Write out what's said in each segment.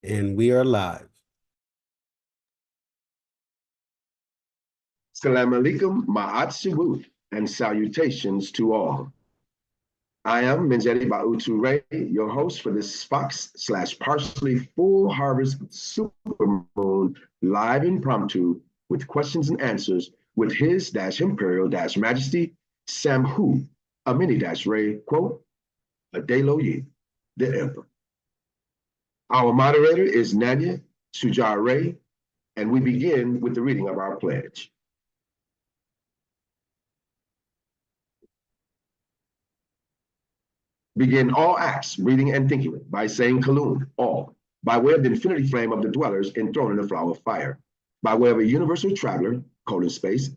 And we are live. Salam alaikum, ma'at shawut, and salutations to all. I am Minjeti Bauture, your host for this Fox/Parsley Full Harvest Supermoon live impromptu with questions and answers with His-Imperial-Majesty Samhu Amini-Ray, quote, Adeloye, the Emperor. Our moderator is Nanya Sujar Ray, and we begin with the reading of our pledge. Begin all acts, breathing and thinking by saying Kalun, all, by way of the infinity flame of the dwellers enthroned in the flower of fire, by way of a universal traveler, space,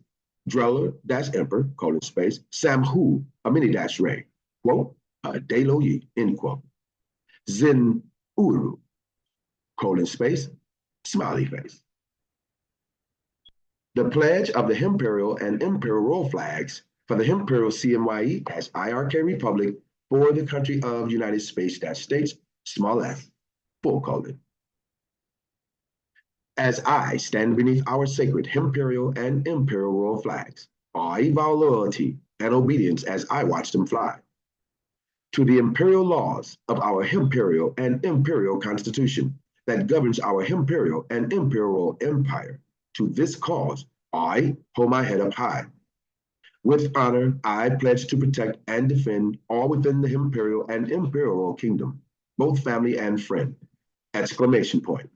Dreller-Emperor, space, Samhu, Amini-Ray, quote, Deloyi, end quote. Zin Uru, space, smiley face. The pledge of the Imperial and Imperial Royal flags for the Imperial CMYE-IRK Republic for the country of United States, small f, full colon. As I stand beneath our sacred Imperial and Imperial Royal flags, I vow loyalty and obedience as I watch them fly. To the imperial laws of our Imperial and Imperial Constitution that governs our Imperial and Imperial Empire, to this cause, I hold my head up high. With honor, I pledge to protect and defend all within the Imperial and Imperial Kingdom, both family and friend, exclamation point.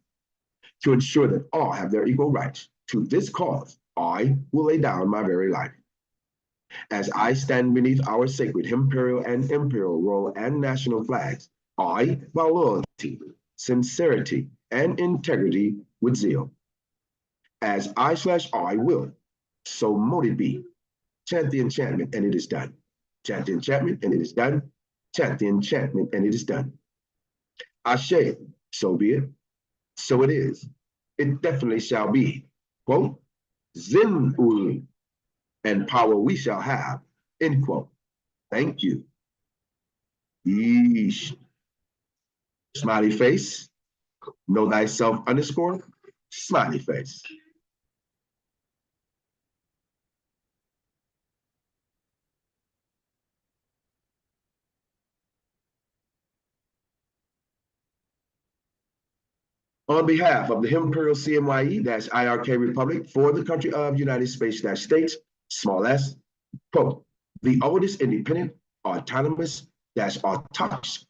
To ensure that all have their equal rights. To this cause, I will lay down my very life. As I stand beneath our sacred Imperial and Imperial Royal and national flags, I vow loyalty, sincerity, and integrity with zeal. As I will, so mote it be. Chant the enchantment, and it is done. Chant the enchantment, and it is done. Chant the enchantment, and it is done. Ashe, so be it. So it is. It definitely shall be. Quote, Zin Ulu, and power we shall have, end quote. Thank you. Yeesh. Smiley face. Know thyself _ smiley face. On behalf of the Imperial CMYE-IRK Republic for the country of United States, small s, quote, the oldest independent, autonomous, autonomous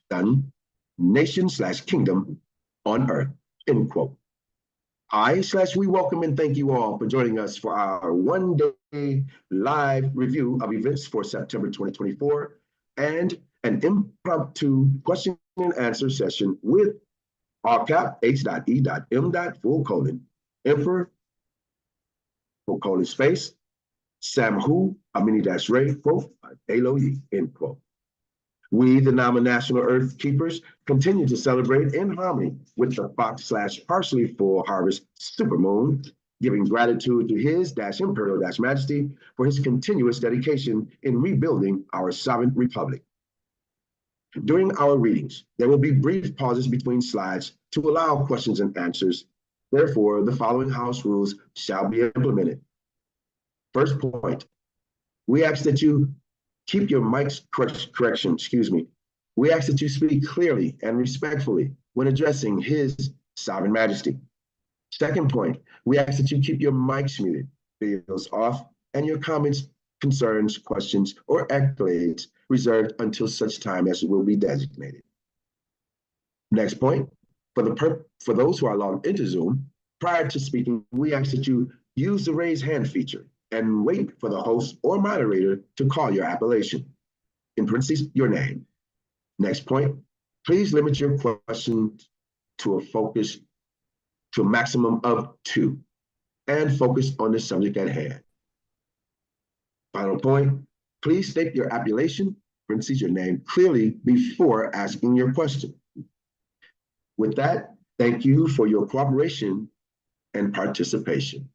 nation/kingdom on earth, end quote. We welcome and thank you all for joining us for our one-day live review of events for September 2024 and an impromptu question and answer session with RCAP H.E.M. full colon, Emperor, full colon space, Samhu, Amini-Ray, quote, Eloyi, end quote. We, the nominational Earth Keepers, continue to celebrate in harmony with the Fox/Parsley Full Harvest Supermoon, giving gratitude to His-Imperial-Majesty for his continuous dedication in rebuilding our sovereign republic. During our readings, there will be brief pauses between slides to allow questions and answers. Therefore, the following house rules shall be implemented. First point, we ask that you keep your mics We ask that you speak clearly and respectfully when addressing His Sovereign Majesty. Second point, we ask that you keep your mics muted, videos off, and your comments, concerns, questions, or accolades reserved until such time as it will be designated. Next point, for those who are logged into Zoom, prior to speaking, we ask that you use the raise hand feature and wait for the host or moderator to call your appellation, in parentheses, your name. Next point, please limit your questions to a maximum of 2 and focus on the subject at hand. Final point, please state your appellation, parentheses, your name, clearly before asking your question. With that, thank you for your cooperation and participation.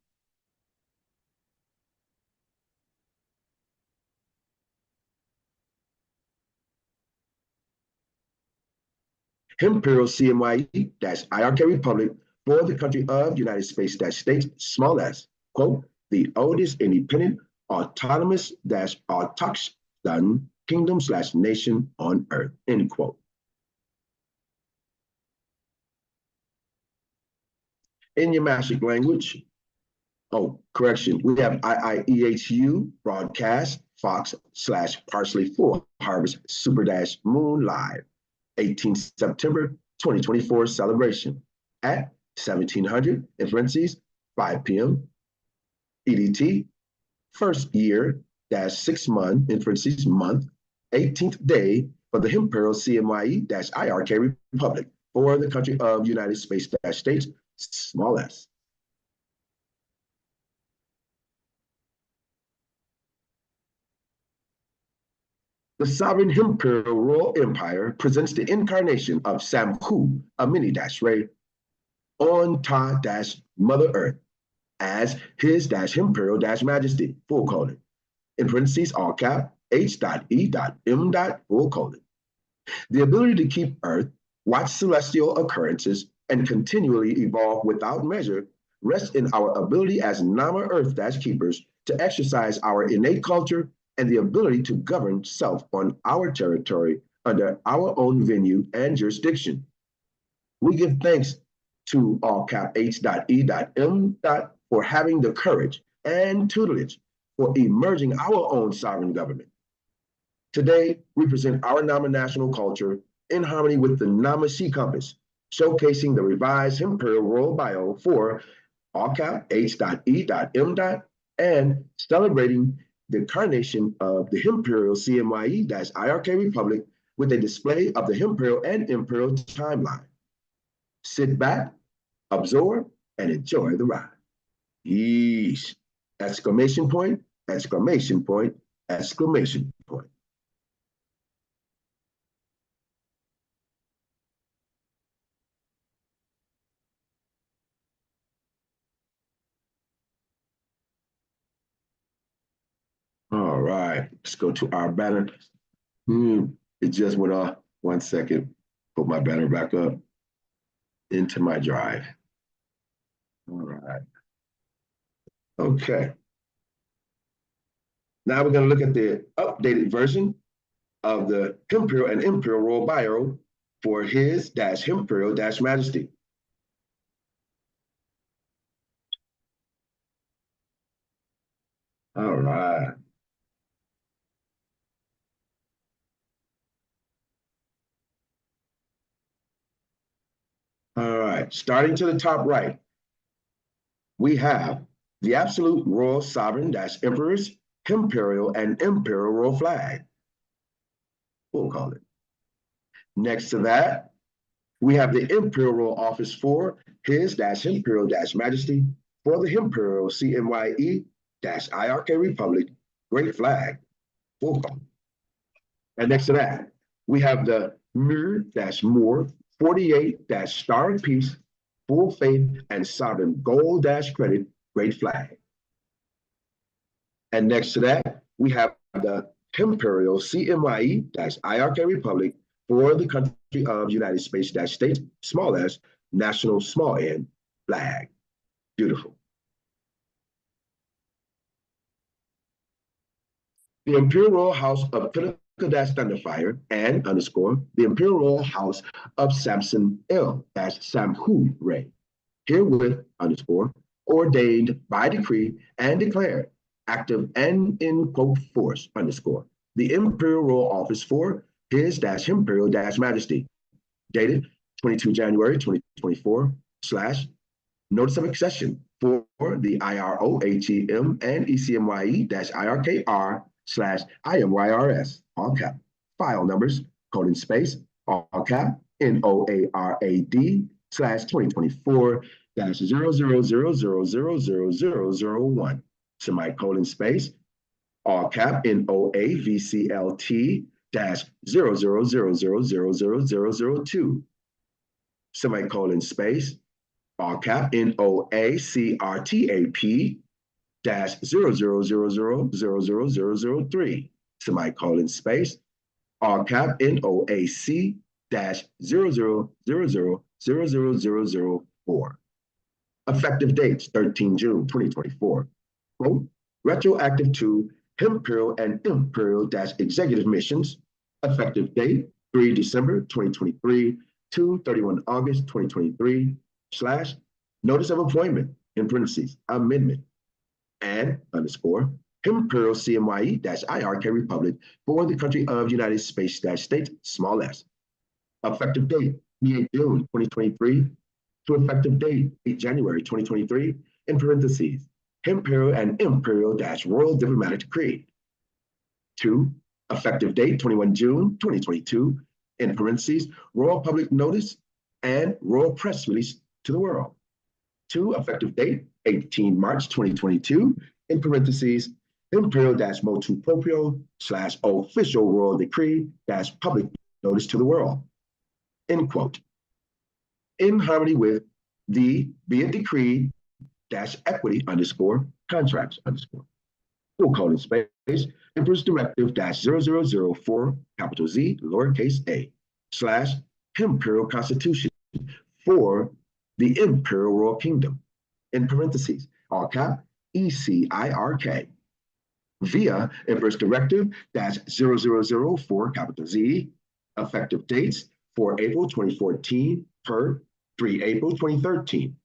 Imperial CMYE-IRK Republic for the country of United States, small s, quote, the oldest independent autonomous-autochthon kingdom/nation on earth, end quote. In Yamashik language, oh, correction, we have Iiehu broadcast Fox/Parsely-Fox Harvest Super-Moon Live, 18 September 2024 celebration at 1700, in parentheses, 5 p.m. EDT, first year dash 6 month, in parentheses, month, 18th day for the Imperial CMYE-IRK Republic for the country of United States, small s. The sovereign Imperial Royal Empire presents the incarnation of Samhu, a mini-ray, on Ta-Mother Earth as his-Imperial Majesty, full colon, in parentheses, all cap, H.E.M. full colon. The ability to keep Earth, watch celestial occurrences, and continually evolve without measure rests in our ability as Nama Earth-keepers to exercise our innate culture and the ability to govern self on our territory under our own venue and jurisdiction. We give thanks to all cap H.E.M. for having the courage and tutelage for emerging our own sovereign government. Today, we present our Nama national culture in harmony with the Nama Sea Compass, showcasing the revised Imperial Royal Bio for all cap H.E.M. and celebrating the incarnation of the Imperial CMYE-IRK Republic with a display of the Imperial and Imperial timeline. Sit back, absorb, and enjoy the ride. Yeesh! Exclamation point, exclamation point, exclamation point. All right, let's go to our banner. It just went off. 1 second. Put my banner back up into my drive. All right. Okay. Now we're going to look at the updated version of the Imperial and Imperial Royal Bio for his-Imperial Majesty. All right. All right, starting to the top right, we have the absolute royal sovereign emperors, Imperial and Imperial royal flag. We'll call it. Next to that, we have the Imperial Royal Office for his-Imperial Majesty for the Imperial CMYE-IRK Republic, Great Flag, full call. And next to that, we have the Mir-Moore 48-Star of Peace, Full Faith and Sovereign Gold-Credit, Great Flag. And next to that, we have the Imperial CMYE-IRK Republic for the country of United States, small s, national small n, flag. Beautiful. The Imperial Royal House of Pinnacle-Thunderfire and underscore the Imperial Royal House of Samson L-Samhu Ray, herewith underscore ordained by decree and declared active and in quote force underscore the Imperial Royal Office for his-Imperial Majesty, dated 22 January 2024 / notice of accession for the IROHEM and ECMYE-IRKR /IMYRS, all cap, file numbers, colon space, all cap, NOARAD /2024 -0000000001, semicolon space, all cap, NOAVCLT -0000000002, semicolon space, all cap, NOACRTAP -00000003, semicolon space, all cap, NOAC CMYE-IRK-0000004. Effective dates 13 June 2024. Quote, retroactive to Imperial and Imperial-Executive missions. Effective date 3 December 2023 to 31 August 2023 / notice of appointment in parentheses amendment and underscore Imperial CMYE-IRK Republic for the country of United States small s. Effective date 28 June 2023 to effective date 8 January 2023 in parentheses Imperial and Imperial-Royal Diplomatic Decree. 2. Effective date 21 June 2022 in parentheses Royal Public Notice and Royal Press Release to the world. 2. Effective date 18 March 2022 in parentheses Imperial-Motu Proprio / Official Royal Decree - Public Notice to the world. End quote. In harmony with the be it decreed - equity underscore contracts underscore full colon space Emperor's Directive -0004 capital Z lowercase a / Imperial Constitution for the Imperial Royal Kingdom in parentheses all cap Ecmye-IRK via Emperor's Directive -0004 capital Z effective dates 4 April 2014 per 3 April 2013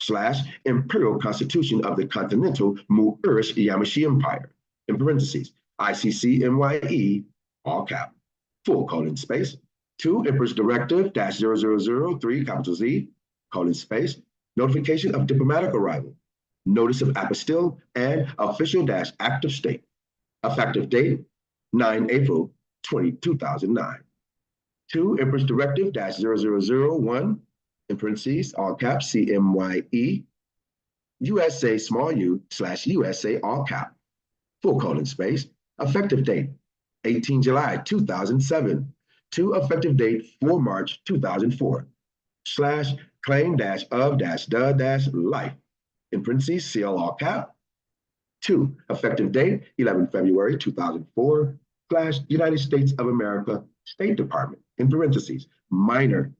/ Imperial Constitution of the Continental Mu-Irish Yamashita Empire in parentheses ICCMYE all cap full colon space 2 Emperor's Directive -0003 capital Z colon space notification of diplomatic arrival notice of apostille and official - act of state effective date 9 April 2009. 2 Emperor's Directive -0001 in parentheses all caps CMYE USA small u / USA all cap full colon space effective date 18 July 2007 to effective date 4 March 2004 / claim -of -the -life in parentheses CL all cap 2 effective date 11 February 2004 / United States of America State Department in parentheses minor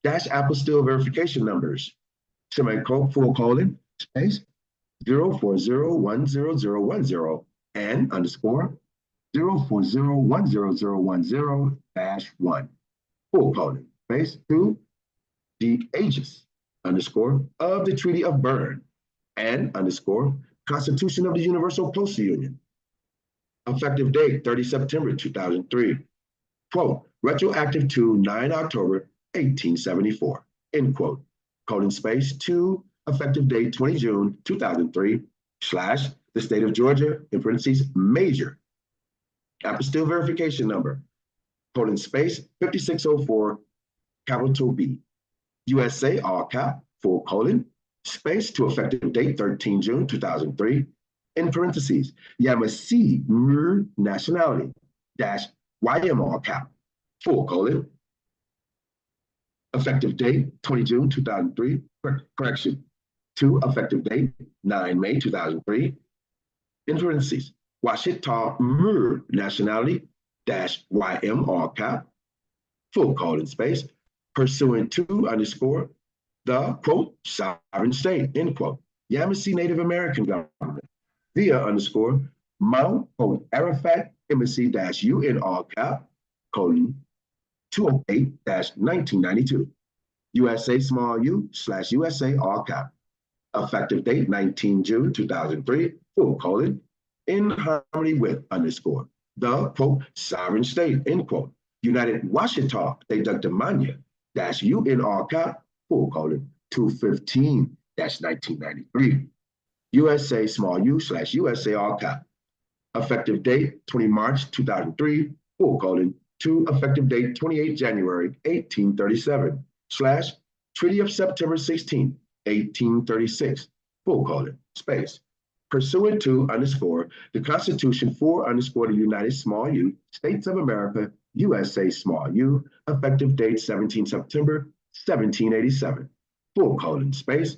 apostille verification numbers semicolon full colon space 040100010 and underscore 040100010 full colon space 2 the aegis underscore of the Treaty of Berne and underscore Constitution of the Universal Postal Union. Effective date 30 September 2003. Quote, retroactive to 9 October 1874, end quote, colon space 2, effective date 20 June 2003 / the state of Georgia in parentheses major apostille verification number colon space 5604 capital B USA all cap full colon space to effective date 13 June 2003 in parentheses Ecmye-Irkr nationality -YM all cap full colon effective date 20 June 2003 correction to effective date 9 May 2003 in parentheses Washita nationality -YM all cap full colon space pursuant to underscore the quote sovereign state end quote Yamasee Native American government via underscore Mount Arafat Embassy UN all cap colon 208-1992 USA small u / USA all cap effective date 19 June 2003 full colon in harmony with underscore the quote sovereign state end quote United Washita Deductimania UN all cap full colon 215-1993 USA small u / USA all cap effective date 20 March 2003 full colon to effective date 28 January 1837 / Treaty of September 16, 1836 full colon space pursuant to underscore the Constitution for underscore the United small u States of America USA small u effective date 17 September 1787 full colon space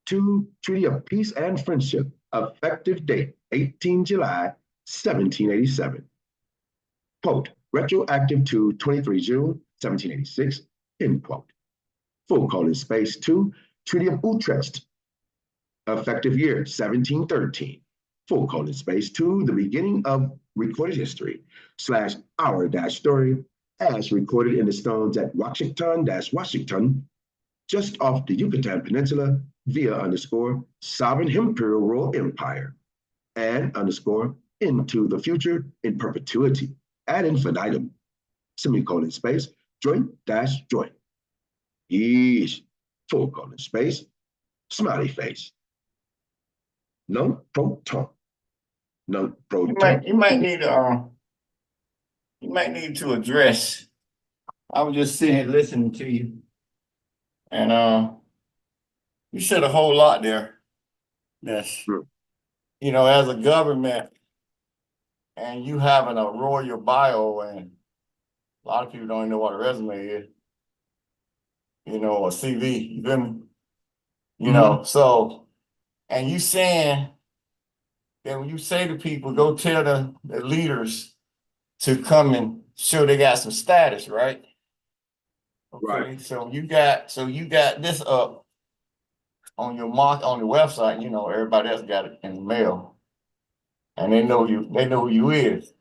to Treaty of Peace and Friendship effective date 18 July 1787 quote retroactive to 23 June 1786, end quote. Full colon space 2, Treaty of Utrecht, effective year 1713. Full colon space 2, the beginning of recorded history / our story as recorded in the stones at Washington, just off the Yucatan Peninsula via _ sovereign imperial royal empire and _ into the future in perpetuity ad infinitum, semicolon space, joint -- joint. Yeesh, full colon space, smiley face. Non proton. Non proton. You might need to address. I was just sitting here listening to you, and you said a whole lot there. Yes, as a government, and you having a royal bio, and a lot of people don't even know what a resume is. A CV. You feel me? So, and you saying that when you say to people, go tell the leaders to come and show they got some status, right? Okay. Right. So you got this up on your website. Everybody else got it in the mail, and they know who you is.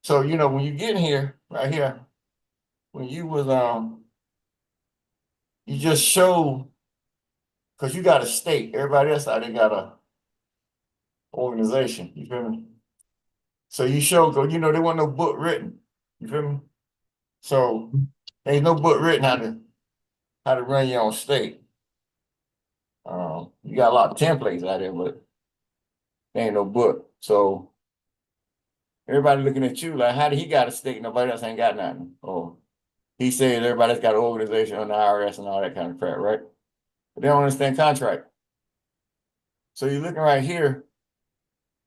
So when you get here, right here, when you was you just show, because you got a state. Everybody else out there got a organization. You feel me? So you show, because there wasn't no book written. You feel me? So there's no book written how to run your own state. You got a lot of templates out there, but there ain't no book. So everybody looking at you like, how did he got a state? Nobody else ain't got nothing. Or he said everybody's got an organization on the IRS and all that kind of crap, right? But they don't understand contract. So you're looking right here,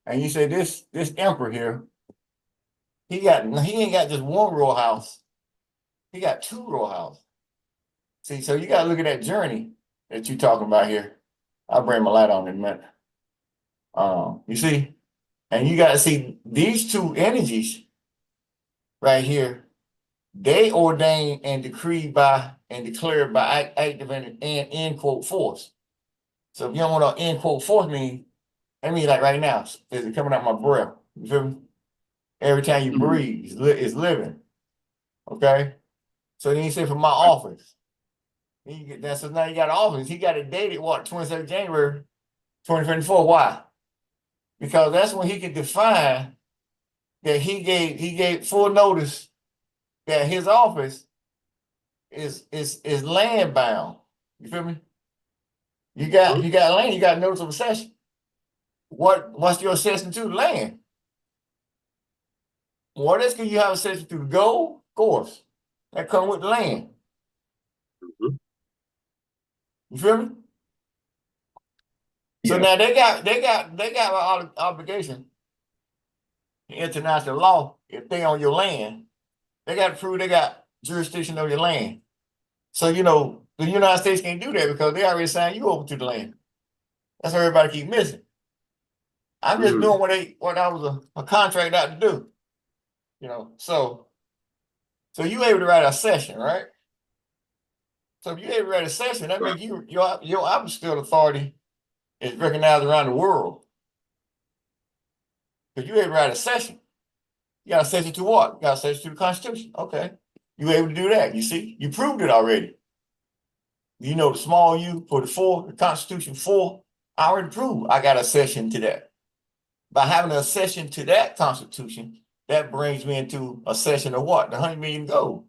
and you say this emperor here, he ain't got just one row house. He got 2 row houses. See, so you got to look at that journey that you're talking about here. I'll bring my light on in a minute. You see, and you got to see these 2 energies right here. They ordained and decreed by and declared by active and end quote force. So if you don't know what end quote force means, I mean like right now, is it coming out my breath? You feel me? Every time you breathe, it's living. Okay. So then you say from my office. Then you get that. So now you got an office. He got it dated, 27th January 2024. Why? Because that's when he could define that he gave full notice that his office is land bound. You feel me? You got land, you got notice of accession. What's your accession to? Land. What else can you have accession to? Gold? Of course. That comes with the land. You feel me? So now they got all obligation in international law. If they on your land, they got to prove they got jurisdiction over your land. So the United States can't do that because they already signed you over to the land. That's what everybody keep missing. I'm just doing what I was a contract out to do. So you able to write a session, right? So if you able to write a session, that makes your apostolic authority is recognized around the world. Because you able to write a session. You got a session to what? You got a session to the Constitution. Okay. You able to do that. You see? You proved it already. The small U for the Constitution 4, I already proved I got a session to that. By having a session to that Constitution, that brings me into a session of what? The 100 million gold.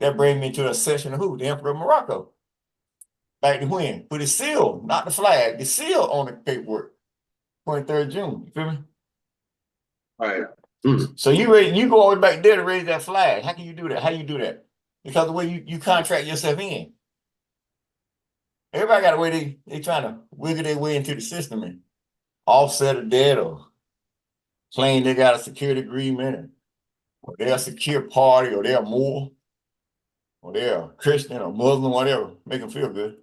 That brings me into a session of who? The Emperor of Morocco. Back to when? Put his seal, not the flag, the seal on the paperwork. 23rd June. You feel me? All right. So you go all the way back there to raise that flag. How can you do that? How do you do that? Because the way you contract yourself in. Everybody got a way they trying to wiggle their way into the system and offset a debt or claim they got a security agreement or they're a secure party or they're more or they're a Christian or Muslim, whatever, make them feel good.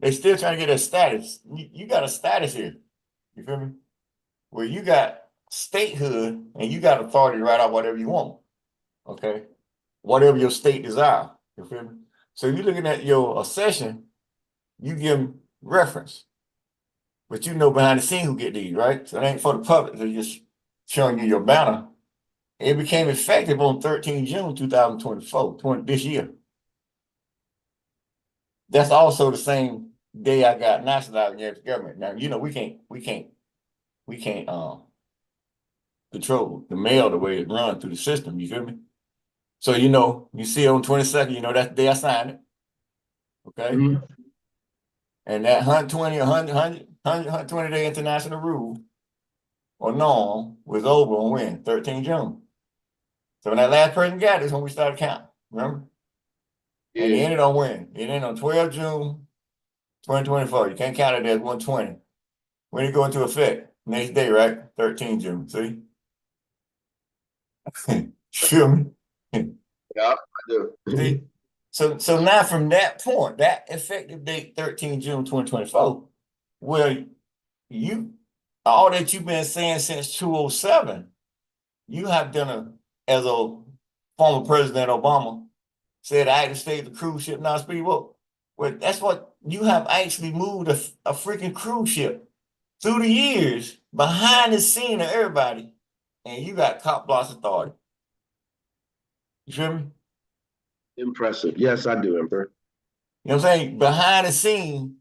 They still trying to get a status. You got a status here. You feel me? Where you got statehood and you got authority to write out whatever you want. Okay. whatever your state desire. You feel me? So you're looking at your accession, you give them reference. But you know behind the scene who get these, right? So it ain't for the public. They're just showing you your banner. It became effective on 13 June 2024, this year. That's also the same day I got nationalized against the government. Now, you know, we can't control the mail the way it runs through the system, you feel me? So, you know, you see on 22nd, you know, that's the day I signed it. Okay. Mhm. And that 120 or 120 day international rule or norm was over on when? 13 June. So when that last person got it is when we started counting, remember? And it Yeah, ended on when? It ended on 12 June 2024. You can't count it as 120. When it go into effect? Next day, right? 13 June. See? Feel me? yeah, I do. See? So now from that point, that effective date, 13 June 2024, well, you all that you've been saying since 207, you have done as a former President Obama said, I active state the cruise ship non-speedboat. Well, that's what you have actually moved a freaking cruise ship through the years behind the scene of everybody, and you got carte blanche authority. You feel me? Impressive. Yes, I do, Emperor. You know what I'm saying? Behind the scene,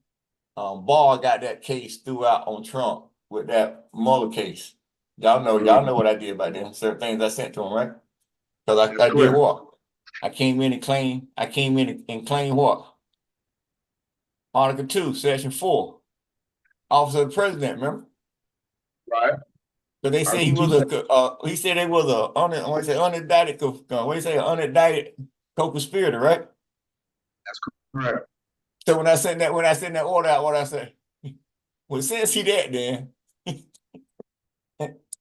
Barr got that case throughout on Trump with that Mueller case. Y'all know what I did about them. Certain things I sent to him, right? Because That's I did correct. what? I came in and claimed what? Article 2, Section 4, Office of the President, remember? Right. So they said Article 2 says he said they was unindicted, what do you say, unindicted co-conspirator, right? that's correct. So when I sent that order out, what I say? Well, since he that, then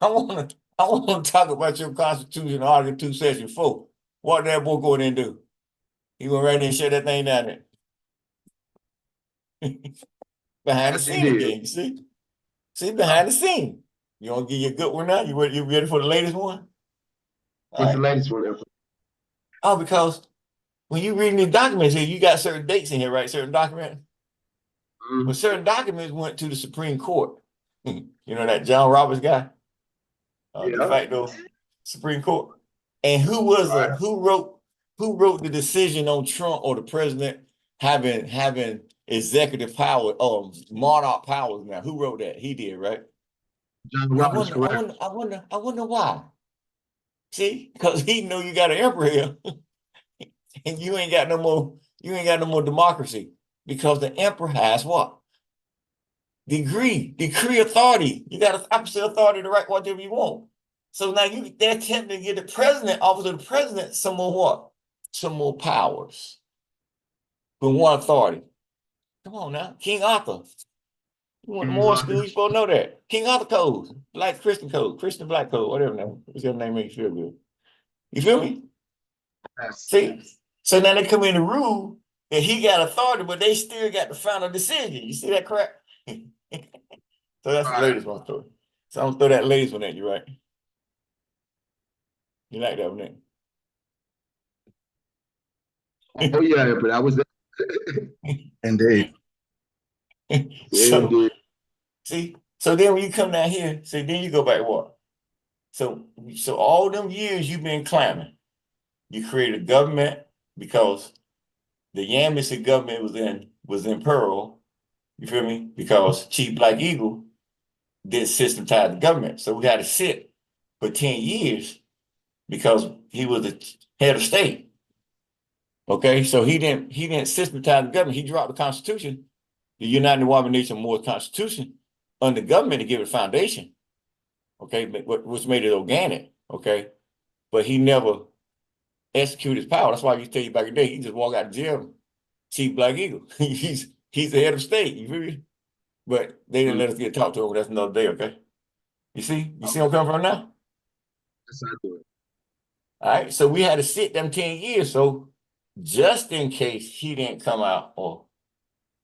I wanna talk about your Constitution, Article 2, Section 4. What that boy go in and do? He went right there and shut that thing down there. Behind the Yes, he scene did. again, you see? See, behind the scene. You want to give you a good one now? You ready for the latest one? All What's the right. latest one, Emperor? Oh, because when you reading these documents here, you got certain dates in here, right? Certain documents. Well, Mhm. certain documents went to the Supreme Court. You know that John Roberts guy, de Yeah. facto Supreme Court. And Right. who wrote the decision on Trump or the president having executive power, monarch powers now? Who wrote that? He did, right? John I Roberts, wonder, I correct. wonder, I wonder, I wonder why. See, because he know you got an emperor here, and you ain't got no more democracy. Because the emperor has what? Decree authority. You got an opposite authority to write whatever you want. So now they're attempting to give the president, office of the president, some more what? Some more powers. But one authority. Come on now. King Arthur. You went to King more school, Arthur. you supposed to know that. King Arthur code, Black Christian code, Christian Black code, whatever name. Whichever name makes you feel good. You feel me? Yes. See? So now they come in the rule and he got authority, but they still got the final decision. You see that crap? So that's the Right. latest one story. So I'm gonna throw that latest one at you, right? You like that one, Oh yeah, Emperor. That was it. Indeed. So Indeed. see, so then when you come down here, see, then you go back what? So all them years you've been climbing, you created a government because the Yamasee government was in peril. You feel me? Because Chief Black Eagle did systematize the government. So we had to sit for 10 years because he was the head of state. Okay, so he didn't systematize the government. He dropped the Constitution, the United Woman Nation More Constitution, under government to give it a foundation. Okay, which made it organic. Okay, but he never executed his power. That's why I used to tell you back in the day, he just walk out of jail, Chief Black Eagle. he's the head of state. You feel me? But they didn't Mhm. let us get talked to him. That's another day. Okay, you see where I'm coming from now? Yes, I do. All right, so we had to sit them 10 years. So just in case he didn't come out or,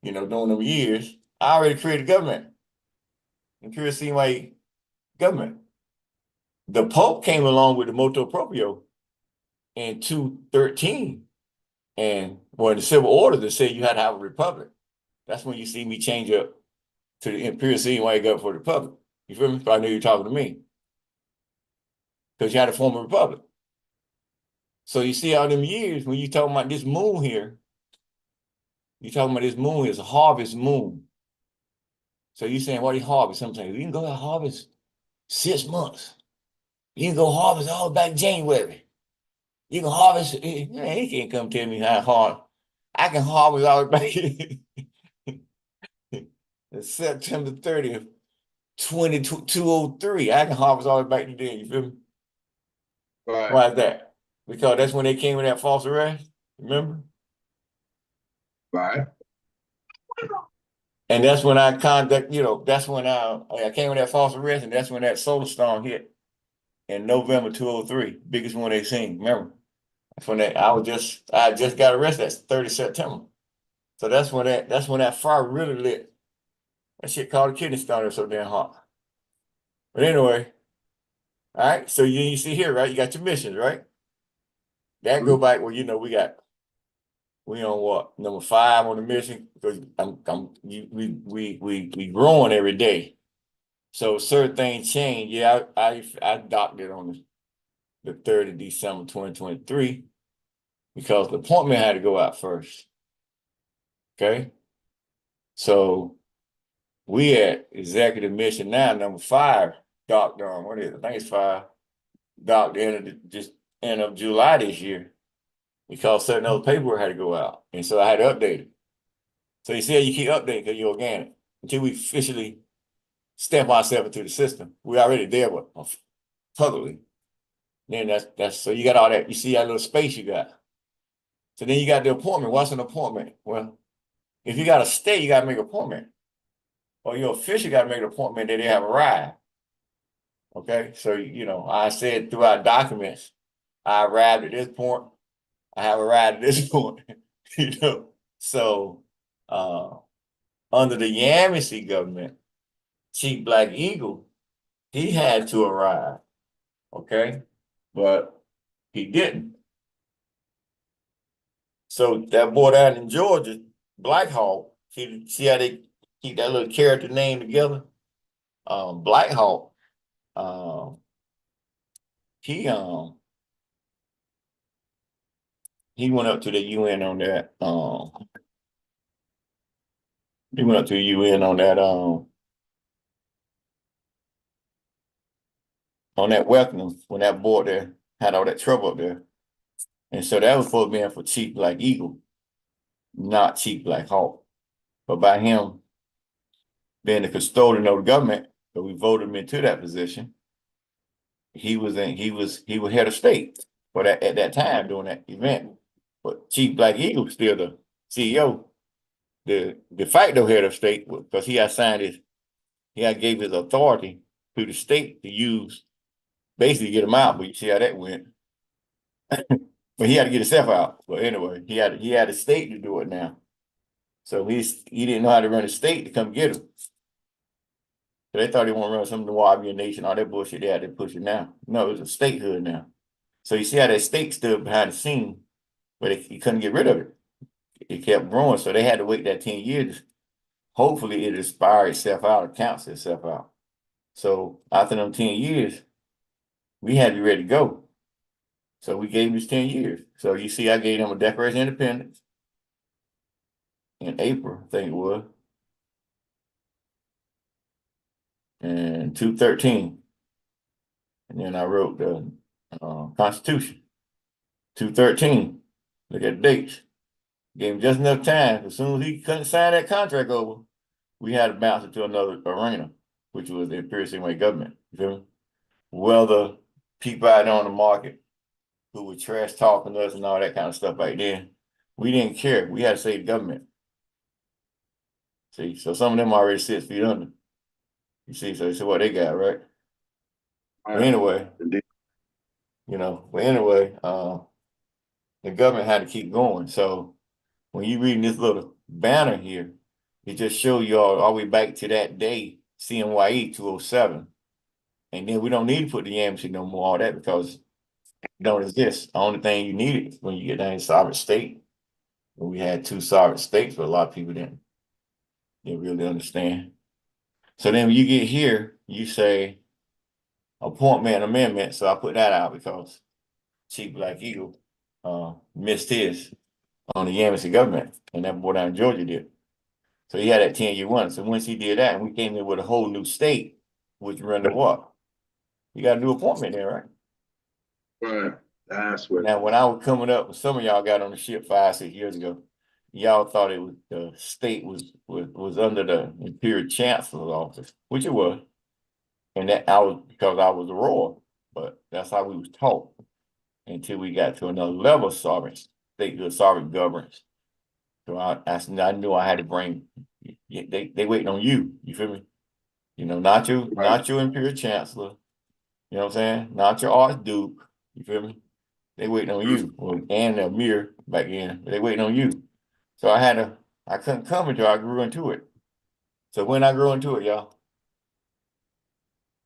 during them years, I already created government and created CMYE government. The Pope came along with the motu proprio. in 213. And well, in the civil order that said you had to have a republic. That's when you see me change up to the imperial CMYE government for the republic. You feel me? So I knew you were talking to me. Because you had to form a republic. So you see all them years when you talking about this moon here, you talking about this moon is a harvest moon. So you saying, what do you harvest? Sometimes you can go and harvest 6 months. You can go harvest all back January. You can harvest, he can't come tell me how hard. I can harvest all back September 30th, 203. I can harvest all the way back to then, you feel me? Right. Why is that? Because that's when they came with that false arrest, remember? Right. And that's when I that's when I came with that false arrest, and that's when that solar storm hit in November 203, biggest one they seen, remember? That's when I just got arrested, that's 30 September. So that's when that fire really lit. That shit called a kidney stone, so damn hot. But anyway, all right, so you see here, right? You got your missions, right? That go back, well, we on what, number 5 on the mission, because we growing every day. So certain things change. Yeah, I docked it on the 3rd of December 2023 because the appointment had to go out first. Okay. So we at executive mission now, number 5, docked on, what is it? I think it's 5, docked end of July this year because certain other paperwork had to go out. And so I had to update it. So you see how you keep updating because you're organic until we officially step ourselves into the system. We're already there, but publicly. Then that's so you got all that. You see that little space you got. So then you got the appointment. What's an appointment? Well, if you got a stay, you got to make an appointment. Or your official got to make an appointment that they have arrived. Okay, so I said throughout documents, I arrived at this point. I have arrived at this point. So under the Yamasee government, Chief Black Eagle, he had to arrive. Okay, but he didn't. So that boy down in Georgia, Black Hawk, see how they keep that little character name together? Black Hawk, he he went up to the UN on that. He went up to the UN on that welcome when that boy there had all that trouble up there. And so that was supposed to be for Chief Black Eagle, not Chief Black Hawk. But by him being the custodian of the government, but we voted him into that position, he was head of state for that at that time during that event. But Chief Black Eagle was still the CEO, the de facto head of state, because he gave his authority to the state to use, basically get him out. But you see how that went. But he had to get himself out. But anyway, he had a state to do it now. So he didn't know how to run a state to come get him. So they thought he wanted to run some of the Wahabian nation, all that bullshit they had to push it now. No, it was a statehood now. So you see how that state stood behind the scene, but he couldn't get rid of it. It kept growing, so they had to wait that 10 years. Hopefully it expire itself out or counts itself out. So after them 10 years, we had to be ready to go. So we gave him his 10 years. So you see, I gave him a Declaration of Independence in April, I think it was. And 213. And then I wrote the Constitution. 213. Look at the dates. Gave him just enough time. As soon as he couldn't sign that contract over, we had to bounce it to another arena, which was the Imperial CMYE government. You feel me? Whether people out there on the market who were trash talking us and all that kind of stuff back then, we didn't care. We had to save the government. See, so some of them already 6 feet under. You see, so what they got, right? But anyway, the government had to keep going. So when you reading this little banner here, it just shows you all the way back to that day, CMYE 207. And then we don't need to put the Yamasee no more, all that, because don't exist. The only thing you needed when you get down in sovereign state, when we had two sovereign states, but a lot of people didn't really understand. So then when you get here, you say appointment amendment. So I put that out because Chief Black Eagle missed his on the Yamasee government, and that boy down in Georgia did. So he had that 10-year one. So once he did that, and we came in with a whole new state, which run the what? You got a new appointment there, right? Right. That's what. Now, when I was coming up, some of y'all got on the ship 5-6 years ago. Y'all thought it was the state was under the Imperial Chancellor's office, which it was, and that I was because I was a royal. But that's how we was taught until we got to another level of sovereign state, the sovereign governance. So I knew I had to bring. They waiting on you. You feel me? You know, not your Imperial Chancellor. You know what I'm saying? Not your Archduke. You feel me? They waiting on you. Well, and the Amir back in. They waiting on you. So I couldn't come until I grew into it. So when I grew into it, y'all,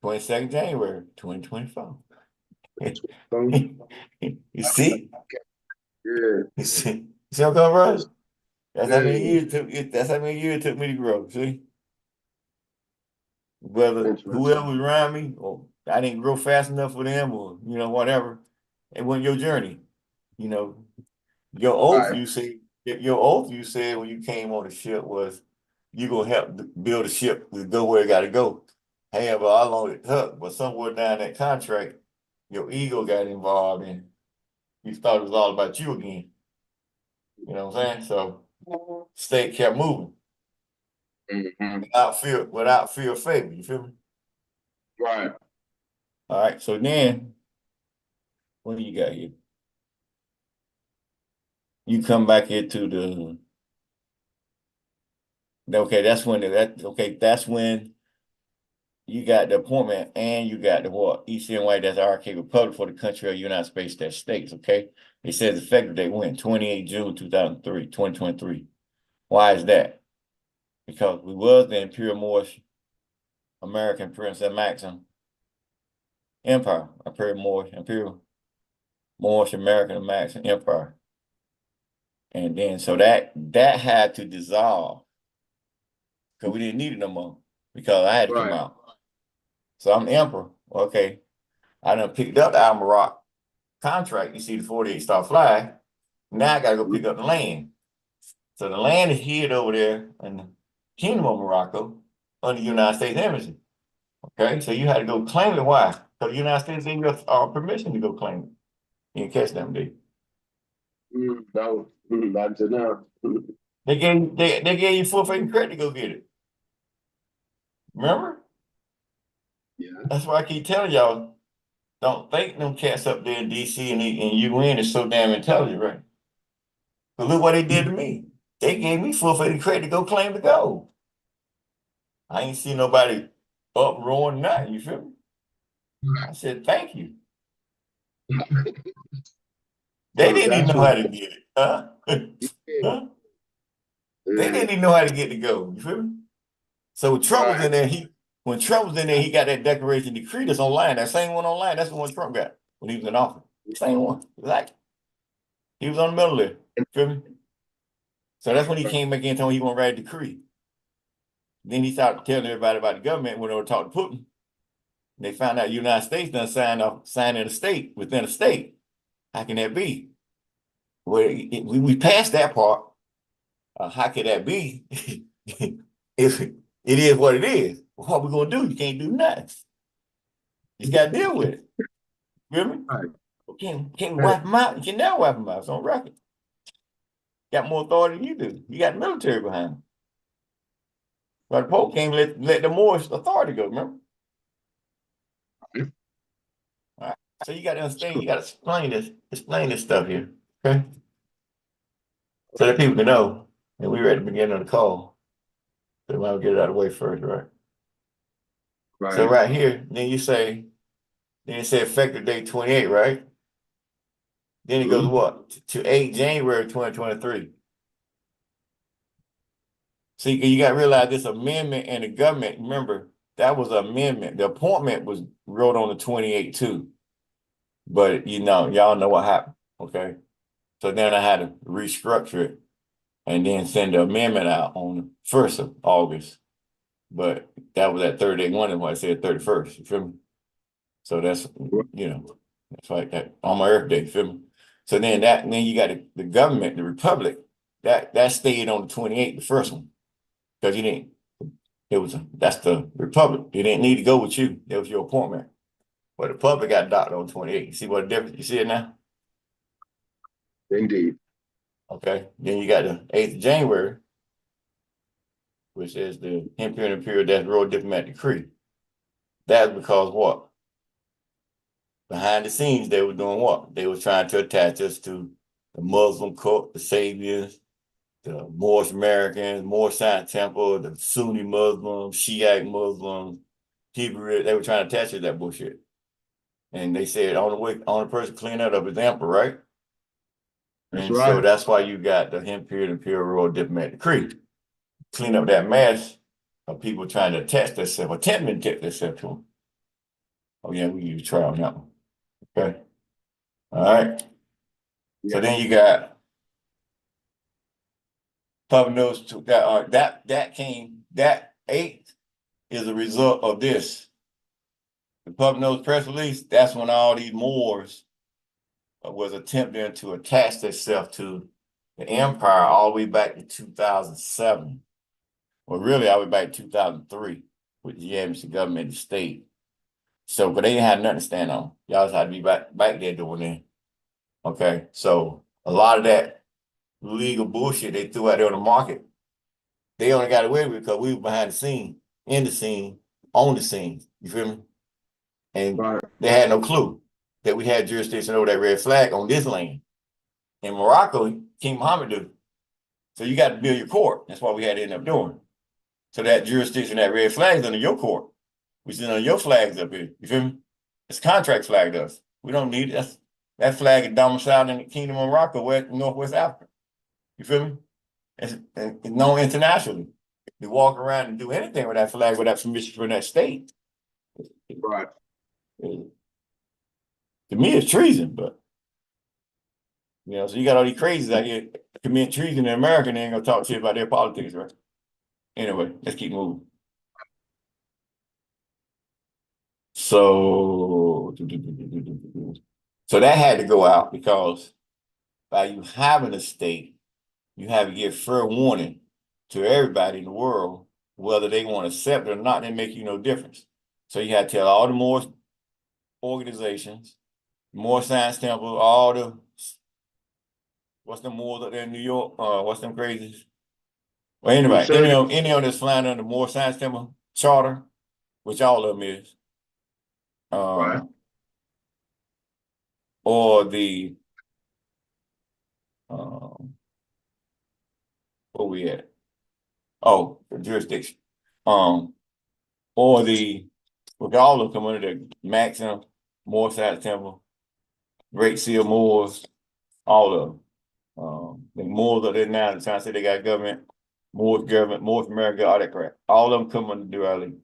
22nd January, 2024. You see? Yeah. You see how come, bro? That's how many Yeah. years it took me to grow. See? Whether whoever was around me, or I didn't grow fast enough for them, or whatever, it wasn't your journey. You know, your oath Right. you said when you came on the ship was you gonna help build a ship to go where it gotta go. However, how long it took, but somewhere down that contract, your ego got involved and you thought it was all about you again. You know what I'm saying? So state kept moving without fear of favor. You feel me? Right. All right. So then what do you got here? You come back into that's when you got the appointment and you got the what? ECNY, that's RK Republic for the country of the United States that states, okay? It says effective date when? 28 June 2023. Why is that? Because we was the Imperial Moorish American Prince and Maxim Empire, Imperial Moorish American Maxim Empire. And then so that had to dissolve because we didn't need it no more because I had to come out. So I'm the emperor. Okay. I done picked up the Almaroc contract. You see the 48-star flag. Now I gotta go pick up the land. So the land is hid over there in the Kingdom of Morocco under the United States Embassy. Okay, so you had to go claim it. Why? Because the United States gave you permission to go claim it. You didn't catch them, did you? No, not to know. They gave you full faith and credit to go get it. Remember? Yeah. That's why I keep telling y'all, don't think them cats up there in DC and UN is so damn intelligent, right? But look what they did to me. They gave me full faith and credit to go claim the gold. I ain't see nobody uproaring nothing, you feel me? I said, thank you. They didn't even know how to get it. Huh? Huh? They didn't even know how to get the gold, you feel me? So when Trump was in there, he got that declaration decree that's online. That same one online, that's the one Trump got when he was in office. Same one. Exactly. He was on the middle there. Feel me? So that's when he came back in and told me he gonna write a decree. Then he started telling everybody about the government when they were talking to Putin. They found out the United States done signed in a state within a state. How can that be? Well, we passed that part. How could that be? If it is what it is, what we gonna do? You can't do nothing. You got to deal with it. You feel me? Right. Can't wipe them out. You can never wipe them out. It's on record. Got more authority than you do. You got the military behind them. But the Pope can't let the Moorish authority go, remember? Right. All right. So you got to understand, you got to explain this stuff here. Okay? So that people can know. And we were at the beginning of the call. So we might get it out of the way first, right? Right. So right here, then you say effective date 28, right? Then it goes what? To 8 January 2023. See, you got to realize this amendment and the government, remember, that was an amendment. The appointment was wrote on the 28 too. But you know, y'all know what happened. Okay. So then I had to restructure it and then send the amendment out on the 1st of August. But that was at 31 and what I said 31st. You feel me? So that's that's like that on my Earth Day, you feel me? So then you got the government, the republic, that stayed on the 28th, the first one. Because you didn't that's the republic. They didn't need to go with you. That was your appointment. But the public got adopted on 28th. You see what difference? You see it now? Indeed. Okay. Then you got the 8th of January, which is the Imperial period that's Royal Diplomatic Decree. That's because what? Behind the scenes, they were doing what? They were trying to attach us to the Muslim cult, the Sabians, the Moorish Americans, Moorish Science Temple, the Sunni Muslims, Shiite Muslims, Hebrew. They were trying to attach us to that bullshit. And they said, only person clean that up is the emperor, right? That's And so right. that's why you got the Imperial Royal Diplomatic Decree. Clean up that mess of people trying to attach themselves, attempting to attach themselves to them. Oh, yeah, we need to try on that one. Okay. All right. So Yeah. then you got public notice that 8th is a result of this. The public notice press release, that's when all these Moors was attempting to attach themselves to the empire all the way back to 2007. Well, really, all the way back to 2003 with the Yamhish government and state. So, but they didn't have nothing to stand on. Y'all just had to be back there doing it. Okay. So a lot of that legal bullshit they threw out there on the market, they only got away with it because we were behind the scene, in the scene, on the scene. You feel me? And Right. they had no clue that we had jurisdiction over that red flag on this land. In Morocco, King Mohammed do. So you got to build your court. That's what we had to end up doing. So that jurisdiction, that red flag is under your court, which is under your flags up here. You feel me? It's contract flag to us. We don't need it. That flag is domiciled in the Kingdom of Morocco, Northwest Africa. You feel me? It's known internationally. You walk around and do anything with that flag without permission from that state. Right. To me, it's treason, but so you got all these crazies out here commit treason in America and they ain't gonna talk shit about their politics, right? Anyway, let's keep moving. So that had to go out because by you having a state, you have to give fair warning to everybody in the world, whether they want to accept it or not, they make you no difference. So you had to tell all the Moorish organizations, Moorish Science Temple, all the what's the Moors up there in New York? What's them crazies? Well, anyway, any of that's flying under the Moorish Science Temple charter, which all of them is, Right. or the where we at? Oh, the jurisdiction. Or with all of them come under the Maxim, Moorish Science Temple, Great Seal Moors, all of them. The Moors are there now, they're trying to say they got government, Moors America, all that crap. All of them come under duality.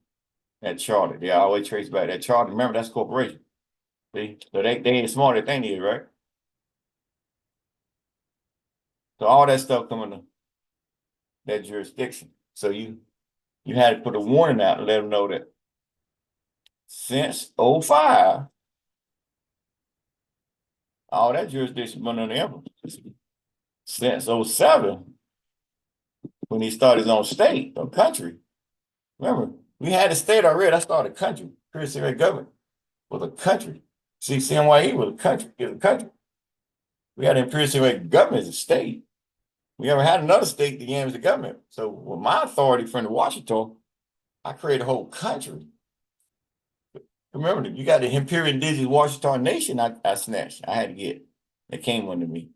That charter. They always trace back that charter. Remember, that's corporation. See? So they ain't smart as they need, right? So all that stuff come under that jurisdiction. So you had to put a warning out and let them know that since 05, all that jurisdiction been under them. Since 07, when he started his own state or country. Remember, we had a state already. I started a country. Parsely-Fox government was a country. See, CMYE was a country. It was a country. We had an Parsely-Fox government as a state. We never had another state that gave us the government. So with my authority from the Washington, I created a whole country. Remember, you got the Imperial Indigenous Washington Nation I snatched. I had to get. That came under me.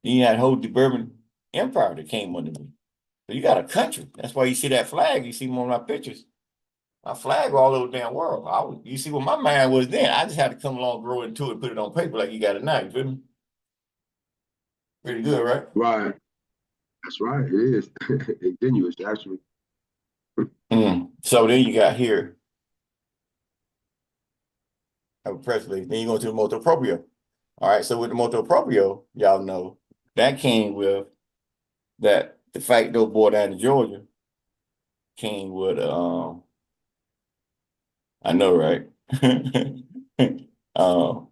Then you had a whole Bourbon Empire that came under me. So you got a country. That's why you see that flag. You see one of my pictures. My flag all over the damn world. You see what my mind was then. I just had to come along, grow into it, put it on paper like you got it now. You feel me? Pretty good, right? Right. That's right. It is. Ingenuous, actually. So then you got here Have a press release. Then you go to the motu proprio. All right. So with the motu proprio, y'all know that came with that the fact those boy down in Georgia came with I know, right? um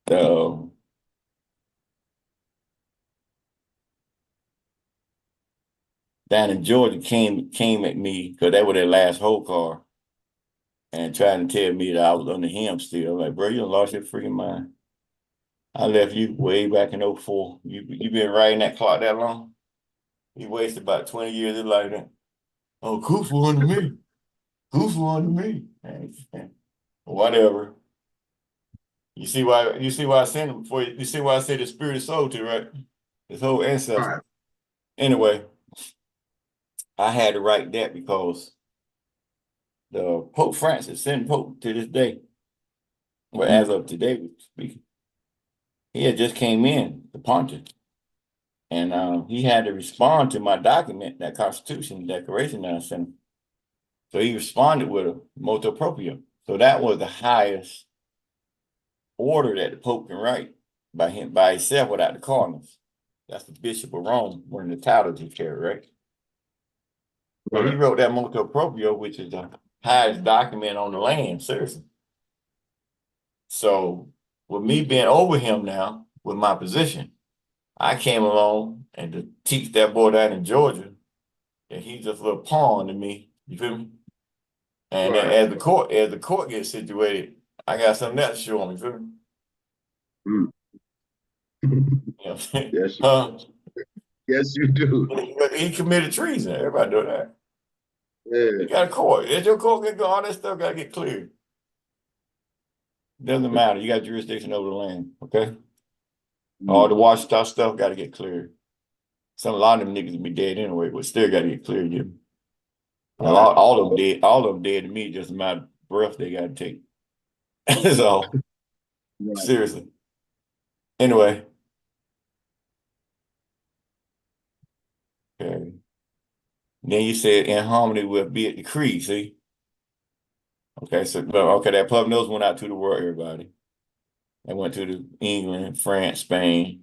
the down in Georgia came at me because that was their last whole car and trying to tell me that I was under him still. I'm like, bro, you done lost your freaking mind. I left you way back in '04. You been riding that clock that long? You wasted about 20 years of life then. Oh, Kufu under me. Kufu under me. Whatever. You see why I sent him for you. You see why I said the spirit and soul to, right? His whole ancestor. Right. Anyway, I had to write that because the Pope Francis, sent Pope to this day, well, as of today, we speaking, he had just came in, the pontiff, and he had to respond to my document, that Constitution Declaration that I sent him. So he responded with a motu proprio. So that was the highest order that the Pope can write by himself without the cardinals. That's the Bishop of Rome, one of the titles he carried, right? So he wrote that motu proprio, which is the highest document on the land, seriously. So with me being over him now, with my position, I came along and to teach that boy down in Georgia that he's just a little pawn to me. You feel me? And then as the court gets situated, I got something else to show him. You feel me? Mm. You know what I'm saying? Yes, yes, you do. He committed treason. Everybody know that. Yeah. You got a court. If your court get all that stuff got to get cleared. Doesn't matter. You got jurisdiction over the land. Okay. All the Washington stuff got to get cleared. A lot of them niggas will be dead anyway, but still got to get cleared. Yeah. All of them dead. All of them dead to me. Just a matter of breath they got to take. That's all. Right. Seriously. Anyway. Okay. Then you said in harmony with be it decreed. See. Okay. So okay, that public notice went out to the world. Everybody. They went to the England, France, Spain.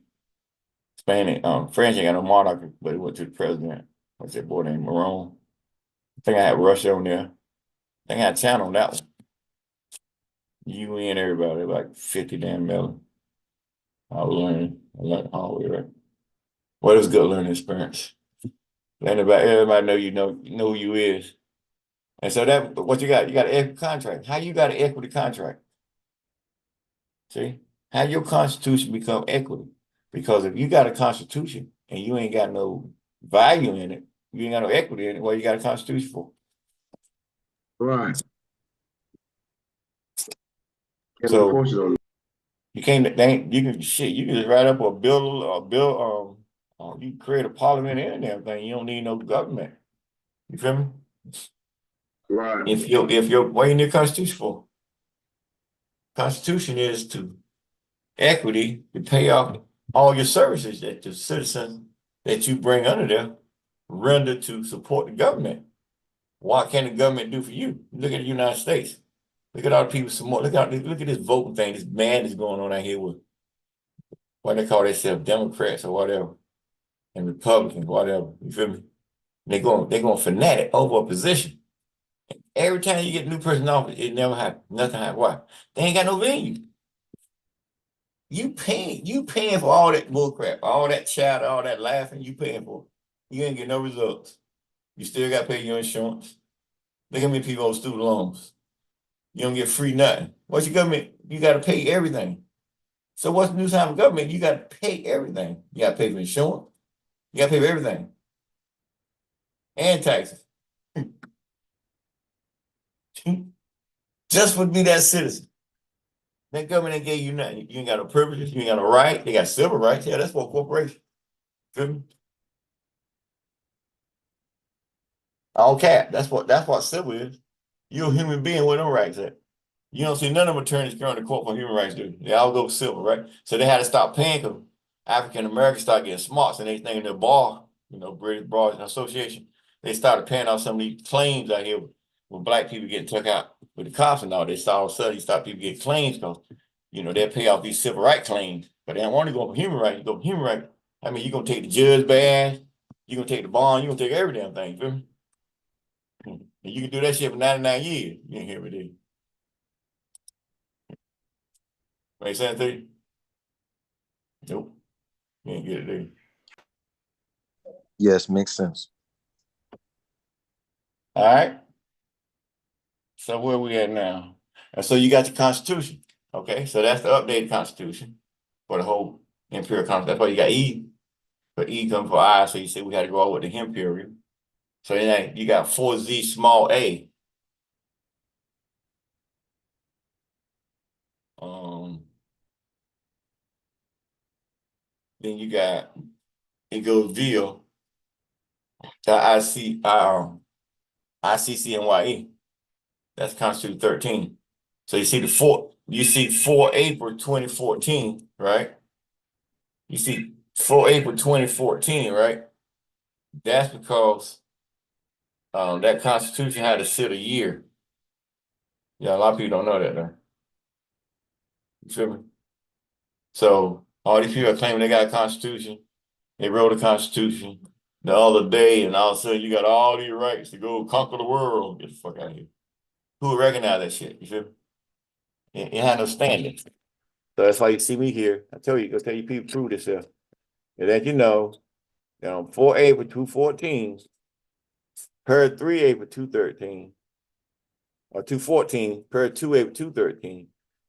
France ain't got no monarchy, but it went to the president. What's that boy named Marone? I think I had Russia on there. I think I had China on that one. UN, everybody, like 50 damn million. I learned the hard way, right? Well, it was a good learning experience. Everybody know who you is. And so that what you got an equity contract. How you got an equity contract? See? How your constitution become equity? Because if you got a constitution and you ain't got no value in it, you ain't got no equity in it, what you got a constitution for? Right. So you can't you can just write up a bill you can create a parliament and everything. You don't need no government. You feel me? Right. If you're what you need a constitution for? Constitution is to equity to pay off all your services that the citizens that you bring under there render to support the government. What can the government do for you? Look at the United States. Look at all the people support. Look at this voting thing, this madness going on out here with what they call themselves Democrats or whatever, and Republicans, whatever. You feel me? They're going fanatic over a position. Every time you get a new person in office, it never happens. Nothing happens. Why? They ain't got no venue. You paying for all that bullcrap, all that chatter, all that laughing, you paying for it. You ain't get no results. You still got to pay your insurance. Look how many people on student loans. You don't get free nothing. What's your government? You got to pay everything. So what's the new time of government? You got to pay everything. You got to pay for insurance. You got to pay for everything. And taxes. Just would be that citizen. That government ain't gave you nothing. You ain't got no privileges. You ain't got no right. They got civil rights. Yeah, that's for a corporation. Feel me? All cap. That's what civil is. You're a human being with no rights at. You don't see none of them attorneys going to court for human rights, do they? They all go civil, right? So they had to stop paying because African Americans started getting smart, and they think the bar, British Bar Association, they started paying off some of these claims out here with black people getting took out with the cops and all, they saw all of a sudden you start people get claims because, you know, they'll pay off these civil rights claims, but they don't want to go for human rights, you go for human rights. I mean, you're gonna take the judge badge, you're gonna take the bond, you're gonna take every damn thing, you feel me? And you can do that shit for 99 years. You ain't hear me, dude. Make sense to you? Nope. You ain't get it, dude. Yes, makes sense. All right. So where we at now? And so you got the Constitution. Okay, so that's the updated Constitution for the whole imperial constitution. That's why you got E. But E comes for I, so you say we had to go out with the imperial. So then you got 4Z small a. Then you got it goes via the ICCMYE. That's Constitution 13. So you see 4 April 2014, right? You see 4 April 2014, right? That's because that Constitution had to sit a year. Yeah, a lot of people don't know that though. You feel me? So all these people are claiming they got a Constitution. They wrote a Constitution the other day, and all of a sudden you got all these rights to go conquer the world. Get the fuck out of here. Who would recognize that shit? You feel me? It had no standing. So that's why you see me here. I tell you, go tell you people prove this stuff. And that you know, 4 April 214, per 3 April 213, or 214, per 2 April 213,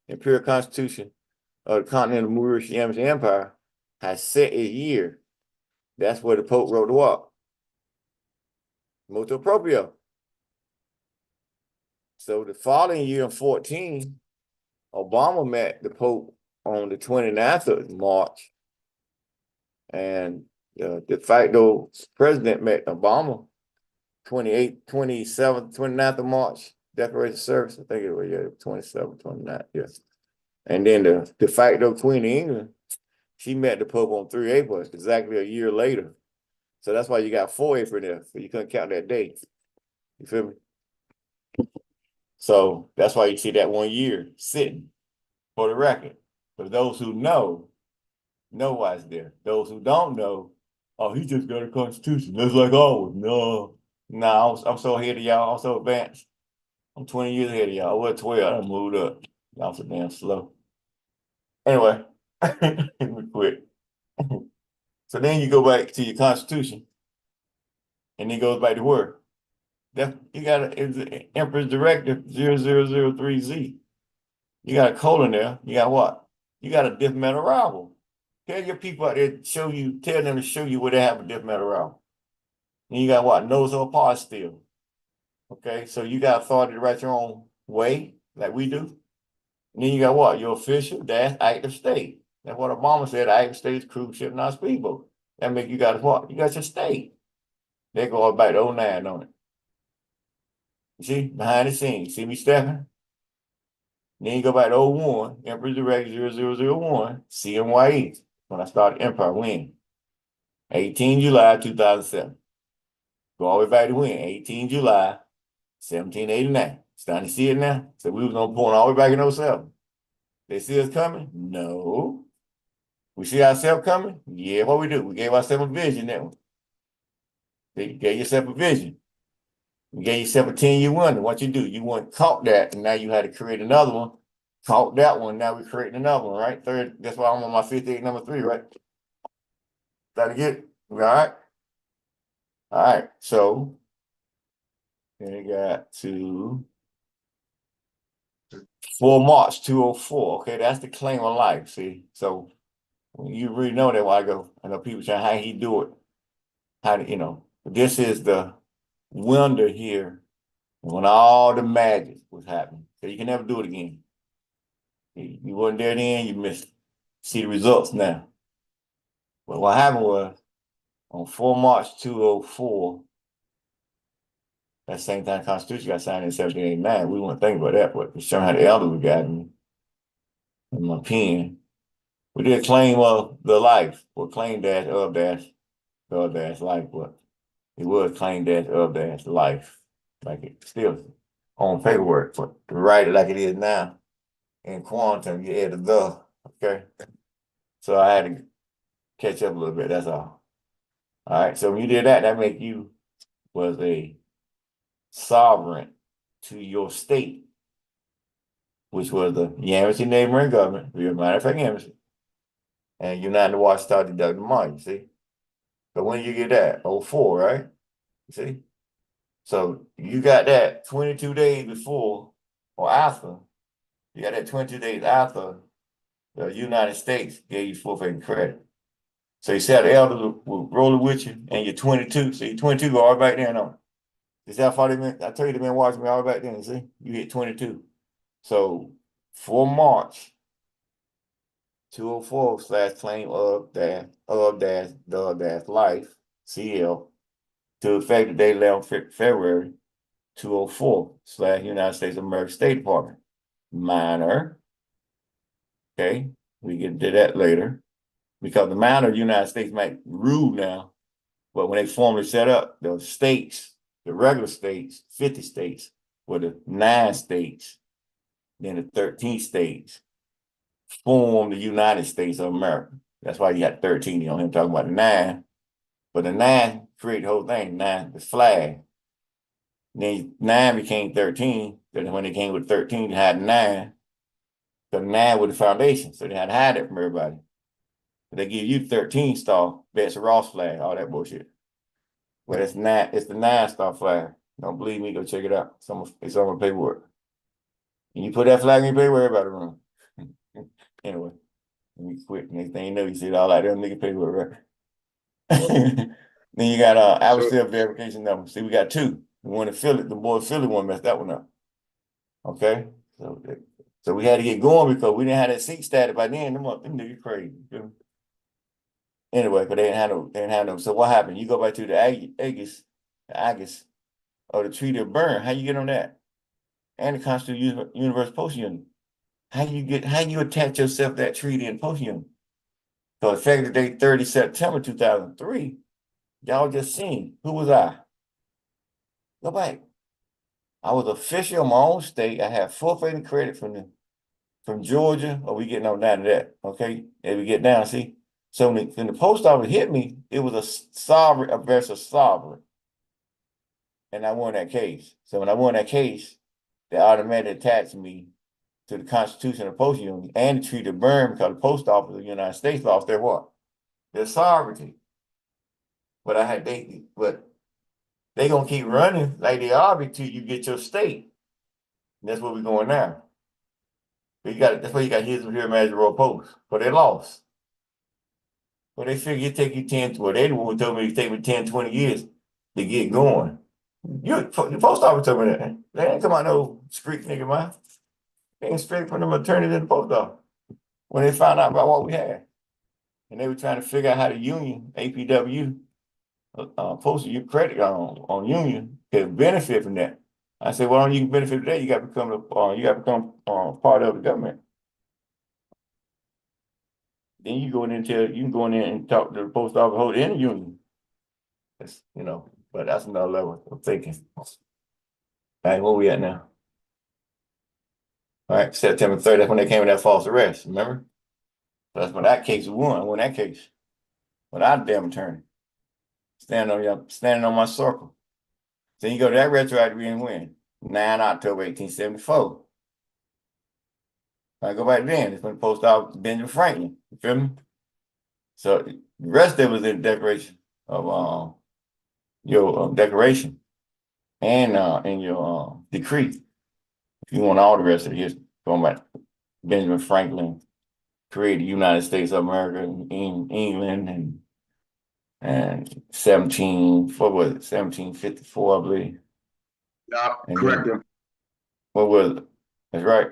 Imperial Constitution of the Continental Mauritian Empire has set a year. That's where the Pope wrote the walk. Motu proprio. So the following year in 14, Obama met the Pope on the 29th of March. And the de facto president met Obama 28th, 27th, 29th of March, Declaration of Service. I think it was, 27th, 29th, yes. And then the de facto Queen of England, she met the Pope on 3 April, exactly a year later. So that's why you got 4 April there, so you couldn't count that day. You feel me? So that's why you see that 1 year sitting for the record. But those who know why it's there. Those who don't know, oh, he just got a Constitution. That's like always. No, I'm so ahead of y'all. I'm so advanced. I'm 20 years ahead of y'all. I was 12. I done moved up. Y'all so damn slow. Anyway, we quit. So then you go back to your Constitution, and it goes back to where? You got it's Emperor's Directive 0003Z. You got a colon there. You got what? You got a death metal rival. Tell your people out there, tell them to show you where they have a death metal rival. And you got what? Nose or part still. Okay, so you got authority to write your own way, like we do. And then you got what? Your official dash active state. That's what Obama said, active state is cruise ship, not speedboat. That make you got what? You got your state. They go all back to 09 on it. You see, behind the scenes, see me stepping? Then you go back to 01, Emperor Direct 0001, CMYE, when I started Empire Win. 18 July 2007. Go all the way back to when? 18 July 1789. Starting to see it now. So we was on point all the way back in 07. They see us coming? No. We see ourselves coming? Yeah, what we do? We gave ourselves a vision, that one. You gave yourself a vision. You gave yourself a 10-year wonder. What you do? You want caught that, and now you had to create another one. Caught that one, now we're creating another one, right? Third, that's why I'm on my 58, number 3, right? Got to get it. All right. All right. So then we got to 4 March 204. Okay, that's the claim of life. See, so when you really know that, why I know people saying how he do it. How do this is the wonder here when all the magic was happening. So you can never do it again. You wasn't there then, you missed it. See the results now. But what happened was on 4 March 204, that same time Constitution got signed in 1789. We wouldn't think about that, but to show how the elder we got in my pen. We did claim of the life, or claim dash of dash life, but it was claim dash of dash life. Like it still on paperwork, but to write it like it is now. In quantum, you add okay? So I had to catch up a little bit, that's all. All right, so when you did that, that make you was a sovereign to your state, which was the Yamasee neighboring government, matter of fact, Yamasee, and United Watch started deducting money, see? So when you get that? 04, right? You see? So you got that 22 days before or after. You got that 22 days after the United States gave you forfeiting credit. So you said the elders will roll it with you and you're 22. So you're 22 go all right back then on. Is that far they been? I tell you they've been watching me all back then, see? You hit 22. So for March 204/claim of life, CL, to effective date 11 February 204/United States of America State Department. Minor. Okay, we get to that later. Because the minor United States might rule now, but when they formally set up, the states, the regular states, 50 states, were the 9 states, then the 13 states formed the United States of America. That's why you got 13. You know him talking about the 9. But the 9 created the whole thing. 9, the flag. Then 9 became 13. Then when they came with 13, they had 9. The 9 was the foundation. So they had to hide it from everybody. They give you 13 star Betsy Ross flag, all that bullshit. But it's the 9-star flag. Don't believe me, go check it out. It's on my paperwork. And you put that flag in your paperwork, everybody run. Anyway, let me quit. Next thing you know, you see it all out there, nigga paperwork, right? Then you got Alabama verification number. See, we got 2. The one in Philly, the boy in Philly one messed that one up. Okay. So we had to get going because we didn't have that seat status by then. Them niggas crazy. Anyway, but they didn't have no. So what happened? You go back to the Agus, or the Treaty of Bern. How you get on that? And the Constitutional Universal Post Union. How you attach yourself to that treaty and post union? So effective date 30 September 2003. Y'all just seen. Who was I? Go back. I was official in my own state. I had forfeiting credit from Georgia. Or we getting on down to that. Okay. As we get down, see. So when the post office hit me, it was a sovereign versus sovereign. And I won that case. So when I won that case, they automatically attached me to the Constitution of Post Union and the Treaty of Bern because the post office of the United States lost their what? Their sovereignty. But they gonna keep running like they are until you get your state. And that's where we're going now. That's why you got his here Major Road Post. But they lost. Well, they figure it take you 10, well, they the one who told me it take me 10, 20 years to get going. The post office told me that. They ain't come out no street nigga, man. They ain't straight from them attorneys in the post office when they found out about what we had. And they were trying to figure out how the union, APW, posted your credit on union could benefit from that. I said, well, you can benefit from that. You got to become part of the government. Then you can go in there and talk to the post office holder in the union. That's, but that's another level of thinking. All right, where we at now? All right, September 3rd, that's when they came with that false arrest, remember? That's when that case won. I won that case. Without a damn attorney. Standing on my circle. Then you go to that retroactive and win. 9 October 1874. I go back then. It's when the post office Benjamin Franklin. You feel me? So the rest of it was in the declaration of your declaration and in your decree. If you want all the rest of it, here's going back. Benjamin Franklin created the United States of America in England and 1754, I believe. Yeah, And correct then, him. what was it? That's right.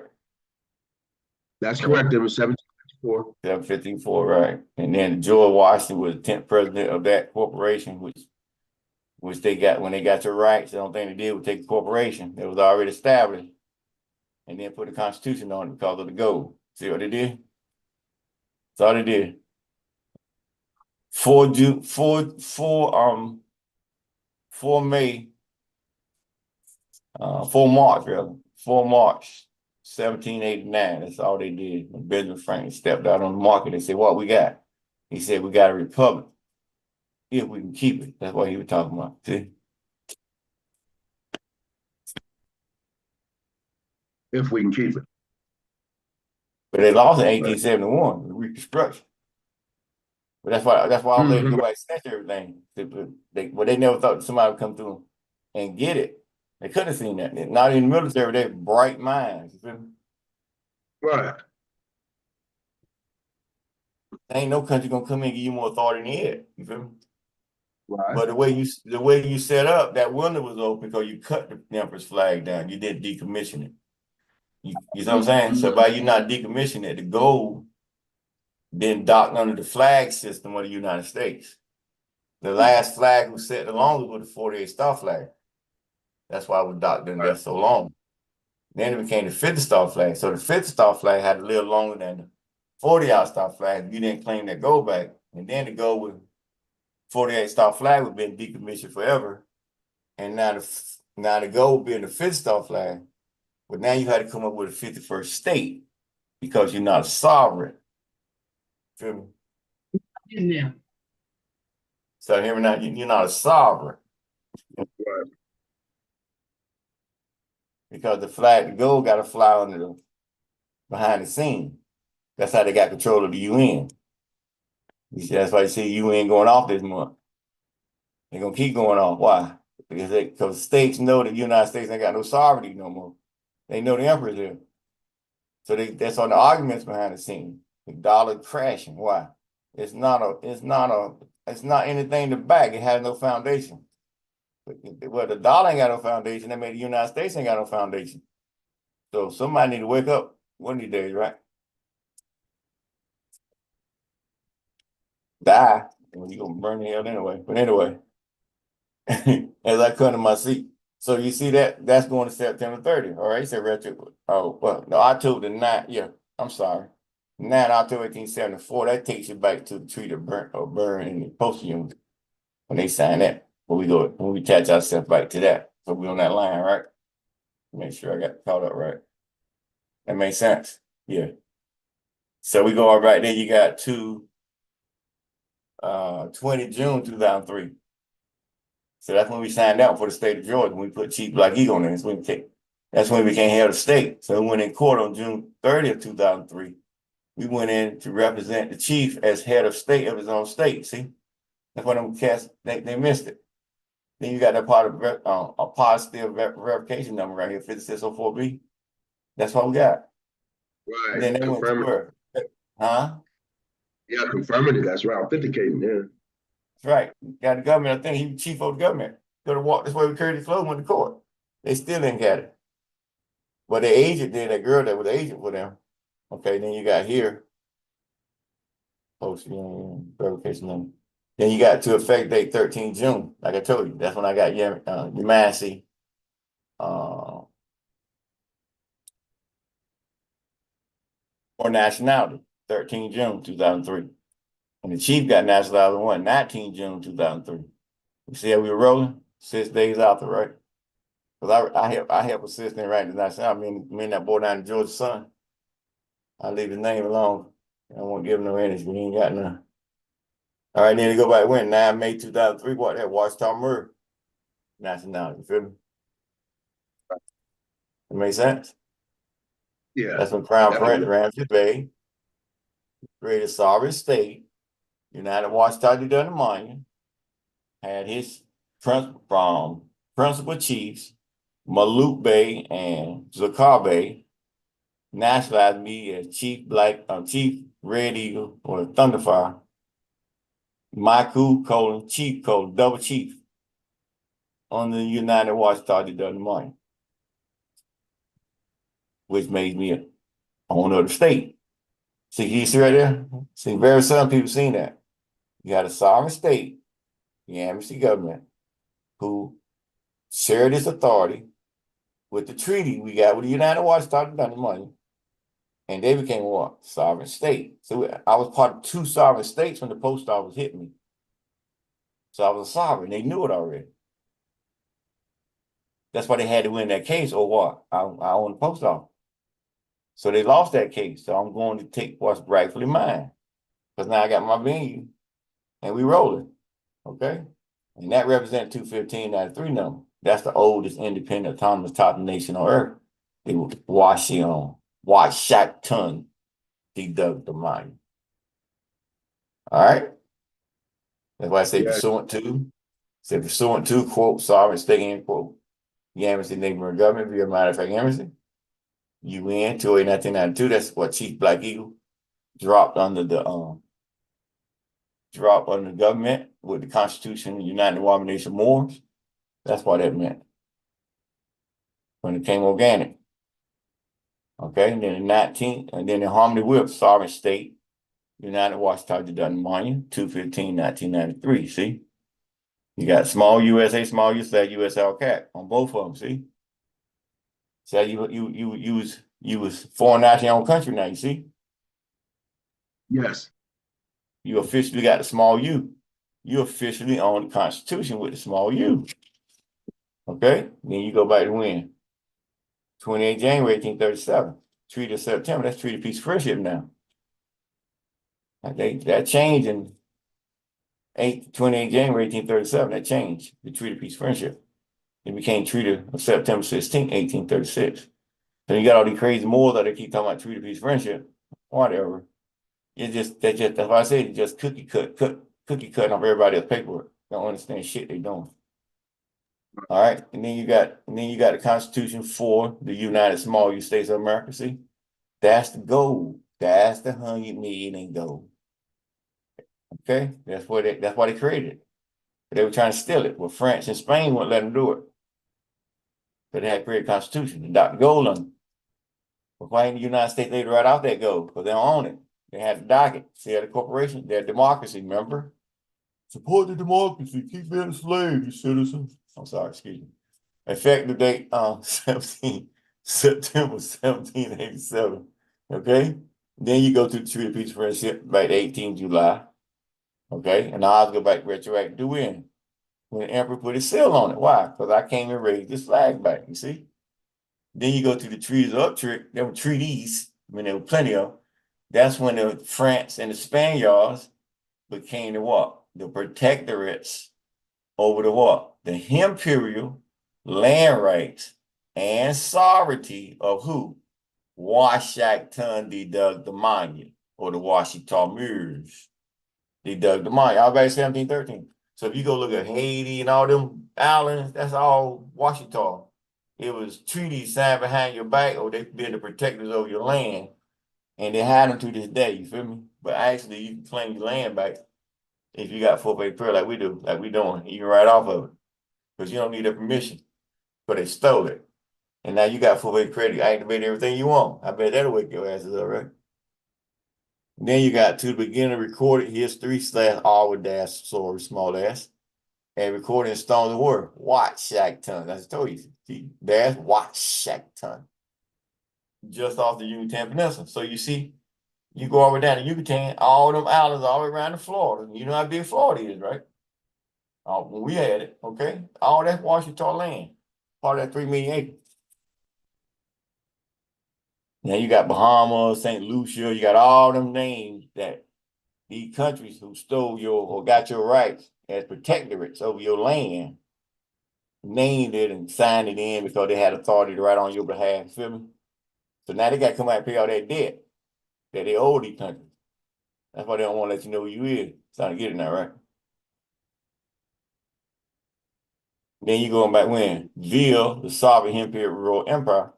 That's correct. It was 1754. 1754, right. And then George Washington was the 10th president of that corporation, which they got when they got their rights. The only thing they did was take the corporation that was already established and then put the Constitution on it because of the gold. See what they did? That's all they did. 4 May 4 March, really. 4 March, 1789. That's all they did. When Benjamin Franklin stepped out on the market, they said, "What we got?" He said, "We got a republic if we can keep it." That's what he was talking about. See, If we can keep it. but they lost in 1871, the Reconstruction. But that's why I was able to go back and snatch everything. They never thought somebody would come through and get it. They couldn't have seen that. Not in the military, they're bright minds. You feel me? Right. Ain't no country gonna come in and give you more authority than it. You feel me? Right. But the way you set up, that window was open because you cut the emperor's flag down. You didn't decommission it. You know what I'm saying? So by you not decommissioning it, the gold then docked under the flag system of the United States. The last flag was set the longest with the 48 star flag. That's why it was docked in there so long. Then it became the 50 star flag. So the 50 star flag had a little longer than the 40 star flag. You didn't claim that gold back. And then the gold with 48 star flag would been decommissioned forever. And now the gold being the 50 star flag, but now you had to come up with a 51st state because you're not a sovereign. Feel me? Yeah. So hear me now, you're not a sovereign. Right. Because the gold got to fly behind the scene. That's how they got control of the UN. You see, that's why you see UN going off this month. They're gonna keep going off. Why? Because states know the United States ain't got no sovereignty no more. They know the emperor's there. So that's on the arguments behind the scene. The dollar crashing. Why? It's not anything to back. It has no foundation. Well, the dollar ain't got no foundation. That made the United States ain't got no foundation. So somebody need to wake up one of these days, right? Die. Well, you're gonna burn in hell anyway. But anyway, as I come to my seat. So you see that's going to September 30th. All right, you said retro. Oh, well, no, October the 9th. Yeah, I'm sorry. 9 October 1874. That takes you back to the Treaty of Bern and the Postal Union when they signed that. When we attach ourselves back to that. So we on that line, right? Make sure I got caught up right. That makes sense. Yeah. So we go right there. You got to 20 June 2003. So that's when we signed out for the state of Georgia. When we put Chief Black Eagle on there. That's when we became head of state. So we went in court on June 30th, 2003. We went in to represent the chief as head of state of his own state. See, that's when them cats they missed it. Then you got that part of a positive verification number right here, 5604B. That's what we got. Right. And then they went to where? Huh? Yeah, confirming it. That's right. Authenticating. Yeah. That's right. Got the government. I think he was chief of the government. Could have walked this way with Curtis Flow went to court. They still didn't get it. But the agent did, that girl that was the agent for them. Okay, then you got here. Post verification number. Then you got to effect date 13 June. Like I told you, that's when I got Yamasee. Or nationality, 13 June 2003. And the chief got nationality 19 June 2003. You see how we were rolling? 6 days after, right? Because I help assist in writing the nationality. Me and that boy down in Georgia son. I leave his name alone. I won't give him no energy. We ain't got none. All right, then to go back when 9 May 2003, what that Washita Murray nationality, you feel me? It makes sense? Yeah. That's when Crown Prince Ramsey Bay created a sovereign state, United Washita Dundee had his principal chiefs, Maloot Bay and Zakar Bay, nationalized me as Chief Red Eagle or Thunderfire, Michael, Chief, double chief on the United Washita Dundee, which made me a owner of the state. See, you see right there? See, very some people seen that. You got a sovereign state, the amnesty government, who shared its authority with the treaty we got with the United Washita Dundee, and they became what? Sovereign state. So I was part of 2 sovereign states when the post office hit me. So I was a sovereign. They knew it already. That's why they had to win that case, or what? I own the post office. So they lost that case. So I'm going to take what's rightfully mine. Because now I got my venue and we rolling. Okay? And that represents 215.93 number. That's the oldest independent autonomous top nation on earth. They were Washington deduct the money. All right? That's why I say pursuant to, quote, sovereign state, end quote. The amnesty neighboring government via matter of fact amnesty. UN 2/1992. That's what Chief Black Eagle dropped under the government with the Constitution of the United Woman Nation Moors. That's what that meant. When it came organic. Okay, and then in 19, and then in Harmony with sovereign state, United Washington Deducting Monument, 2/15/1993. See? You got small USA, small USL on both of them, see? So you was foreign out your own country now, you see? Yes. You officially got the small U. You officially own the Constitution with the small U. Okay? Then you go back to when? 28 January 1837. Treaty of September, that's Treaty of Peace Friendship now. That changed in 28 January 1837. That changed the Treaty of Peace Friendship. It became Treaty of September 16, 1836. So you got all these crazy Moors that they keep talking about Treaty of Peace Friendship, whatever. That's why I said it's just cookie cutting off everybody else's paperwork. Don't understand shit they doing. All right, and then you got the Constitution for the United Small U States of America. See, that's the gold. That's the 100 million in gold. Okay, that's why they created it. But they were trying to steal it. Well, France and Spain wouldn't let them do it. But they had to create a constitution and Dr. Gold on it. But why in the United States they write out that gold? Because they don't own it. They had to dock it. See, the corporation, they're democracy, remember? Support the democracy, keep being a slave, you citizens. I'm sorry, excuse me. Effective date 17 September 1787. Okay? Then you go to the Treaty of Peace Friendship, like 18 July. Okay, and now I'll go back retroactive to when the emperor put his seal on it. Why? Because I came and raised this flag back, you see? Then you go to the treaties of Utrecht. There were treaties, I mean, there were plenty of. That's when the France and the Spaniards became the what? The protectorates over the what? The imperial land rights and sovereignty of who? Washington deduct the Monument, or the Washington Moors. They dug the mine all back in 1713. So if you go look at Haiti and all them islands, that's all Washington. It was treaties signed behind your back, or they been the protectors of your land, and they had them to this day. You feel me? But actually, you can claim your land back if you got full faith prayer like we do, like we doing. You can write off of it because you don't need their permission. But they stole it, and now you got full faith credit. You activate everything you want. I bet that'll wake your asses up, right? Then you got to the beginning of recorded history / R with dash sorry small dash and recording stone the word Washington. As I told you, dash Washington. Just off the Yucatan Peninsula. So you see, you go over down to Yucatan, all them islands all the way around to Florida. You know how big Florida is, right? When we had it, okay? All that's Washington land, part of that 3 million acres. Now you got Bahamas, St. Lucia, you got all them names that these countries who stole your or got your rights as protectorates over your land named it and signed it in because they had authority to write on your behalf. You feel me? So now they got to come out and pay all that debt that they owe these countries. That's why they don't want to let you know who you is. Trying to get it now, right? Then you going back when? Via the sovereign imperial royal empire.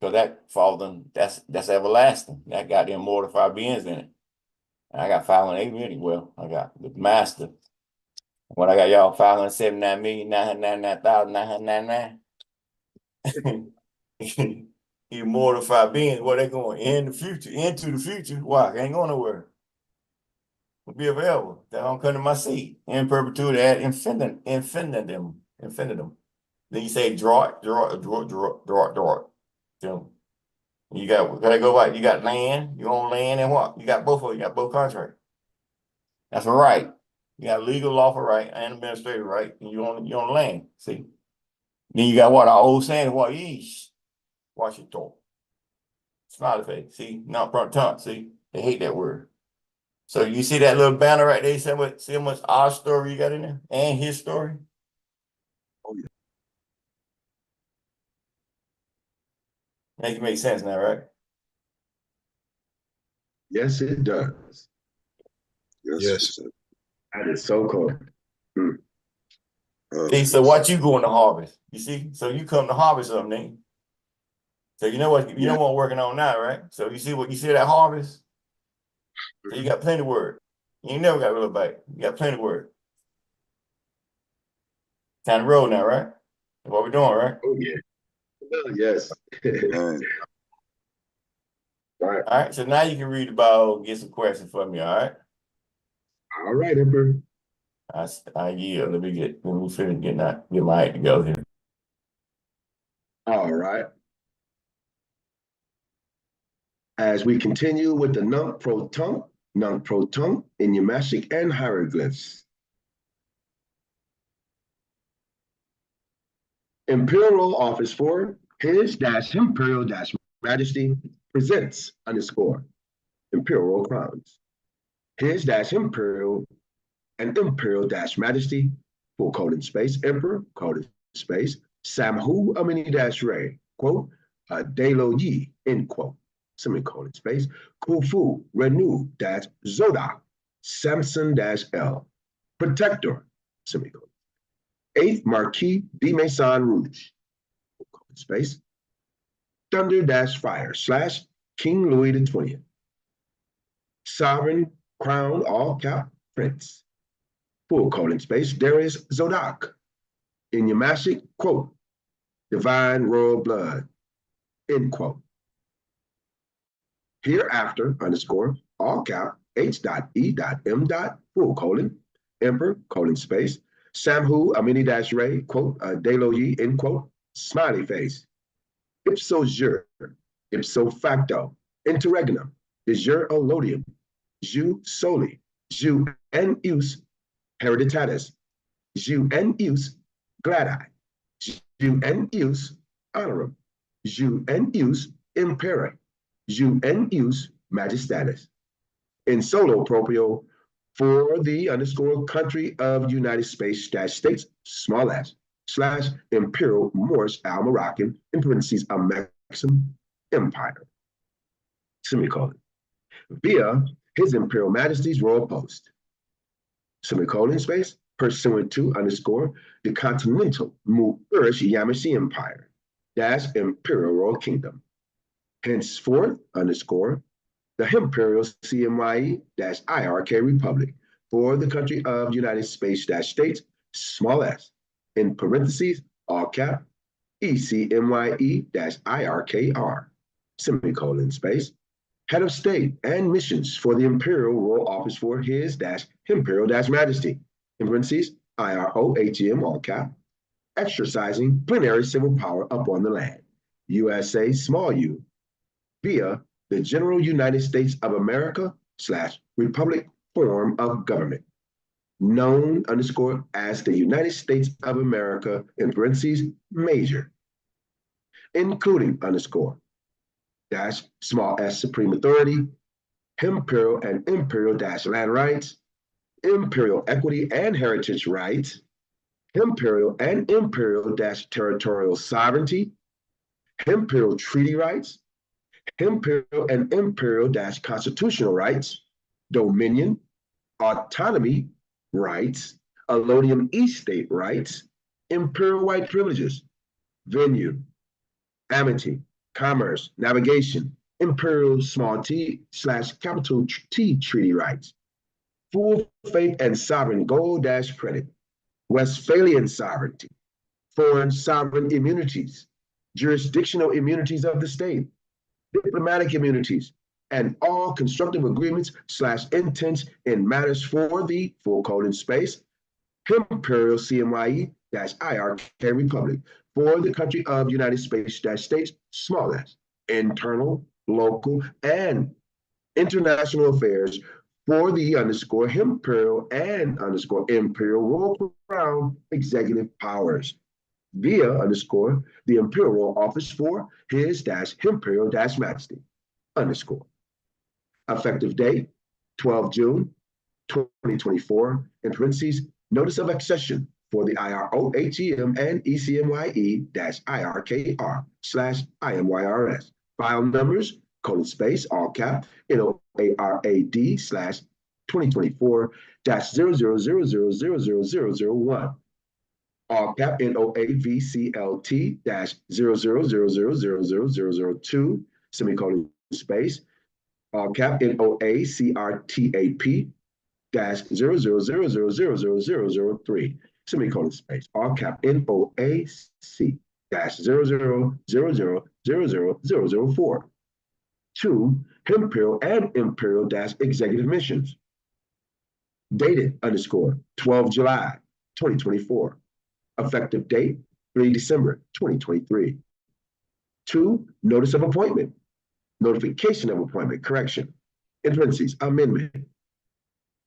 So that falls them, that's everlasting. That got them mortified beings in it. And I got 508 million. Well, I got the master. What I got y'all 579,999,999. Immortified beings, where they going in the future, into the future. Why? They ain't going nowhere. Will be available. They don't come to my seat. In perpetuity at infinitum. Then you say draw it. You gotta go what? You got land, you own land and what? You got both of them, you got both contracts. That's a right. You got legal, lawful right and administrative right, and you own land. See? Then you got what our old saying, what yeesh, Washington. Smiley face. See, not front tongue. See, they hate that word. So you see that little banner right there? See how much our story you got in there and his story? Oh, yeah. Make sense now, right? Yes, it does. Yes. That is so cool. Hmm. See, so what you going to harvest? You see, so you come to harvest something, Nate. So you know what Yeah. I'm working on now, right? So you see that harvest. So you got plenty of work. You never got real bite. You got plenty of work. Time to roll now, right? That's what we're doing, right? Oh, yeah. Yes. Man. All right. All right. So now you can read the Bible, get some questions for me. All right. All right, Emperor. I yield. Let me finish get my act together here. All right. As we continue with the non-proton, enigmatic, and hieroglyphs. Imperial Office for His-Imperial-Majesty presents Imperial crowns. His-Imperial and Imperial-Majesty, full colon space, Emperor, colon space, Samhu Amini-Ray, quote, Delo Yi, end quote, semicolon space, Kufu Renu Zodak, Samson L, Protector, semicolon. 8th Marquis de Maison Rouge, space, Thunder Fire / King Louis XX, Sovereign Crown All Cap Prince, full colon space, Darius Zodak, enigmatic, quote, divine royal blood, end quote. Hereafter, all cap, H.E.M. full colon, Emperor, colon space, Samhu Amini Ray, quote, Delo Yi, end quote, smiley face. Ipso jure, ipso facto, interregnum, de jure olodium, jus soli, jus en ius hereditatis, jus en ius gladi, jus en ius honorum, jus en ius impere, jus en ius majestatis. In solo proprio for the country of United States, small s, / Imperial Moorish Al Moroccan, in parentheses, a Maxim Empire, semicolon, via His Imperial Majesty's Royal Post, semicolon space, pursuant to the Continental Moorish Yamasee Empire, Imperial Royal Kingdom. Henceforth, the Imperial CMYE-IRK Republic for the country of United States, small s, in parentheses, all cap, ECMYE-IRKR, semicolon space, head of state and missions for the Imperial Royal Office for His-Imperial-Majesty, in parentheses, IROHM, all cap, exercising plenary civil power upon the land, USA, small u, via the General United States of America / Republic form of government, known as the United States of America, in parentheses, major, including small s supreme authority, imperial and imperial land rights, imperial equity and heritage rights, imperial and imperial territorial sovereignty, imperial treaty rights, imperial and imperial constitutional rights, dominion, autonomy rights, allodium estate rights, imperial white privileges, venue, amity, commerce, navigation, imperial small t / capital T treaty rights, full faith and sovereign gold credit, Westphalian sovereignty, foreign sovereign immunities, jurisdictional immunities of the state, diplomatic immunities, and all constructive agreements / intents in matters for the full colon space, Imperial CMYE-IRK Republic for the country of United States, small s, internal, local, and international affairs for the Imperial and Imperial Royal Crown executive powers, via underscore the Imperial Office for his dash Imperial dash Majesty underscore. Effective date 12 June 2024, in parentheses, notice of accession for the IROHEM and ECMYE-IRKR/IMYRS. File numbers, :, all cap, NOARD/2024-00000001. All cap, NOAVCLT-00000002, semicolon space, all cap, NOACRTAP -000000003, semicolon space, all cap, NOAC -000000004. 2, Imperial and Imperial Executive Missions. Dated underscore 12 July 2024. Effective date 3 December 2023. 2, Notice of Appointment. Notification of appointment, correction. In parentheses, amendment.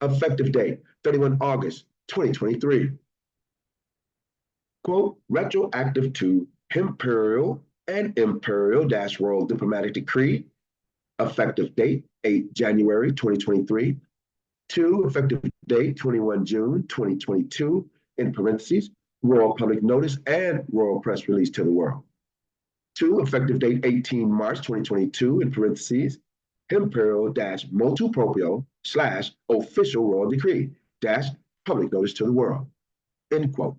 Effective date 31 August 2023. Quote, retroactive to Imperial and Imperial Royal Diplomatic Decree. Effective date 8 January 2023. 2, effective date 21 June 2022. In parentheses, Royal Public Notice and Royal Press Release to the world. 2, effective date 18 March 2022. In parentheses, Imperial-motu proprio / official royal decree - public notice to the world. End quote.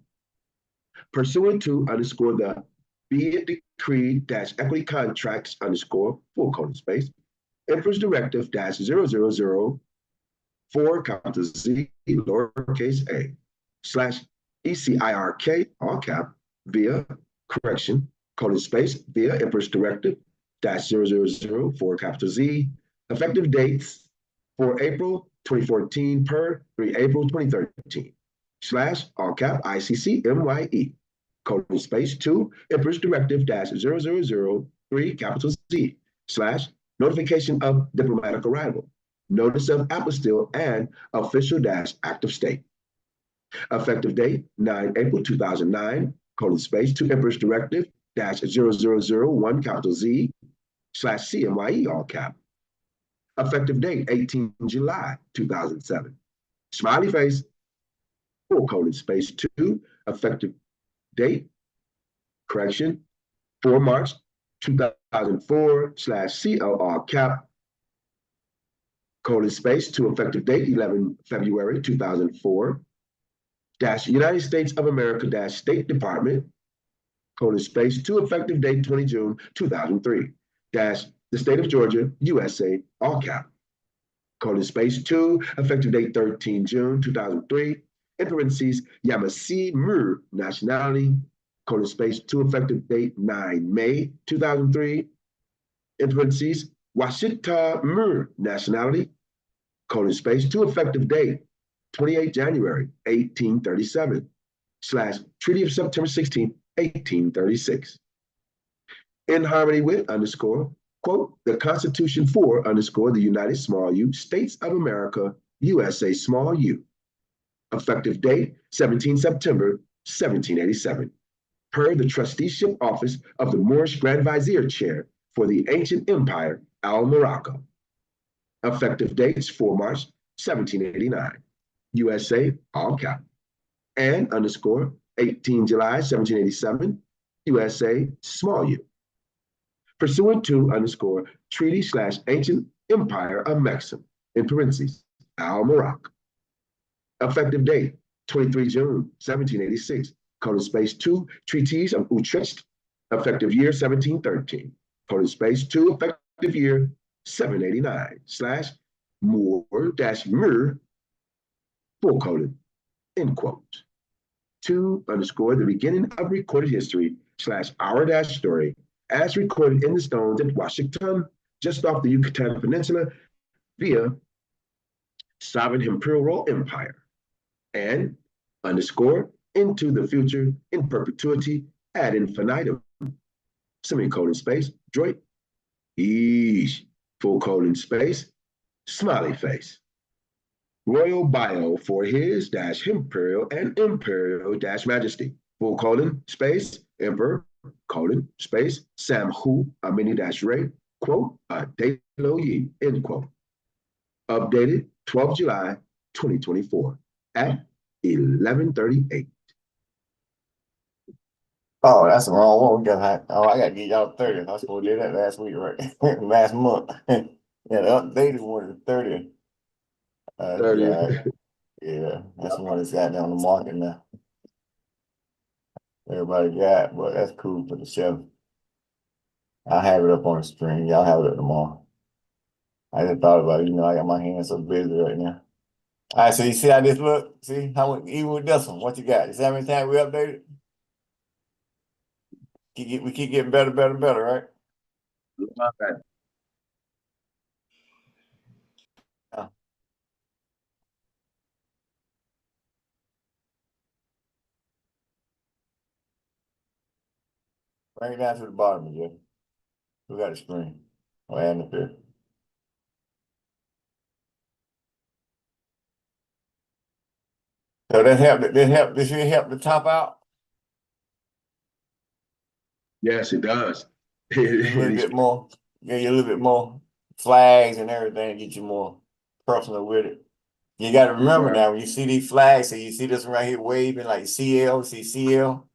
Pursuant to underscore the be it decree - equity contracts underscore full colon space, Emperor's Directive -0004 capital Z lowercase a / ECMYE-IRK all cap via correction colon space via Emperor's Directive -0004 capital Z. Effective dates for April 2014 per 3 April 2013 / all cap ICCMYE colon space 2 Emperor's Directive -0003 capital Z / notification of diplomatic arrival, notice of apostille and official act of state. Effective date 9 April 2009 colon space 2 Emperor's Directive -0001 capital Z / CMYE all cap. Effective date 18 July 2007. Smiley face, full colon space 2. Effective date, correction, 4 March 2004 / CL all cap, colon space 2. Effective date 11 February 2004. United States of America State Department, colon space 2. Effective date 20 June 2003. The State of Georgia, USA, all cap, colon space 2. Effective date 13 June 2003. In parentheses, Ecmye-Irkr nationality, colon space 2. Effective date 9 May 2003. In parentheses, Washita-Mir nationality, colon space 2. Effective date 28 January 1837 / Treaty of September 16, 1836. In harmony with underscore, quote, the Constitution for underscore the United small u States of America, USA small u. Effective date 17 September 1787. Per the Trusteeship Office of the Moorish Grand Vizier Chair for the Ancient Empire, Al Morocco. Effective dates 4 March 1789. USA, all cap. And underscore 18 July 1787, USA, small u. Pursuant to underscore treaty / ancient empire of Maxim, in parentheses, Al Morocco. Effective date 23 June 1786, colon space 2, Treaties of Utrecht, effective year 1713, colon space 2, effective year 789 / Moor-Mir, full colon, end quote. 2 underscore the beginning of recorded history / our story as recorded in the stones at Washington, just off the Yucatan Peninsula, via Sovereign Imperial Royal Empire, and underscore into the future in perpetuity ad infinitum, semicolon space, droid, eesh, full colon space, smiley face. Royal bio for his Imperial and Imperial Majesty, Space, Emperor, space, Samhu, Amini-Ray, quote, Yi, end quote. Updated 12th July 2024 at 11:38. Oh, that's the wrong one. I got to get y'all 30th. I was supposed to do that last week, right? Last month. Yeah, the updated one is 30th. 30. Yeah, yeah, that's the one that's got down the market now. Everybody got, but that's cool for the show. I'll have it up on the screen. Y'all have it up tomorrow. I just thought about it. I got my hands so busy right now. All right, so you see how this look? See how even with this one, what you got? You see how many times we updated? We keep getting better, right? Okay. Bring it down to the bottom again. We got a screen. Or add it there. So this should help the top out. Yes, it does. Get you a little bit more. Get you a little bit more flags and everything. Get you more personal with it. You got to remember now when you see these flags, so you see this one right here waving like CL, see CL,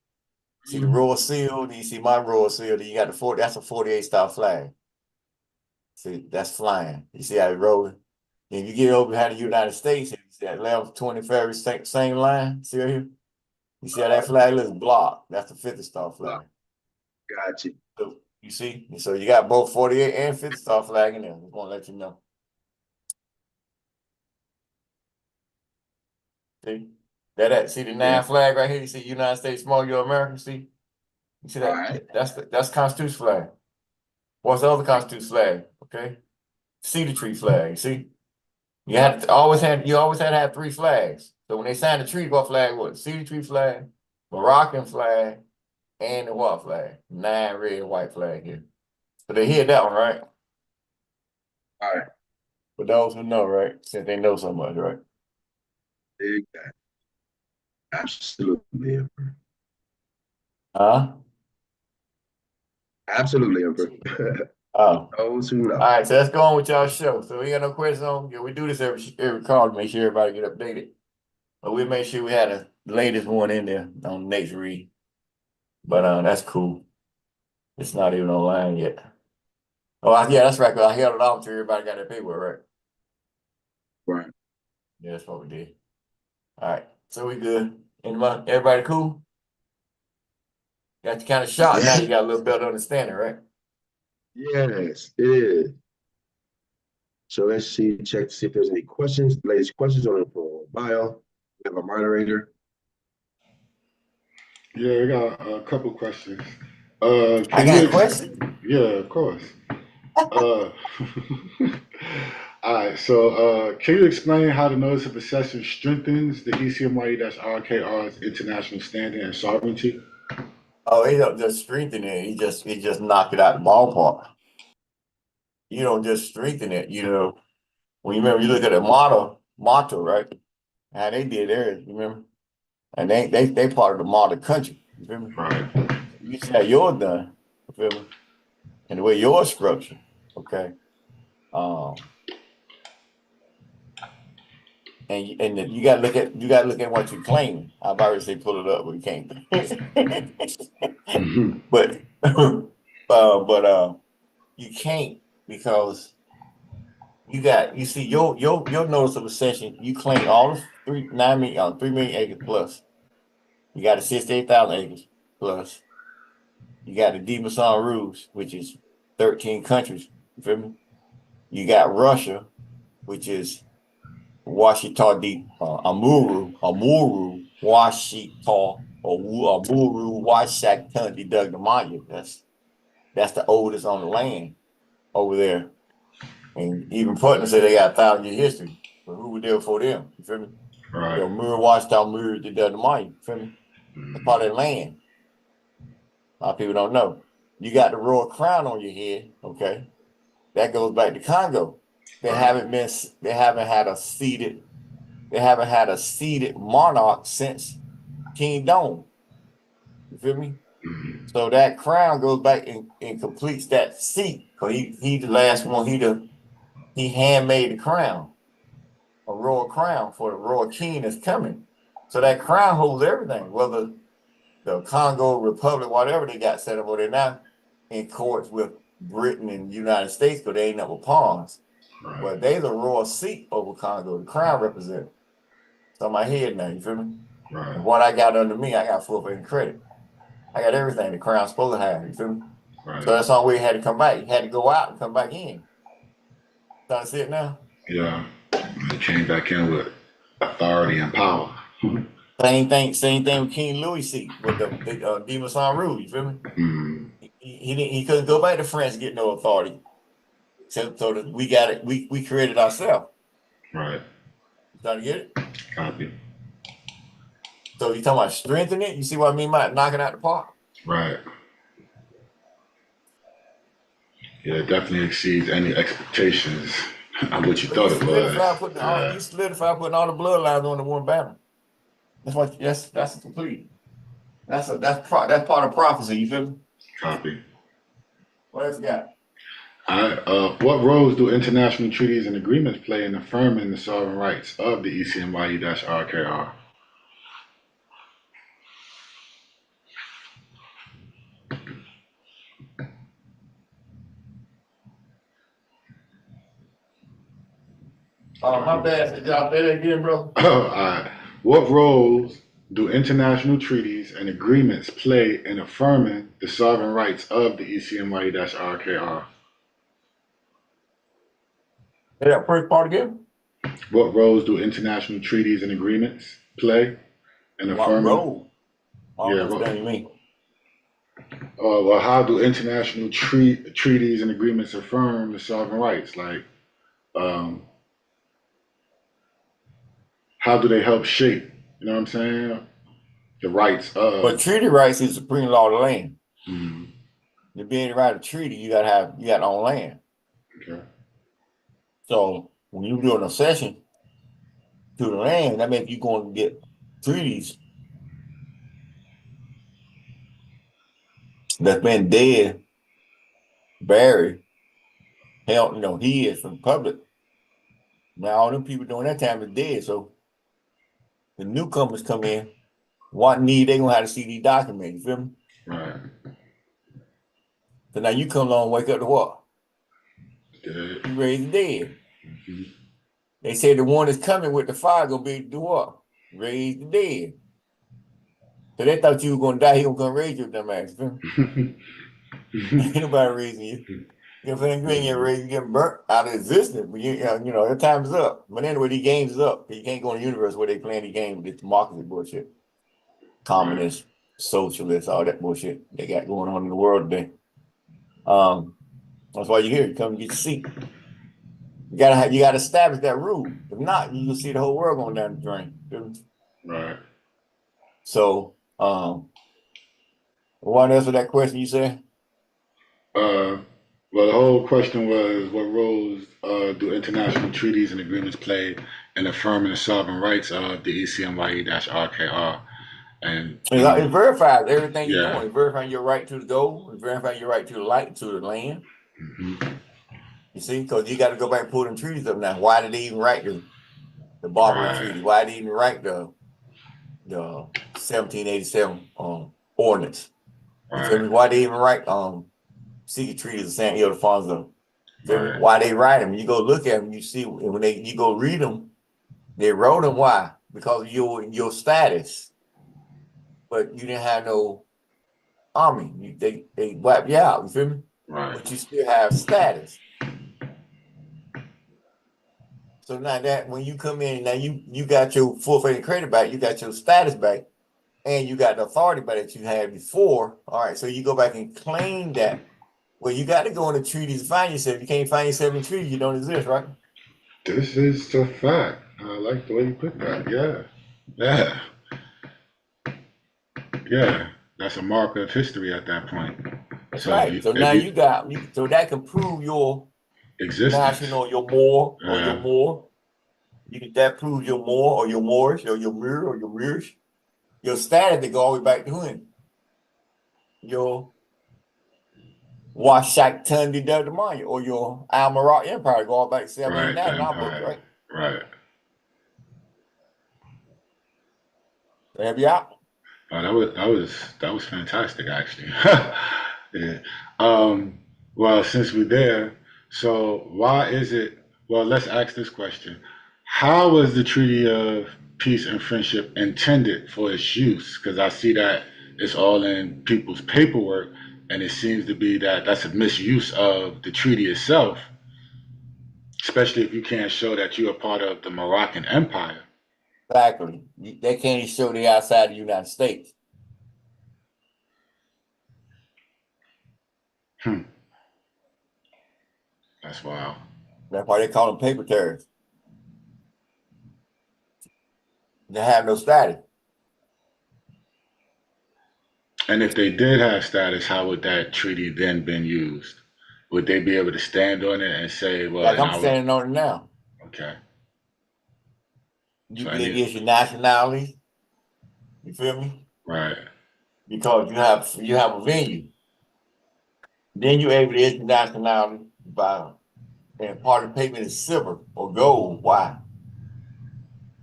see the Royal Seal, then you see my Royal Seal, then you got that's a 48 style flag. See, that's flying. You see how it rolling? If you get over behind the United States, you see that left 23rd same line, see right here? You see how that flag looks blocked? That's the 50 star flag. Gotcha. So you see? So you got both 48 and 50 star flag in there. Just want to let you know. See? See the 9 flag right here? You see United States, small U American, see? You see that? Right. That's Constitution flag. What's the other Constitution flag? Okay. Cedar tree flag, you see? You always had to have 3 flags. So when they signed the treaty, what flag was it? Cedar tree flag, Moroccan flag, and the what flag? 9 red and white flag here. So they hear that one, right? All right. For those who know, right? Since they know so much, right? Exactly. Absolutely, Emperor. Huh? Absolutely, Emperor. Oh. Those who know. All right, so let's go on with y'all's show. So we got no questions on. Yeah, we do this every call to make sure everybody get updated. But we make sure we had the latest one in there on the next read. But that's cool. It's not even online yet. Oh, yeah, that's right. 'Cause I held it off until everybody got their paperwork, right? Right. Yeah, that's what we did. All right, so we good. Everybody cool? Got you kind of shocked. Now you got a little better understanding, right? Yes, it is. So let's check to see if there's any questions, latest questions on the bio. We have a moderator. Yeah, I got a couple questions. I got a question. Yeah, of course. All right, so can you explain how the notice of accession strengthens the CMYE-IRKR's international standing and sovereignty? Oh, he don't just strengthen it. He just knock it out the ballpark. You don't just strengthen it. When you look at the motto, right? How they did theirs, remember? And they part of the model country. You feel me? Right. You see how yours done, you feel me? And the way yours structured, okay. And you gotta look at what you claim. I about to say pull it up, but you can't. But you can't because you see your notice of accession. You claim all the 3 million acres plus. You got the 68,000 acres plus. You got the Demonson Rouge, which is 13 countries. You feel me? You got Russia, which is Washita Amuru, Washita, or Amuru, Washaktan, Dugdamaya. That's the oldest on the land over there. And even Putnam said they got 1,000-year history. But who was there before them? You feel me? Right. So Amuru, Washita, Amuru, Dugdamaya. You feel me? That's part of that land. A lot of people don't know. You got the royal crown on your head, okay? That goes back to Congo. They haven't had a seated monarch since King Dome. feel me? Mhm. So that crown goes back and completes that seat. Cause he the last one, he handmade the crown, a royal crown for the royal king that's coming. So that crown holds everything, whether the Congo Republic, whatever they got set up over there now, in courts with Britain and the United States, because they ain't never pawns. Right. But they the royal seat over Congo, the crown represent. So my head now, you feel me? Right. And what I got under me, I got full faith credit. I got everything the crown's supposed to have, you feel me? Right. So that's the only way he had to come back. He had to go out and come back in. Trying to see it now? Yeah. He came back in with authority and power. Same thing with King Louis seat with the Demon Saint Rouge, you feel me? Mm. He couldn't go back to France and get no authority. So that we got it, we created ourselves. Right. You trying to get it? Copy. So you talking about strengthening it? You see what I mean by knocking out the park? Right. Yeah, it definitely exceeds any expectations of what you thought it was. You solidify putting all the bloodlines on the one banner. That's complete. That's part of prophecy, you feel me? Copy. What else you got? What roles do international treaties and agreements play in affirming the sovereign rights of the ECMYE-IRK? My bad. Y'all say that again, bro. What roles do international treaties and agreements play in affirming the sovereign rights of the ECMYE-IRK? Say that first part again. What roles do international treaties and agreements play in What affirming? role? I don't Yeah, understand you mean. Well, how do international treaties and agreements affirm the sovereign rights? Like, how do they help shape, you know what I'm saying, the rights of? But treaty rights is supreme law of the land. Mhm. To be able to write a treaty, you gotta own land. Okay. So when you do an accession to the land, that means you're going to get treaties that's been dead, buried, held, hid from the public. Now all them people during that time is dead. So the newcomers come in, they gonna have to see these documents, you feel me? Right. So now you come along, wake up to what? Dead. You raise the dead. Mhm. They say the one that's coming with the fire gonna be do what? Raise the dead. So they thought you were gonna die, he gonna come raise you, dumbass. Ain't nobody raising you. You know what I'm saying? You ain't getting raised, you getting burnt out of existence. But your time is up. But anyway, these games is up. You can't go in the universe where they playing these games with this democracy bullshit. Communist, socialist, all that bullshit they got going on in the world today. That's why you're here. You come and get your seat. You gotta establish that rule. If not, you can see the whole world going down the drain. Right. So, what else with that question you said? Well, the whole question was, what roles do international treaties and agreements play in affirming the sovereign rights of the ECMYE-IRKR? And It verifies everything you're yeah. doing. It verifying your right to the gold. It verifying your right to the light, to the land. Mhm. You see, because you got to go back and pull them treaties up now. Why did they even write the Barbary Right. Treaty? Why did they even write the 1787 ordinance? You feel me? Right. Why they even write secret treaties of San Ildefonso? Right. Why they write them? You go look at them, you see when you go read them, they wrote them. Why? Because of your status. But you didn't have no army. They wiped you out. You feel me? Right. But you still have status. So now that when you come in, now you got your full faith and credit back, you got your status back, and you got the authority back that you had before. All right, so you go back and claim that. Well, you got to go in the treaties to find yourself. You can't find yourself in treaties, you don't exist, right? This is a fact. I like the way you put that. Yeah. Yeah. Yeah. That's a marker of history at that point. That's So right. So now so that can prove your existence. national, your more, or Yeah. your more. That proves your more, or your Moorish, or your Mir, or your Moorish. Your status to go all the way back to when? your Washington Monument or your Al-Marat Empire going back to Right, 1789 the in our books, empire. right? Right. They have you out. Oh, that was fantastic, actually. Yeah. Well, since we're there, so why is it? Well, let's ask this question: how was the Treaty of Peace and Friendship intended for its use? Because I see that it's all in people's paperwork, and it seems to be that that's a misuse of the treaty itself, especially if you can't show that you're a part of the Moroccan Empire. Exactly. They can't even show they outside the United States. Hmm. That's wild. That's why they call them paper terrorists. They have no status. And if they did have status, how would that treaty then been used? Would they be able to stand on it and say, well, Like and I'm I would, standing on it now. okay. You So can any, get your nationality. You feel me? right, Because you have a venue. Then you're able to issue nationality by, and part of the payment is silver or gold. Why?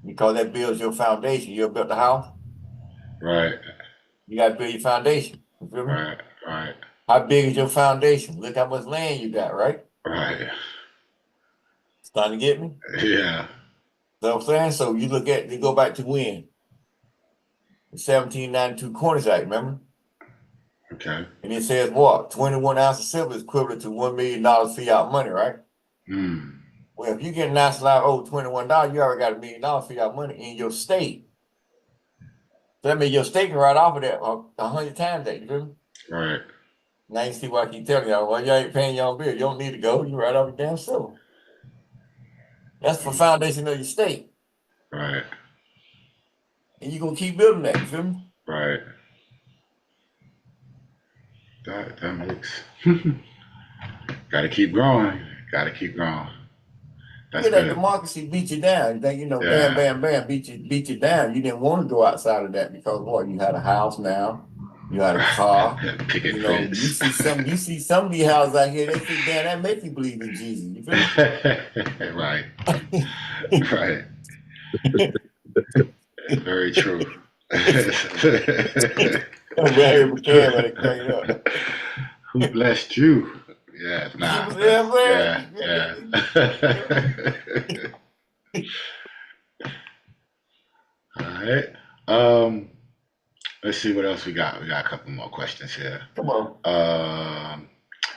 Because that builds your foundation. You ever built a house? right, You got to build your foundation. You feel me? right, right, How big is your foundation? Look how much land you got, right? right. Starting to get me? Yeah, So I'm saying, so you go back to when? The 1792 Corners Act, remember? okay. And it says what? 21 ounces of silver is equivalent to $1 million fiat money, right? Hmm. Well, if you get national over $21, you already got $1 million fiat money in your state. So that means your state can write off of that 100 times that, you feel me? Right, Now you see why I keep telling y'all, well, you ain't paying your own bill. You don't need to go. You write off your damn silver. That's for foundation of your state. right, And you're going to keep building that, you feel me? right. That makes gotta keep growing. Gotta keep growing. That's Yeah, that good. democracy beat you down. You think, bam, Yeah. bam, bam, beat you down. You didn't want to go outside of that because what? You had a house now, you had a car. Picket You fence. see some of these houses out here, they say, damn, that make you believe in Jesus. You feel me? Right, right. Very true. Very McCann, but it cranked up. Who blessed you? Yeah, nah. You know what Yeah, I'm yeah. All right. Let's see what else we got. We got a couple more questions here. Come on. All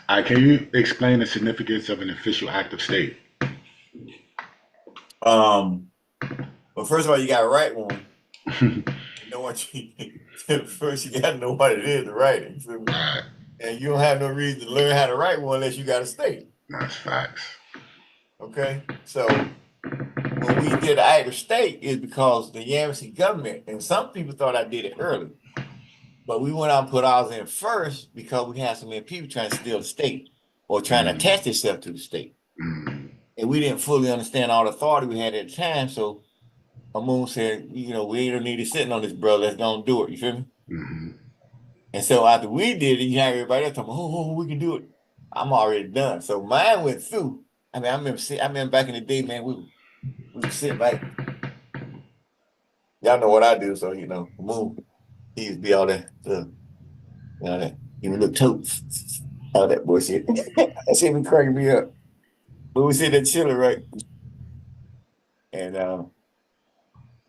right, can you explain the significance of an official act of state? Well, first of all, you got to write one. You know what first you got to know what it is to write it. You feel me? Right. And you don't have no reason to learn how to write one unless you got a state. That's facts. Okay, so when we did the act of state is because the Yamasee government, and some people thought I did it early, but we went out and put ours in first because we had so many people trying to steal the state or trying to attach themselves to the state. And we didn't fully understand all the authority we had at the time. So Amun said, we don't need to sitting on this, brother. Let's go and do it. You feel me? Mm-hmm. And so after we did it, you had everybody else talking, oh, we can do it. I'm already done. So mine went through. I mean, I remember back in the day, man, we would sit back. Y'all know what I do, so Amun, he used to be all that, that he would look totes, all that bullshit. That shit be cracking me up. But we sit there chilling, right? And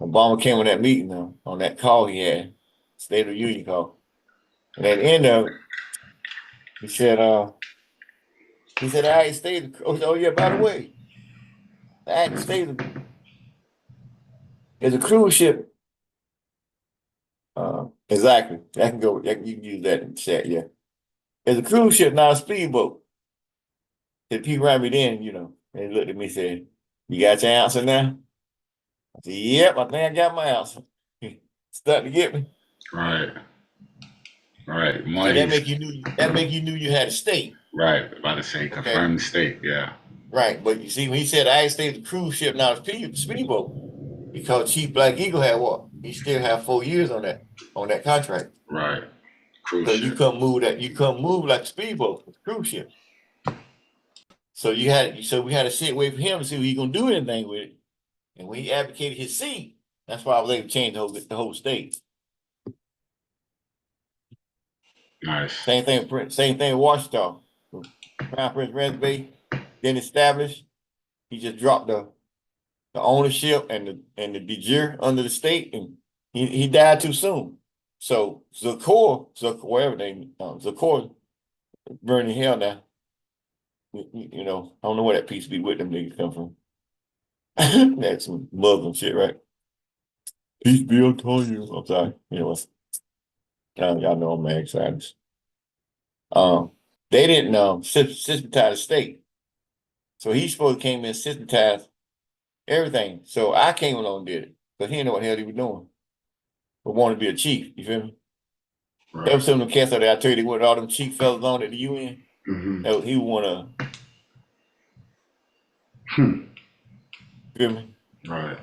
Obama came on that meeting on that call he had, State of the Union call. And at the end of it, he said, the United States, oh yeah, by the way, the United States is a cruise ship. Exactly. I can go, you can use that in chat, yeah. It's a cruise ship, not a speedboat. The people around me then, they looked at me and said, you got your answer now? I said, yep, I think I got my answer. Starting to get me. Right. Right. So Money. that make you knew you had a state. Right. About to say confirmed state. Yeah. Right. But you see, when he said I stayed the cruise ship, now it's speedboat. Because Chief Black Eagle had what? He still have 4 years on that contract. Right. So you couldn't move like a speedboat, a cruise ship. So we had to sit away from him and see if he gonna do anything with it. And when he advocated his seat, that's why I was able to change the whole state. Nice. Same thing in Washington. Crown Prince Reservation then established. He just dropped the ownership and the de jure under the state, and he died too soon. So whatever they Zakor burning hell now. You know, I don't know where that peace be with them niggas come from. That's some Muslim shit, right? Peace be upon you. I'm sorry. You know what? Y'all know I'm mad scientist. They didn't systematize the state. So he supposed to came in and systematize everything. So I came along and did it. But he didn't know what the hell he was doing. But wanted to be a chief, you feel me? Right. There was some of them cats out there, I tell you, they wanted all them chief fellas on at the UN. He would want to, you feel me? Right.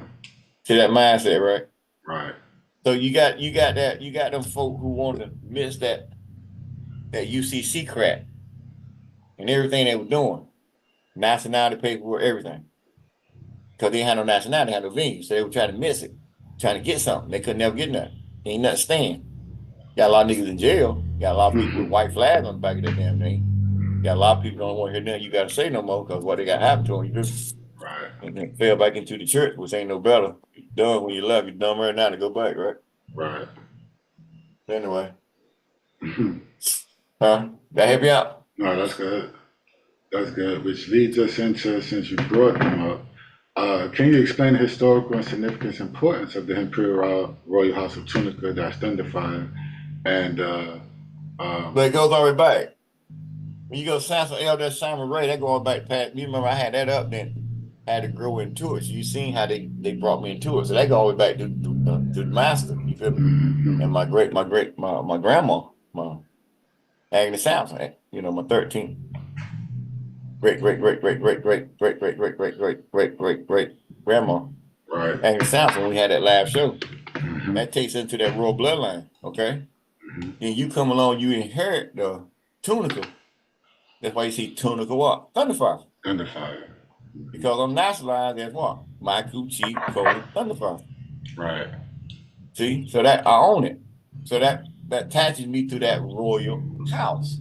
See that mindset, right? Right. So you got them folk who want to miss that UCC crap and everything they were doing. Nationality paperwork, everything. Because they had no nationality, they had no venue. So they were trying to miss it, trying to get something. They could never get nothing. Ain't nothing staying. Got a lot of niggas in jail. Got a lot of people with white flags on the back of that damn thing. Got a lot of people don't want to hear nothing you got to say no more because what they got happened to them, you just and then fell back into the church, which ain't no better. You're done when you left. You're done right now to go back, right? Right. Anyway. Huh? That help you out? No, that's good. That's good. Which leads us into, since you brought them up, can you explain the historical and significance importance of the Imperial Royal House of Tunica that's Thunderfire? And but it goes all the way back. When you go to Samson Elder Simon Ray, that going back past. You remember I had that up, then had to grow into it. So you seen how they brought me into it. So that go all the way back to the master. You feel me? And my grandma, my Agnes Samson, you know, my 13th. Great grandma. Right. Agnes Samson, we had that live show. That takes into that royal bloodline, okay? Then you come along, you inherit the Tunica. That's why you see Tunica what? Thunderfire. Thunderfire. Because I'm nationalized as what? Michael Chief Colin Thunderfire. Right. See? So that I own it. So that attaches me to that royal house.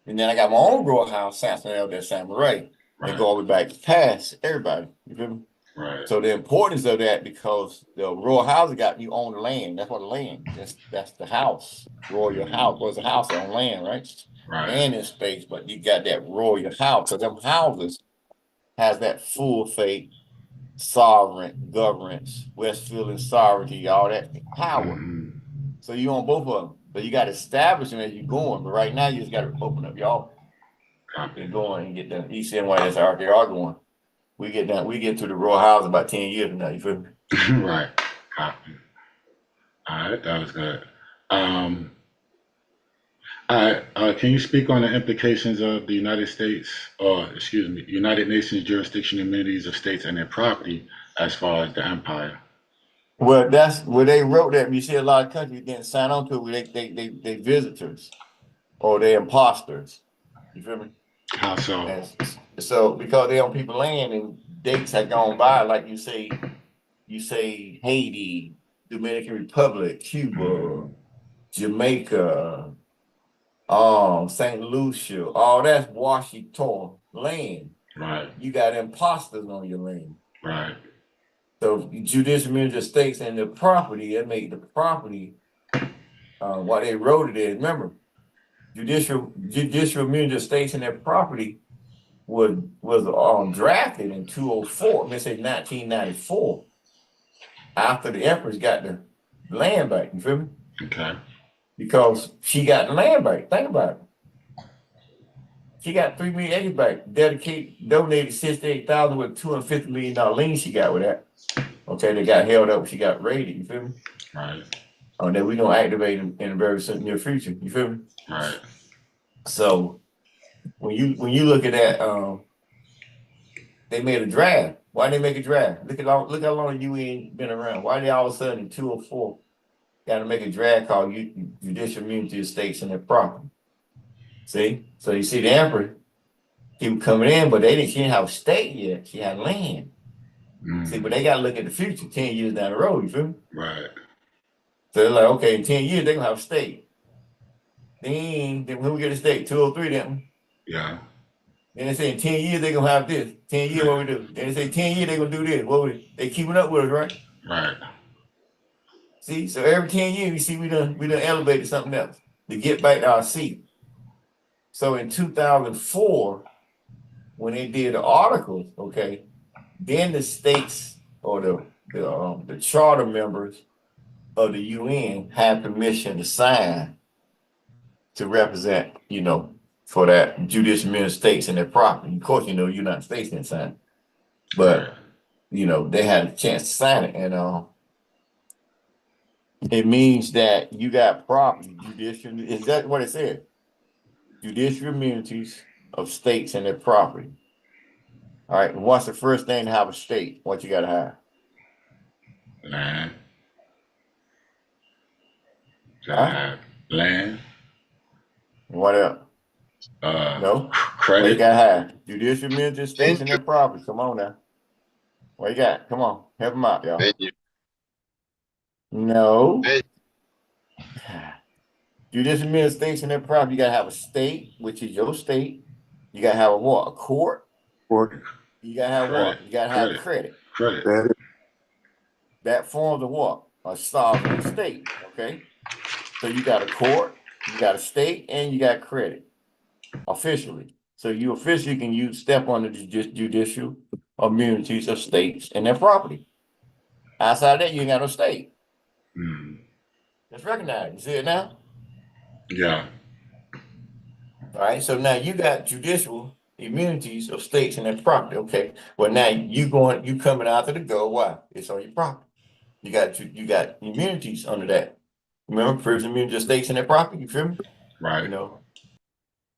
And then I got my own royal house, Samson Elder Samurai. They go all the way back past everybody. You feel me? Right. So the importance of that, because the royal house got you own the land. That's what the land. That's the house. Royal house was a house on land, right? Right. And in space, but you got that royal house. So them houses has that full faith, sovereign governance, Westphalian sovereignty, all that power. So you own both of them. But you got to establish them as you're going. But right now you just got to open up y'all and going and get the Ecmye-IRK going. We get to the royal house about 10 years from now, you feel me? Right. Copy. All right, that was good. All right, can you speak on the implications of the United Nations jurisdiction immunities of states and their property as far as the empire? Well, that's where they wrote that. You see a lot of countries didn't sign on to it. They visitors or they imposters. You feel me? How so? And so because they on people's land and dates have gone by, like you say Haiti, Dominican Republic, Cuba, Jamaica, St. Lucia, all that's Washington land. Right. You got imposters on your land. Right. So judicial immunity of states and the property, that made the property what they wrote it in. Remember, judicial immunity of states and their property was drafted in 204, let's say 1994, after the Empress got the land back, you feel me? Okay. Because she got the land back. Think about it. She got 3 million acres back, donated 68,000 with $250 million lien she got with that. Okay, they got held up, she got raided, you feel me? Right. That we gonna activate in the very near future, you feel me? Right. So when you look at that, they made a draft. Why they make a draft? Look how long the UN been around. Why they all of a sudden in 204 got to make a draft called judicial immunity of states and their property. See? So you see the emperor, he was coming in, but she didn't have a state yet. She had land. See, but they got to look at the future 10 years down the road, you feel me? Right. So they're like, okay, in 10 years, they're going to have a state. Then when we get a state, 203, then. Yeah. Then they say in 10 years, they're going to have this. 10 years, what we do? Then they say 10 years, they're going to do this. They keeping up with us, right? Right. See, so every 10 years, you see, we done elevated something else to get back to our seat. So in 2004, when they did the articles, okay, then the states or the charter members of the UN had permission to sign to represent, for that judicial immunity of states and their property. Of course, United States didn't sign it, but they had a chance to sign it, and it means that you got property, judicial. Is that what it said? Judicial immunities of states and their property. All right. What's the first thing to have a state? What you got to have? Land. Have land. What else? No. Credit. What you got to have? Judicial immunity of states and their property. Come on now. What you got? Come on. Help them out, y'all. No. Judicial immunity of states and their property. You got to have a state, which is your state. You got to have a what? A court. You got to have what? You got to have credit. Credit. That forms a what? A sovereign state, okay? So you got a court, you got a state, and you got credit officially. So you officially can step on the judicial immunities of states and their property. Outside that, you ain't got no state. That's recognized. You see it now? Yeah. All right, so now you got judicial immunities of states and their property. Okay. Well, now you coming out of the go. Why? It's on your property. You got immunities under that. Remember, privilege immunity of states and their property. You feel me? Right.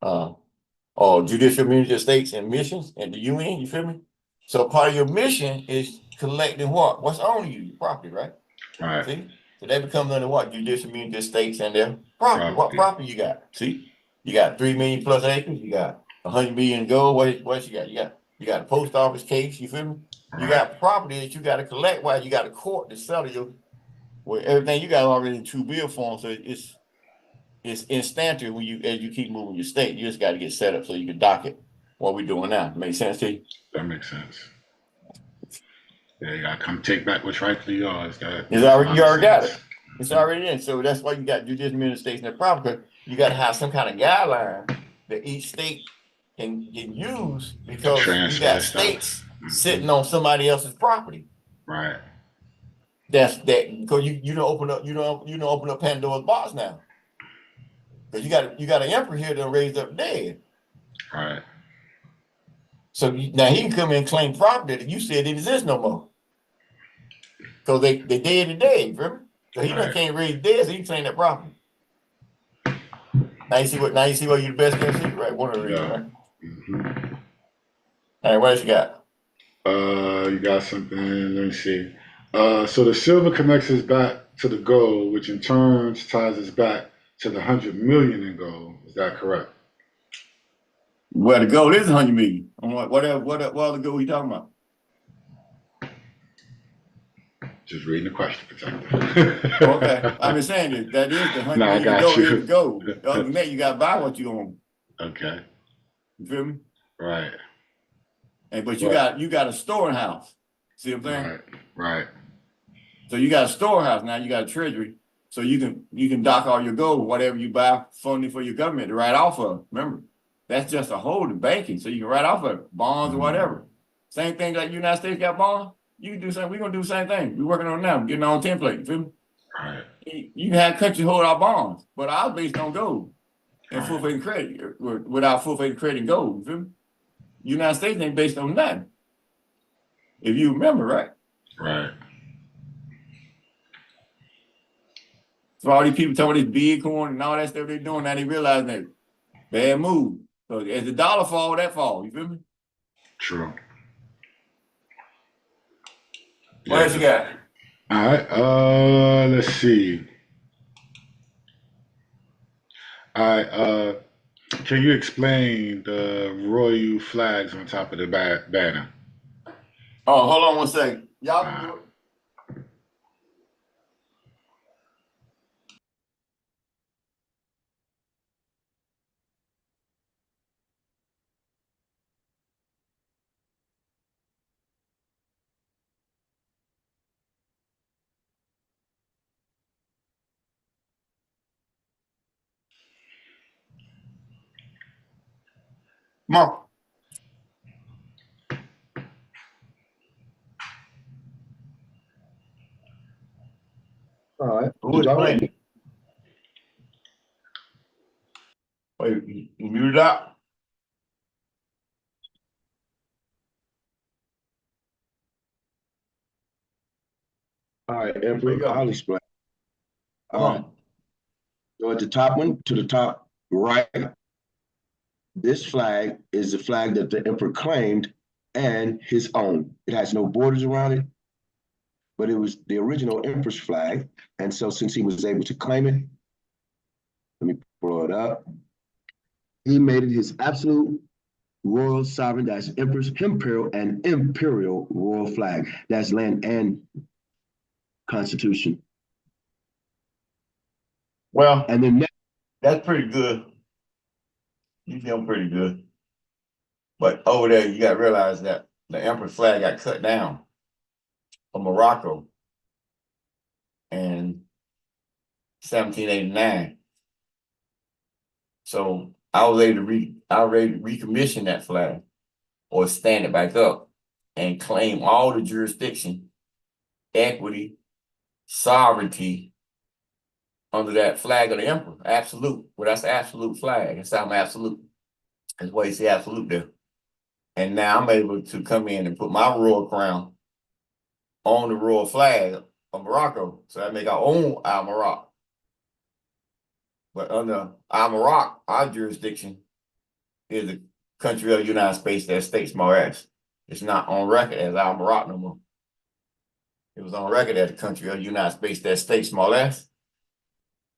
Or judicial immunity of states and missions and the UN. You feel me? So part of your mission is collecting what? What's on you? Your property, right? Right. See? So that becomes under what? Judicial immunity of states and their property. What property you got? See? You got 3 million plus acres. You got 100 million in gold. What you got? You got a post office case. You feel me? Right. You got property that you got to collect. While you got a court to settle everything you got already in true bill form. So it's instantaneous as you keep moving your state. You just got to get set up so you can docket what we're doing now. Make sense to you? That makes sense. Yeah, you gotta come take back what's rightfully yours. You already got it. It's already in. So that's why you got judicial immunity of states and their property. You got to have some kind of guideline that each state can use because you got states sitting on somebody else's property. Right. That's that because you don't open up Pandora's box now. Because you got an emperor here that raised up dead. Right. So now he can come in and claim property that you said it exists no more. Because they dead today, remember? So he can't raise dead, so he can claim that property. Now you see what you're the best can see, right? One of the reasons, right? Mm-hmm. All right, what else you got? You got something, let me see. So the silver connects us back to the gold, which in turn ties us back to the 100 million in gold. Is that correct? Well, the gold is 100 million. What other gold you talking about? Just reading the question, Protector. Okay. I'm just saying that is the 100 million gold. Other than that, you got to buy what you own. Okay. You feel me? Right. But you got a storehouse. See what I'm saying? Right. So you got a storehouse now. You got a treasury, so you can dock all your gold, whatever you buy, funding for your government to write off of. Remember, that's just a hold of banking, so you can write off of bonds or whatever. Same thing like United States got bonds. You can do something. We're gonna do the same thing. We're working on it now. We're getting our own template. You feel me? Right. You can have countries hold our bonds, but ours based on gold and full faith and credit. Without full faith and credit and gold, you feel me? United States ain't based on nothing. If you remember, right? Right. So all these people talking about this Bitcoin and all that stuff they're doing, now they realize that bad move. So as the dollar fall, that fall. You feel me? True. What else you got? All right. Let's see. All right. Can you explain the royal flags on top of the banner? Oh, hold on one second. Y'all can do it. Come on. All right. Who Did is y'all playing? Wait, you muted out? All right, Where you Emperor, go? I'll explain. Come All right. on. So at the top one, to the top right, this flag is the flag that the emperor claimed and his own. It has no borders around it, but it was the original emperor's flag. And so since he was able to claim it, let me pull it up. He made it his absolute royal sovereign, that's emperor's imperial and imperial royal flag. That's land and constitution. Well, And then next, that's pretty good. You feel pretty good. But over there, you got to realize that the emperor flag got cut down from Morocco in 1789. So I was able to recommission that flag or stand it back up and claim all the jurisdiction, equity, sovereignty under that flag of the emperor. Absolute. Well, that's the absolute flag. It's I'm absolute. That's why you see absolute there. And now I'm able to come in and put my royal crown on the royal flag of Morocco. So I make our own Al-Morocco. But under Al-Morocco, our jurisdiction is the country of the United States that states Morass. It's not on record as Al-Morocco no more. It was on record as the country of the United States that states Morass.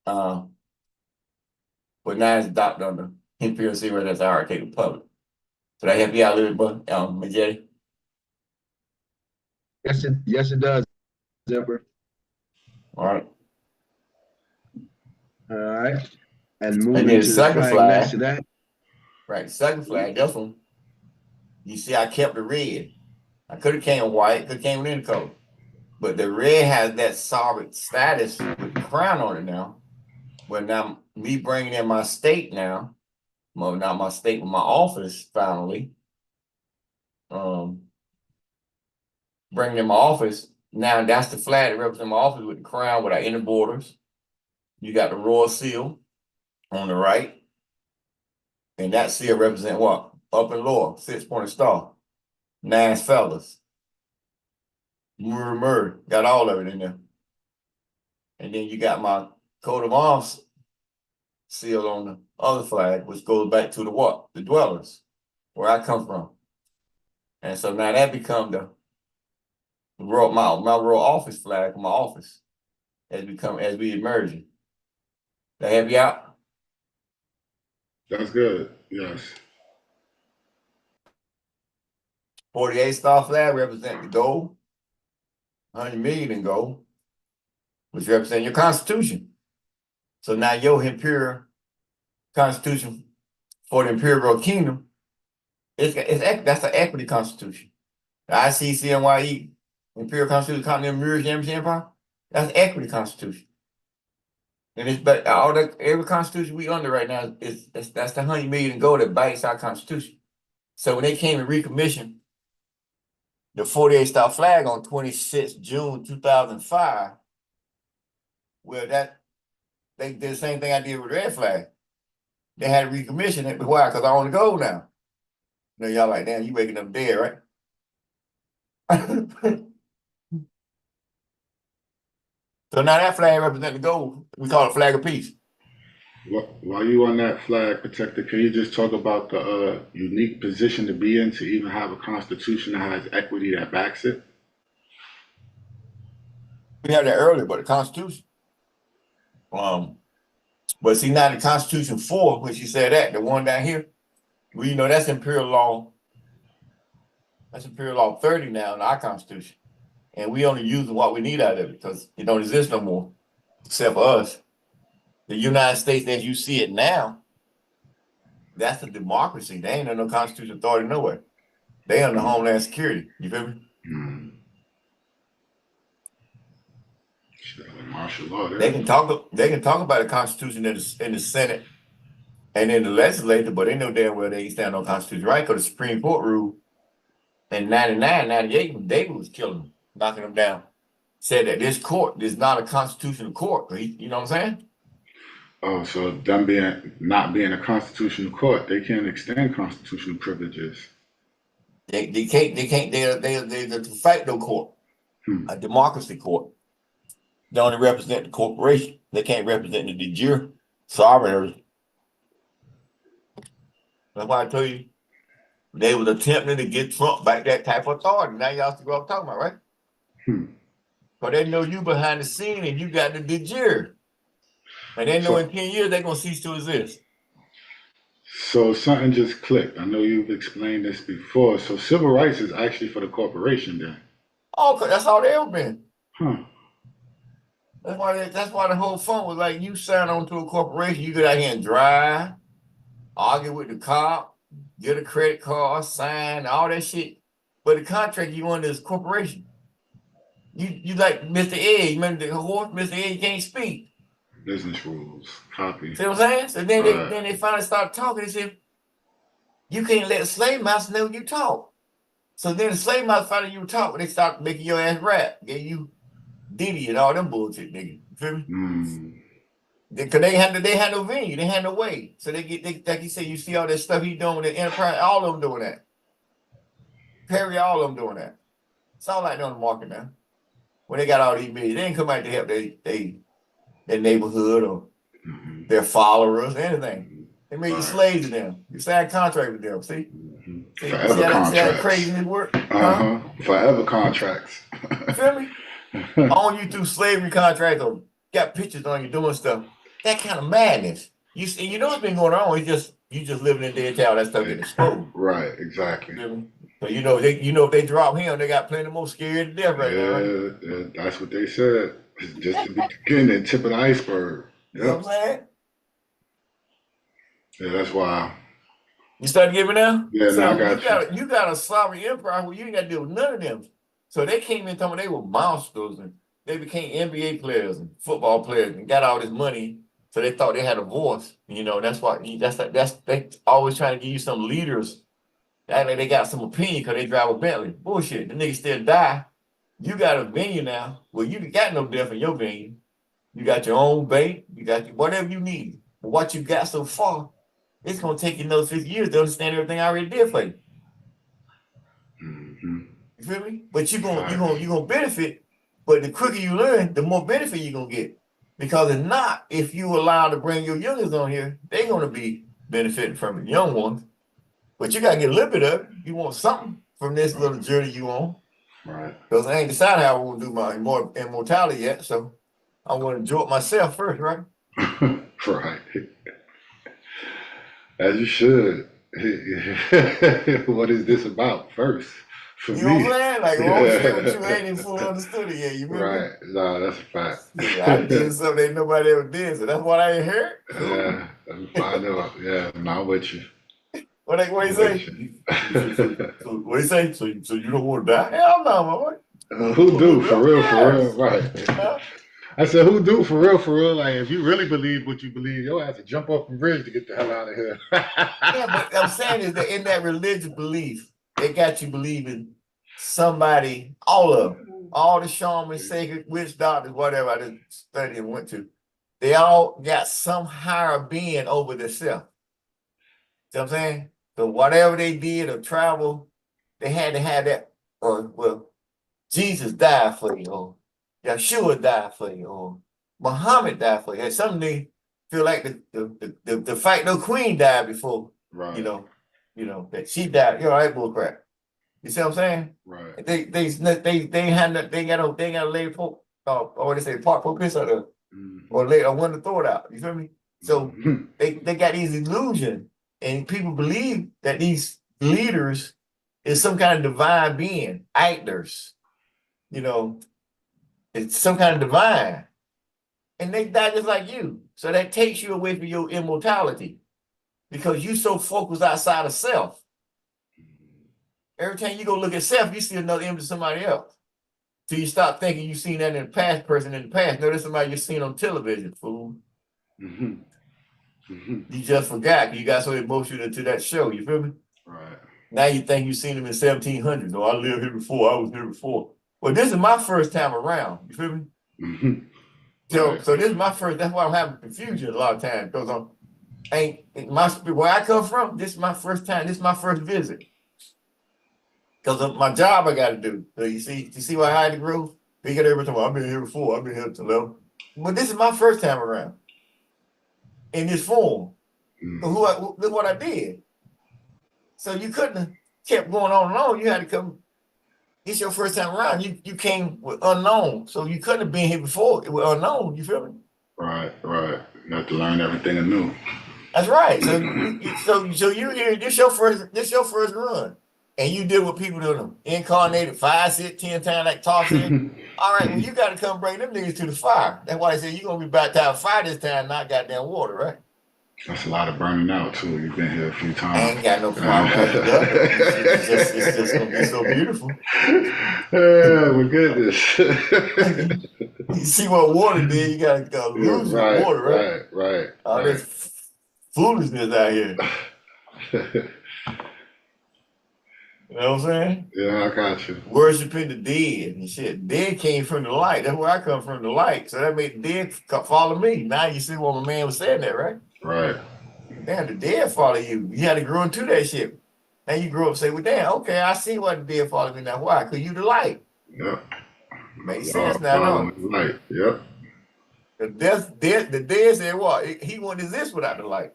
But now it's adopted under Imperial CMYE-IRK Republic. So that help you out a little bit, Majedi? yes, it does, Emperor. All right. All right. And And moving then the to the second flag next flag, to that. right? The second flag, this one, you see I kept the red. I could have came white, could have came with any color. But the red has that sovereign status with the crown on it now. But now me bringing in my state now, well, not my state, but my office finally, bringing in my office. Now that's the flag that represents my office with the crown without any borders. You got the royal seal on the right. And that seal represents what? Up and lower, 6-pointed star, 9 feathers. Murmur, got all of it in there. And then you got my coat of arms seal on the other flag, which goes back to the what? The dwellers, where I come from. And so now that become the royal, my royal office flag for my office as we emerge. That help you out? That's good. Yes. 48 star flag represent the gold, 100 million in gold, which represent your constitution. So now your imperial constitution for the imperial kingdom, that's an equity constitution. The ICCMYE, Imperial Constitution, Continental Emerging Empire, that's equity constitution. And it's but all that every constitution we under right now that's the 100 million in gold that bites our constitution. So when they came and recommissioned the 48 star flag on 26 June 2005, well they did the same thing I did with the red flag. They had to recommission it. Why? Because I own the gold now. You know, y'all like, damn, you waking up dead, right? So now that flag represents the gold. We call it flag of peace. While you on that flag, Protector, can you just talk about the unique position to be in to even have a constitution that has equity that backs it? We had that earlier, but the Constitution, But see, now the Constitution 4, which you said that, the one down here, well, you know, that's Imperial Law. That's Imperial Law 30 now in our Constitution. And we only use what we need out of it because it don't exist no more, except for us. The United States, as you see it now, that's a democracy. They ain't no constitutional authority nowhere. They under Homeland Security. You feel me? Mm. Martial law. They can talk about the Constitution in the Senate and in the legislature, but they know damn well they ain't stand on Constitution, right? Because the Supreme Court ruled in 99, 98, when David was killing them, knocking them down, said that this court is not a constitutional court. You know what I'm saying? Oh, so them not being a constitutional court, they can't extend constitutional privileges. They can't. They're the de facto court, a democracy court. They only represent the corporation. They can't represent the de jure sovereignty. That's why I tell you, they was attempting to get Trump back that type of authority. Now y'all see what I'm talking about, right? But they know you behind the scene and you got the de jure. And they know in 10 years they're going to cease to exist. So something just clicked. I know you've explained this before. So civil rights is actually for the corporation then? Oh, that's all they ever been. Huh. That's why the whole fun was like you sign on to a corporation, you get out here and drive, argue with the cop, get a credit card, sign, all that shit. But the contract you under is corporation. You like Mr. Ed, remember the horse, Mr. Ed, you can't speak. Business rules, copy. See what I'm saying? So then they finally start talking. They said, you can't let the slave master know you talk. So then the slave master finally you talk, when they start making your ass rap, gave you Diddy and all them bullshit, nigga. You feel me? Because they had no venue, they had no way. So they like you said, you see all that stuff he doing with the enterprise, all of them doing that. Perry, all of them doing that. It's all like that on the market now. When they got all these millions, they didn't come out to help their neighborhood or their followers, anything. They made you slaves to them. You sign a contract with them. See? Forever See contracts. how crazy this work? Forever contracts. You feel me? On you through slavery contracts or got pictures on you doing stuff. That kind of madness. You know what's been going on. You just living in dead town. That stuff getting exposed. Right, exactly. You feel me? So if they drop him, they got plenty more scared to death right now. Right? Yeah, that's what they said. It's just to be beginning, the tip of the iceberg. You know what I'm saying? Yeah, that's why. You starting to get me now? Yeah, so now I got you got a sovereign empire where you ain't got to deal with none of them. So they came in talking they were monsters and they became NBA players and football players and got all this money. So they thought they had a voice. You know, that's they always trying to give you some leaders. Like they got some opinion because they drive a Bentley. Bullshit. The niggas still die. You got a venue now. Well, you got no death in your venue. You got your own bank. You got whatever you need. But what you got so far, it's gonna take you another 50 years to understand everything I already did for you. You feel me? But you're gonna benefit. But the quicker you learn, the more benefit you're gonna get. Because if you allow to bring your youngers on here, they're gonna be benefiting from the young ones. But you gotta get a little bit of it. You want something from this little journey you on. Right. Because I ain't decided how I want to do my immortality yet. So I want to enjoy it myself first, right? Right. As you should. What is this about first? For you know me. what I'm saying? Like, but you ain't even fully understood it yet. You remember? Right. No, that's a fact. I did something that nobody ever did, so that's what I ain't heard. Yeah, I know. Yeah, I'm not with you. What he say? So what he say? So you don't want to die? Hell no, my boy. Who do for real, right? I said, who do for real? Like, if you really believe what you believe, you'll have to jump off the bridge to get the hell out of here. Yeah, but I'm saying is that in that religious belief, they got you believing somebody, all of them, all the shamans, sacred witch doctors, whatever I did study and went to, they all got some higher being over themselves. See what I'm saying? So whatever they did or travel, they had to have that, or well, Jesus died for you, or Yeshua died for you, or Muhammad died for you. And some they feel like the fight no queen died before, Right. you know that she died. You know that bull crap. You see what I'm saying? Right. They got to lay or they say part focus or lay or one to throw it out. You feel me? So they got these illusions, and people believe that these leaders is some kind of divine being, actors, you know, it's some kind of divine. And they die just like you. So that takes you away from your immortality because you so focused outside of self. Every time you go look at self, you see another image of somebody else. So you stop thinking you've seen that in the past, person in the past. No, that's somebody you've seen on television, fool. You just forgot. You got so emotional to that show. You feel me? Right. Now you think you've seen them in 1700s. No, I lived here before. I was here before. Well, this is my first time around. You feel me? So this is my first. That's why I'm having confusion a lot of times because where I come from. This is my first time. This is my first visit because of my job I got to do. So you see why I had to grow. You get every time. I've been here before. I've been here to level. But this is my first time around in this form. So look what I did. So you couldn't have kept going on and on. You had to come. It's your first time around. You came with unknown. So you couldn't have been here before. It was unknown. You feel me? Right. You have to learn everything anew. That's right. So you here. This your first run, and you did what people do. Incarnated 5, 6, 10 times like Tarzan. All right. Well, you got to come bring them niggas to the fire. That's why I said you're gonna be baptized fire this time, not goddamn water, right? That's a lot of burning out too. You've been here a few times. I ain't got no problem with it. It's just gonna be so beautiful. Oh my goodness. You see what water did, you gotta lose your water, right? Right. All this foolishness out here. You know what I'm saying? Yeah, I got you. Worshiping the dead and shit. Dead came from the light. That's where I come from, the light. So that made the dead follow me. Now you see what my man was saying that, right? Right. Damn, the dead follow you. You had to grow into that shit. Now you grow up and say, well, damn, okay, I see why the dead follow me now. Why? Because you the light. Yep. Makes sense now, don't it? Light. Yep. The dead said, what? He wouldn't exist without the light.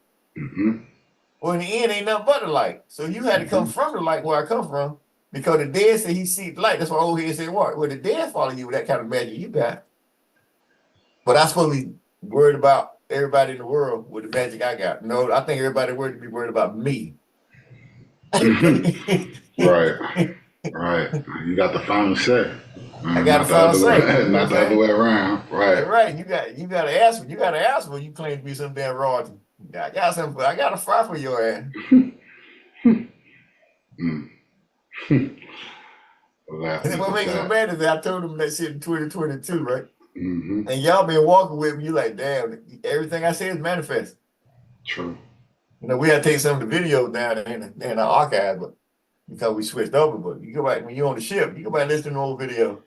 Well, in the end, ain't nothing but the light. So you had to come from the light where I come from because the dead said he see the light. That's why old head said, what? Well, the dead follow you with that kind of magic you got. But I'm supposed to be worried about everybody in the world with the magic I got. No, I think everybody would be worried about me. Right. You got the final say. I got the final say. Not the other way around. Right. Right. You got to ask. You got to ask when you claim to be some damn royalty. I got something. I got a fry for your ass. And what makes me mad is that I told him that shit in 2022, right? And y'all been walking with me. You like, damn, everything I say is manifest. True. You know, we had to take some of the videos down in our archive, but because we switched over. But you go back when you're on the ship, you go back and listen to an old video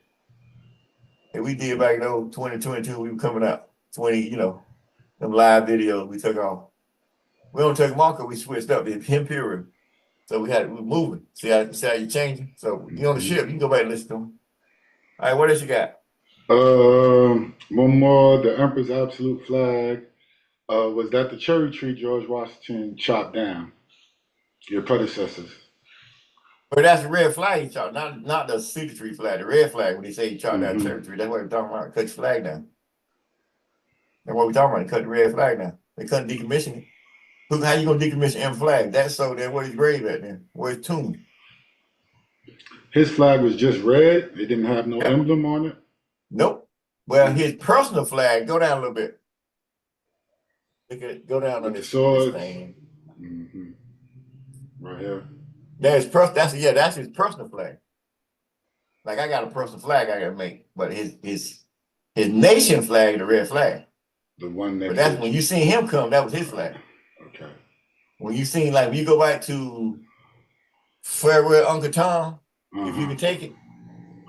that we did back in 2022. We were coming out 20, them live videos we took off. We don't take them off because we switched up. It's him period. So we moving. See how you changing? So you on the ship, you can go back and listen to them. All right, what else you got? One more, the Emperor's absolute flag. Was that the cherry tree George Washington chopped down? Your predecessors. But that's the red flag he chopped, not the cedar tree flag, the red flag when they say he chopped down the cherry tree. That's what we're talking about. Cut the flag down. That's what we're talking about. They cut the red flag down. They couldn't decommission it. How you gonna decommission M flag? That's so then where's his grave at then? Where's his tomb? His flag was just red. It didn't have no emblem on it. Nope. Well, his personal flag, go down a little bit. Look at it, go down on this thing. Right here. That's his personal flag. Like I got a personal flag I gotta make, but his nation flag, the red flag. The one next. But that's when you seen him come, that was his flag. Okay. When you seen when you go back to Farewell Uncle Tom, if you can take it.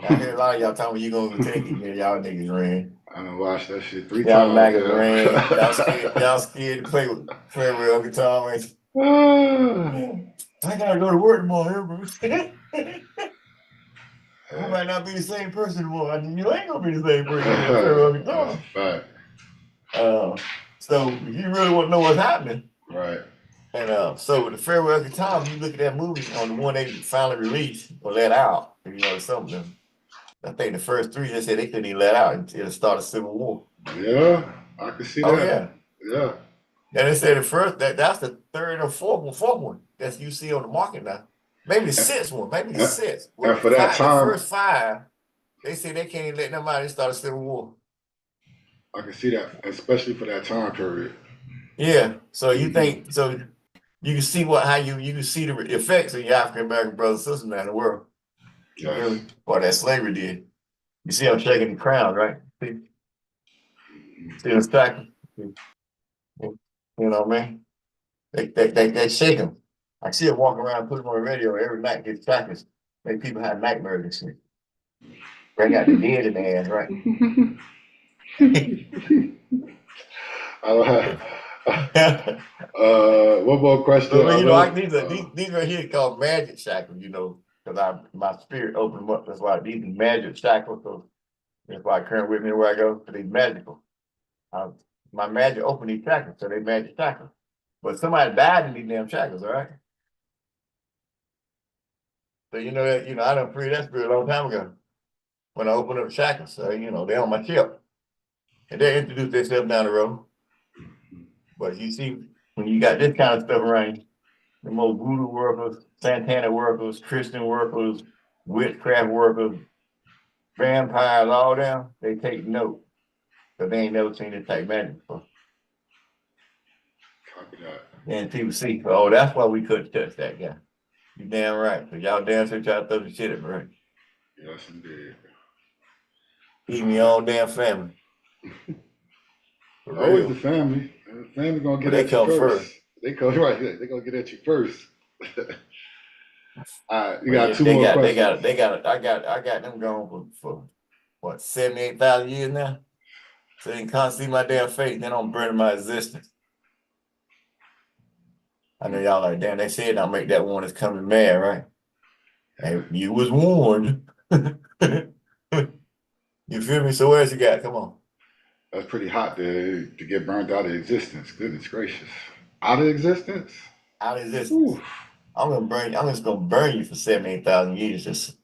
I hear a lot of y'all talking about you gonna take it. Yeah, y'all niggas ran. I done watched that shit 3 y'all times. Y'all niggas ran. Y'all scared to play with Farewell Uncle Tom. I gotta go to work tomorrow, bro. I might not be the same person tomorrow. You ain't gonna be the same person. Right. So you really want to know what's happening. Right. And so with the Farewell Uncle Tom, you look at that movie on the one they finally released or let out, something. I think the first 3 they said they couldn't even let out until the start of Civil War. Yeah, I can see that. Yeah. Yeah, they said the first that's the third or fourth one that you see on the market now. Maybe the sixth one, maybe the sixth. Well, And for that the time, first five, they say they can't let them out. They start a civil war. I can see that, especially for that time period. Yeah. So you think so? You can see how you can see the effects of your African American brothers and sisters now in the world. Yes. What that slavery did. You see them shaking the crown, right? See them stacking. You know what I mean? They shake them. I see them walking around, put them on the radio every night, get trackers. Make people have nightmares and shit. Bring out the dead in their ass, right? I don't have. One more question. So you know, these are here called magic shackles, you know, because my spirit opened them up. That's why these are magic shackles. So that's why I current with me where I go. So they magical. My magic opened these shackles, so they magic shackles. But somebody died in these damn shackles, all right? So you know that I done freed that spirit a long time ago when I opened up shackles. So you know they on my ship, and they introduce themselves down the road. But you see, when you got this kind of stuff around you, the most voodoo workers, Santana workers, Christian workers, witchcraft workers, vampires, all them, they take note because they ain't never seen this type magic before. Copy that. And people see, oh, that's why we couldn't touch that guy. You damn right. Cause y'all damn sure try to throw the shit at me, right? Yes, indeed. Even your own damn family. For Always real. the family. The family gonna get But they at you come first. first. They come right. They gonna get at you first. All right, you But got yeah, two more questions. I got them going for what, 78,000 years now? So they can't see my damn face, then I'm burning my existence. I know y'all like, damn, they said I'll make that one that's coming mad, right? And you was warned. You feel me? So what else you got? Come on. That's pretty hot to get burned out of existence. Goodness gracious. Out of existence? Out of existence. I'm just gonna burn you for 78,000 years. Just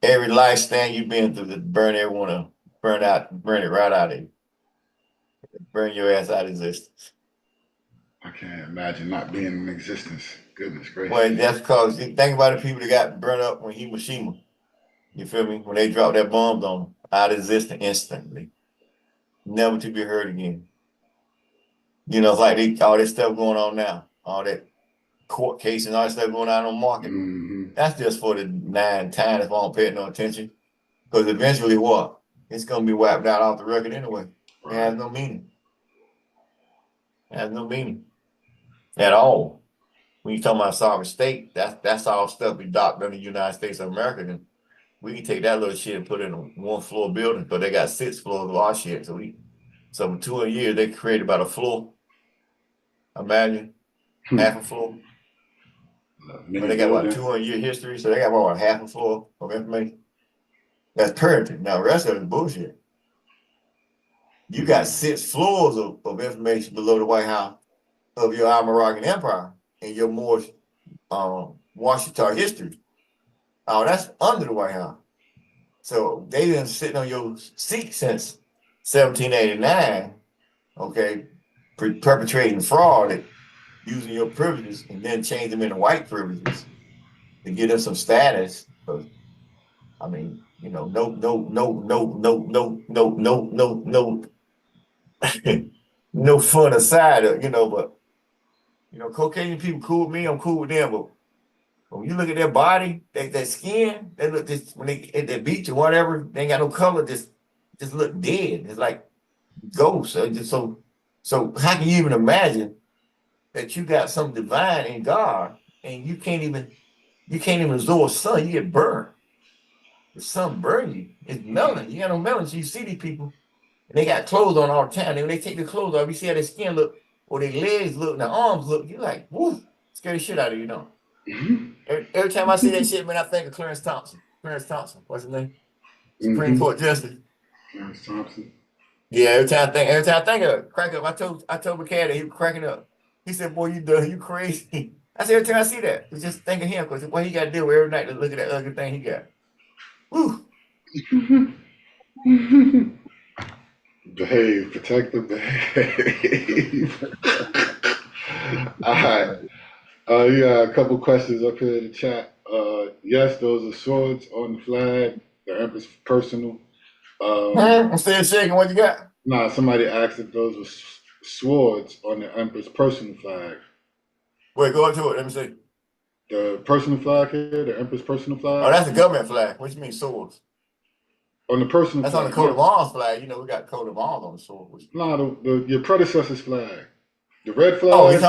every lifespan you've been through, just burn everyone up. Burn it right out of you. Burn your ass out of existence. I can't imagine not being in existence. Goodness gracious. Well, that's because you think about the people that got burned up when Hiroshima. You feel me? When they dropped that bombs on them, out of existence instantly. Never to be heard again. You know, it's like all this stuff going on now. All that court case and all that stuff going on the market. That's just for the 9 times if I don't pay no attention. Because eventually what? It's going to be wiped out off the record anyway. It has no meaning. It has no meaning at all. When you talk about sovereign state, that's all stuff we docked under the United States of America. Then we can take that little shit and put it in a 1-floor building, but they got 6 floors of our shit. So for 2 years they created about a floor. Imagine half a floor. But they got what, 200-year history, so they got about half a floor of information. That's perfect. Now the rest of it is bullshit. You got 6 floors of information below the White House of your Almoravian Empire and your Moorish Washita history. Oh, that's under the White House. So they've been sitting on your seat since 1789, okay, perpetrating fraud, using your privileges, and then change them into white privileges to get them some status. I mean, no fun aside, but Caucasian people cool with me, I'm cool with them, but when you look at their body, that skin, they look just when they at the beach or whatever, they ain't got no color, just look dead. It's like ghosts. So how can you even imagine that you got some divine in God and you can't even absorb sun, you get burned. The sun burn you. It's melon. You got no melon. So you see these people and they got clothes on all the time. And when they take their clothes off, you see how their skin look, or their legs look, and their arms look, you're like, woo, scare the shit out of you, Every time I see that shit, man, I think of Clarence Thompson. Clarence Thompson, what's his name? Supreme Court Justice. Clarence Thompson. Yeah, every time I think of it, crack up. I told McCad that he was cracking up. He said, "Boy, you done, you crazy." I said, every time I see that, it's just think of him because what he got to do every night to look at that ugly thing he got. Woo. Behave, protect the behave. All right. Yeah, a couple questions up here in the chat. Yes, those are swords on the flag. The Empress personal. I'm still shaking. What you got? Nah, somebody asked if those were swords on the Empress personal flag. Wait, go into it. Let me see. The personal flag here, the Empress personal flag. Oh, that's the government flag. What you mean swords? On the personal That's flag. on the coat of arms flag. You know, we got coat of arms on the sword. Nah, your predecessor's flag. The red flag. Oh, you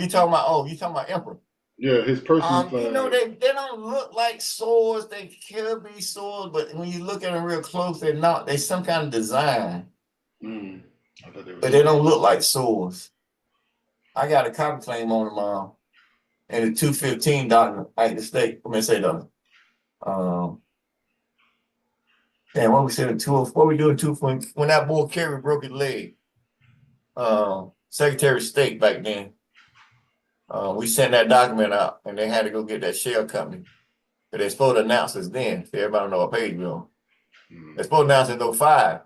talking about Emperor. Yeah, his personal flag. You know, they don't look like swords. They could be swords, but when you look at them real close, they're not. They're some kind of design. But they don't look like swords. I got a copy claim on them in the 215 doctrine at the state. Let me say that. Damn, what we said in 2, what we doing 2 when that boy Kerry broke his leg. Secretary of State back then. We sent that document out and they had to go get that shell company. But they're supposed to announce this then, so everybody know what page we're on. They're supposed to announce it in 05,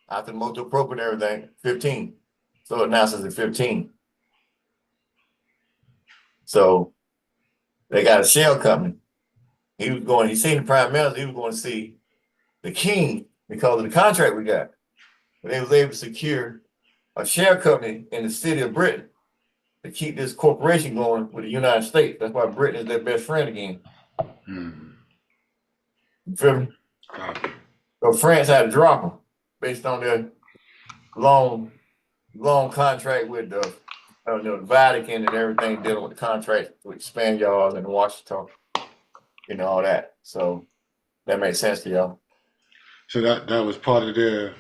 after the motor appropriate and everything, 15. So it announces in 15. So they got a shell company. He seen the prime minister, he was going to see the king because of the contract we got. But they was able to secure a shell company in the city of Britain to keep this corporation going with the United States. That's why Britain is their best friend again. You feel me? So France had to drop them based on their long contract with the Vatican and everything dealing with the contract with Spaniards and Washington, all that. So that makes sense to y'all. So that was part of their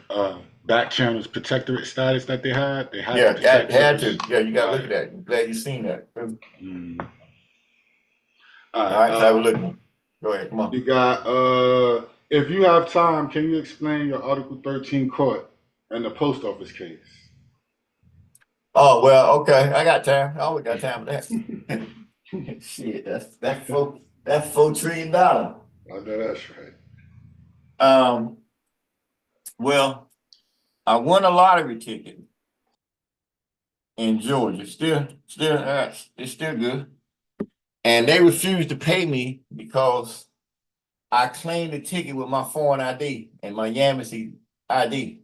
back channels protectorate status that they had. They had Yeah, to protect had to. those. Yeah, you got to look at that. I'm glad you've seen that. All right, so have a look. Go ahead, come on. You got if you have time, can you explain your Article 13 court and the post office case? Oh, well, okay. I got time. I always got time for that. Shit, that's $4 trillion. I know that's right. Well, I won a lottery ticket in Georgia. It's still good. And they refused to pay me because I claimed the ticket with my foreign ID and my Yamasi ID.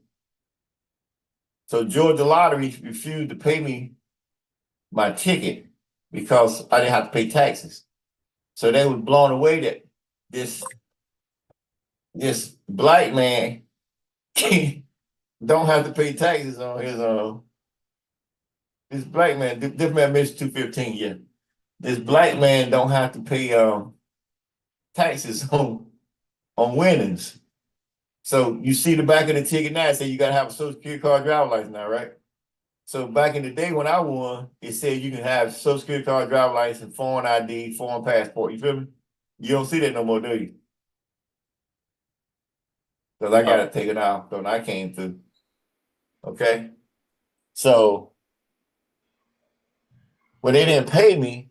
So Georgia Lottery refused to pay me my ticket because I didn't have to pay taxes. So they was blown away that this black man don't have to pay taxes on his this black man, this man missed 215, yeah. This black man don't have to pay taxes on winnings. So you see the back of the ticket now, it say you gotta have a Social Security card, driver license now, right? So back in the day when I won, it said you can have Social Security card, driver license, foreign ID, foreign passport. You feel me? You don't see that no more, do you? Because I got to take it out when I came through. Okay? So when they didn't pay me,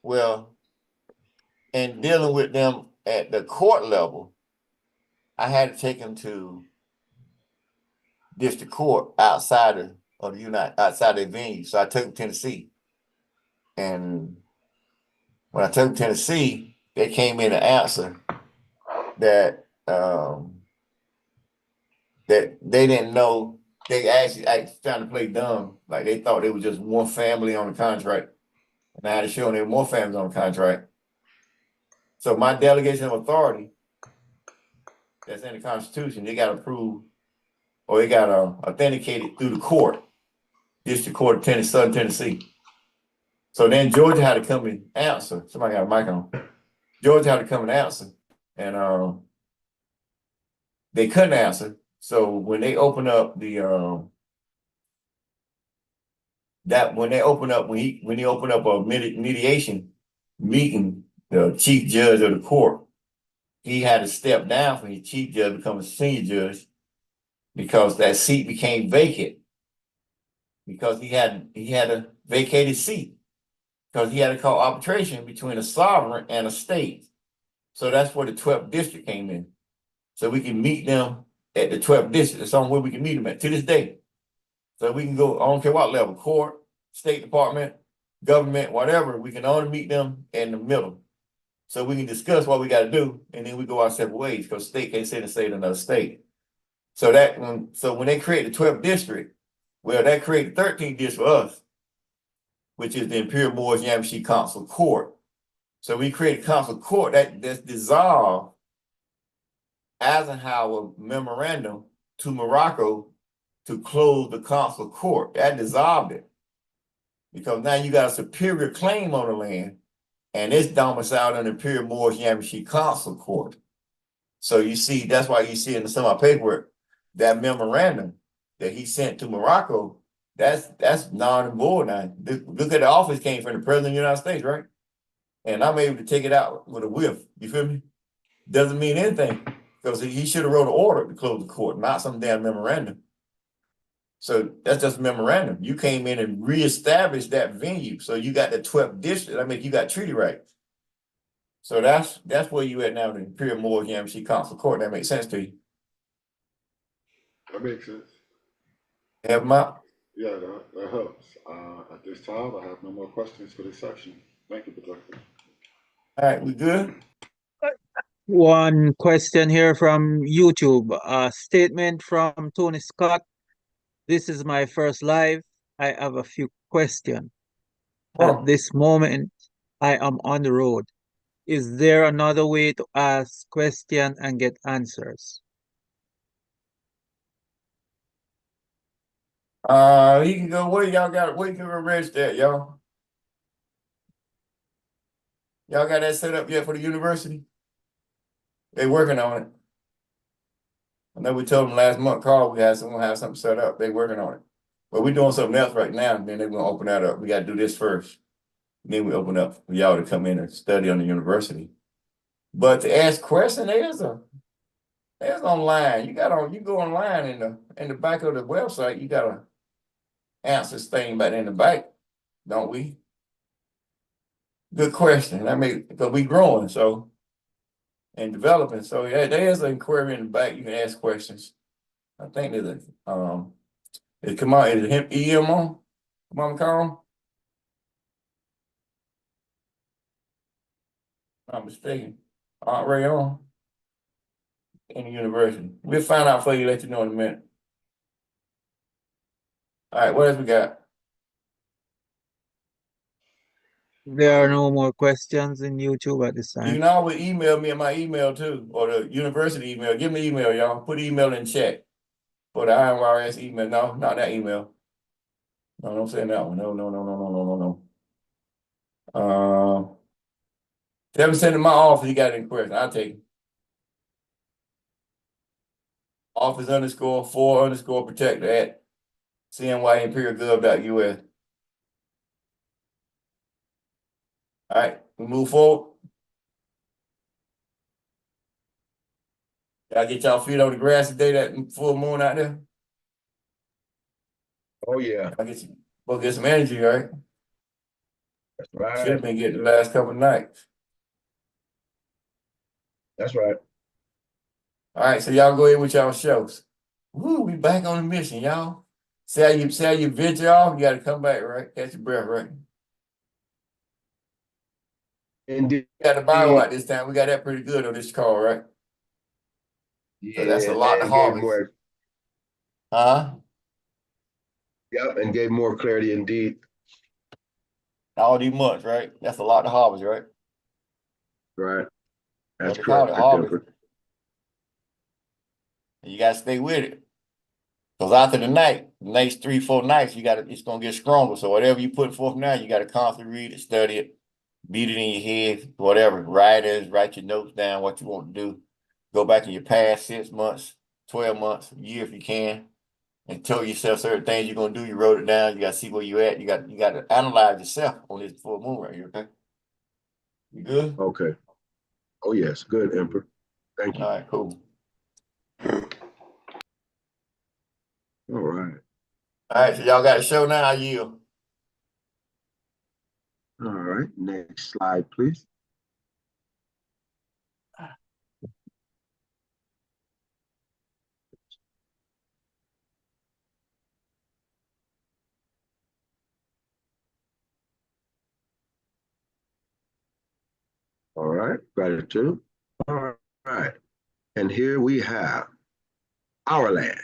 well, and dealing with them at the court level, I had to take them to district court outside of outside the venue. So I took them to Tennessee. And when I took them to Tennessee, they came in and answered that that they didn't know. They actually trying to play dumb. Like they thought it was just one family on the contract. And I had to show them there were more families on the contract. So my delegation of authority that's in the Constitution, they got approved or it got authenticated through the court, District Court of Tennessee, Southern Tennessee. So then Georgia had to come and answer. Somebody got a mic on. Georgia had to come and answer. And they couldn't answer. So when they open up the when he opened up a mediation meeting, the chief judge of the court, he had to step down from his chief judge to become a senior judge because that seat became vacant because he had a vacated seat because he had to call arbitration between a sovereign and a state. So that's where the 12th district came in. So we can meet them at the 12th district or somewhere we can meet them at to this day. So we can go, I don't care what level, court, State Department, government, whatever, we can only meet them in the middle. So we can discuss what we got to do, and then we go our separate ways because state can't sit and say to another state. So when they create the 12th district, well, that created the 13th district for us, which is the Imperial Moorish Yamasee Council Court. So we created Council Court that's dissolved Eisenhower memorandum to Morocco to close the Council Court. That dissolved it because now you got a superior claim on the land, and it's domiciled in the Imperial Moorish Yamasee Council Court. So you see, that's why you see in some of our paperwork that memorandum that he sent to Morocco. That's non and void now. Look at the office came from the President of the United States, right? And I'm able to take it out with a whiff. You feel me? Doesn't mean anything because he should have wrote an order to close the court, not some damn memorandum. So that's just a memorandum. You came in and reestablished that venue. So you got the 12th district. I mean, you got treaty rights. So that's where you at now, the Imperial Moorish Yamasee Council Court. That makes sense to you? That makes sense. Have them out? Yeah, that helps. At this time, I have no more questions for this section. Thank you, Protector. All right, we good? One question here from YouTube. A statement from Tony Scott. This is my first live. I have a few questions. At this moment, I am on the road. Is there another way to ask questions and get answers? He can go where y'all got it. Where you can register at, y'all? Y'all got that set up yet for the university? They working on it. I know we told them last month, Carl, we had someone have something set up. They working on it. But we're doing something else right now, and then they're gonna open that up. We gotta do this first. Then we open up for y'all to come in and study on the university. But to ask questions, there's online. You go online in the back of the website, you gotta answer this thing back in the back, don't we? Good question. I mean, because we growing, so and developing. So yeah, there is an inquiry in the back. You can ask questions. I think there's is it him EM on? Come on, call. I'm mistaken. Aunt Ray on in the university. We'll find out for you, let you know in a minute. All right, what else we got? There are no more questions in YouTube at this You time. can always email me at my email too, or the university email. Give me the email, y'all. Put email in chat for the IRS email. No, not that email. No, don't say that one. No. Tell me send to my office. You got any questions? I'll take it. Office _4_ protector at CMYE-IRK.US. All right, we move forward. Y'all get y'all feet on the grass today, that full moon out there. Oh yeah, We'll get some energy, right? that's right. Should have been getting the last couple of nights. That's right. All right, so y'all go ahead with y'all shows. Woo, we back on the mission, y'all. See how you venture off, you gotta come back, right? Catch your breath, right? Indeed. We got the Bible out this time. We got that pretty good on this call, right? Yeah, So that's a lot to and harvest. Huh? Yep, and gave more clarity indeed. All these months, right? That's a lot to harvest, right? Right. That's They call correct. it harvest. And you gotta stay with it. Because after the next 3-4 nights, it's gonna get stronger. So whatever you put forth now, you gotta constantly read it, study it, beat it in your head, whatever. Write your notes down, what you want to do. Go back in your past 6 months, 12 months, a year if you can, and tell yourself certain things you're gonna do. You wrote it down. You gotta see where you at. You got to analyze yourself on this full moon right here. Okay, you good? Okay. Oh yes, good, Emperor. Thank you. All right, cool. All right. All right, so y'all got a show now. I yield. All right. Next slide, please. All right, gratitude. All right. And here we have our land.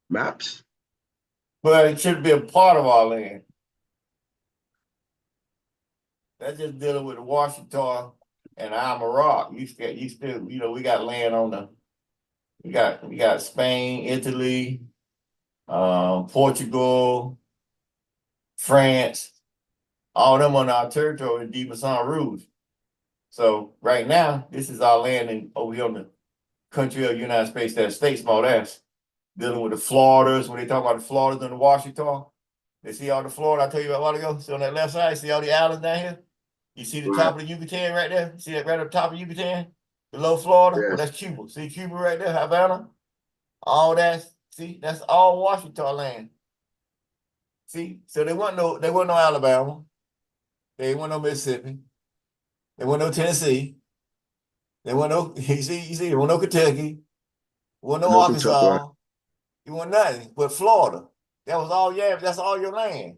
Maps. But it should be a part of our land. That's just dealing with the Washington and Iiehu-IRK. You still, we got land on we got Spain, Italy, Portugal, France, all them on our territory in Deep Basin Rouge. So right now, this is our land over here on the country of the United States, that state small ass. Dealing with the Floridas, when they talk about the Floridas and the Washington, they see all the Florida I tell you about a while ago. See on that left side, see all the islands down here? You see the top of the Yucatan right there? See that right up top of Yucatan? Below Florida? Yes. Well, that's Cuba. See Cuba right there, Havana? All that's all Washington land. See, so there wasn't no Alabama. There wasn't no Mississippi. There wasn't no Tennessee. There wasn't no, you see, there wasn't no Kentucky. There wasn't no Arkansas. You want nothing but Florida. That was all that's all your land.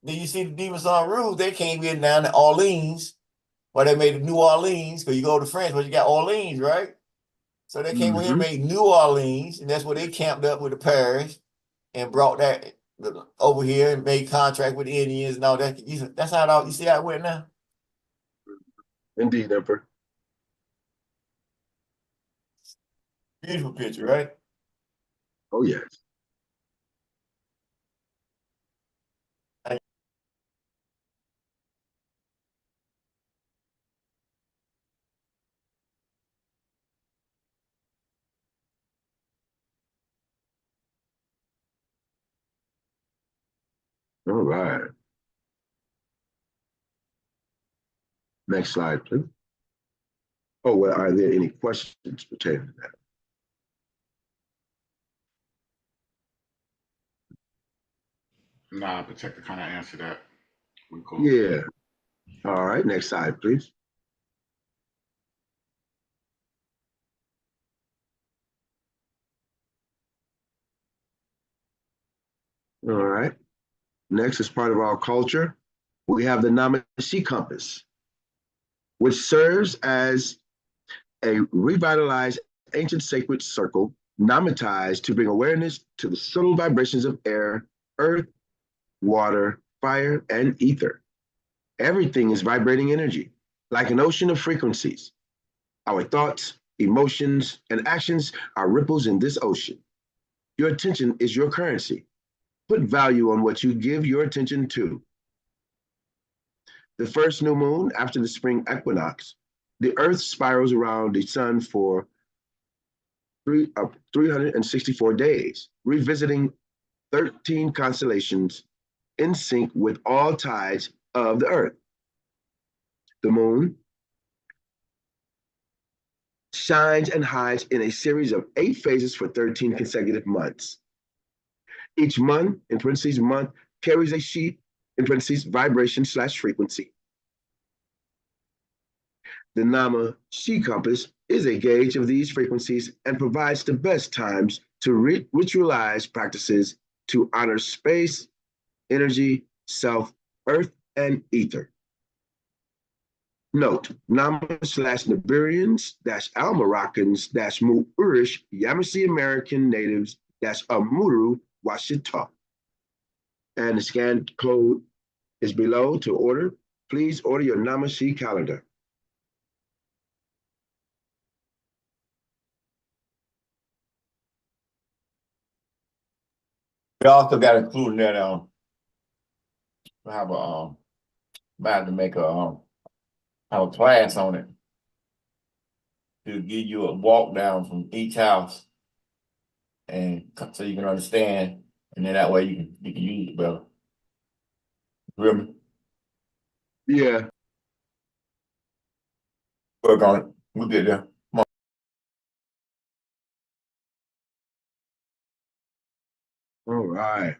Then you see the Deep Basin Rouge, they came in down to Orleans, where they made New Orleans, because you go to France, but you got Orleans, right? So they came over here and made New Orleans, and that's where they camped up with the Paris and brought that over here and made contract with the Indians and all that. That's how it all, you see how it went now? Indeed, Emperor. Beautiful picture, right? Oh, yes. All right. Next slide, please. Oh, well, are there any questions pertaining to that? Nah, but check to kind of answer that. We cool. Yeah. All right, next slide, please. All right. Next, as part of our culture, we have the Namashi compass, which serves as a revitalized ancient sacred circle, namatized to bring awareness to the subtle vibrations of air, earth, water, fire, and ether. Everything is vibrating energy, like an ocean of frequencies. Our thoughts, emotions, and actions are ripples in this ocean. Your attention is your currency. Put value on what you give your attention to. The first new moon after the spring equinox, the Earth spirals around the sun for 364 days, revisiting 13 constellations in sync with all tides of the Earth. The moon shines and hides in a series of 8 phases for 13 consecutive months. Each month, in parentheses, month, carries a sheet, in parentheses, vibration/frequency. The Namashi compass is a gauge of these frequencies and provides the best times to ritualize practices to honor space, energy, self, earth, and ether. Note, Nama/Nibirians-Al-Moroccans-Mu-Irish Yamasee American natives-Amuru Washita. And the scan code is below to order. Please order your Namashi calendar. We also got included that we have about to make have a class on it to give you a walk down from each house, and so you can understand, and then that way you can use it better. Remember? Yeah. Work on it. We'll get there. All right.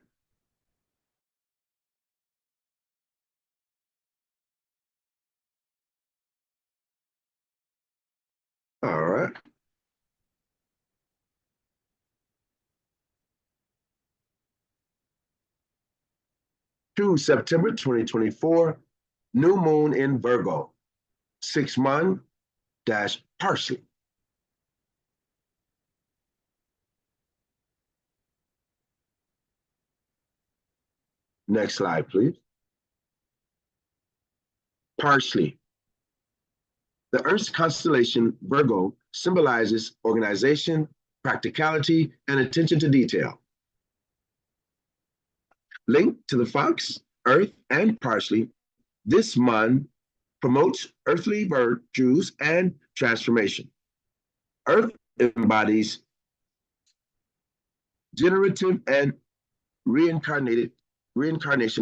All right. To September 2024, New moon in Virgo, 6-mon-Parsley. Next slide, please. Parsley. The Earth's constellation Virgo symbolizes organization, practicality, and attention to detail. Linked to the fox, Earth, and parsley, this month promotes earthly virtues and transformation. Earth embodies generative and reincarnation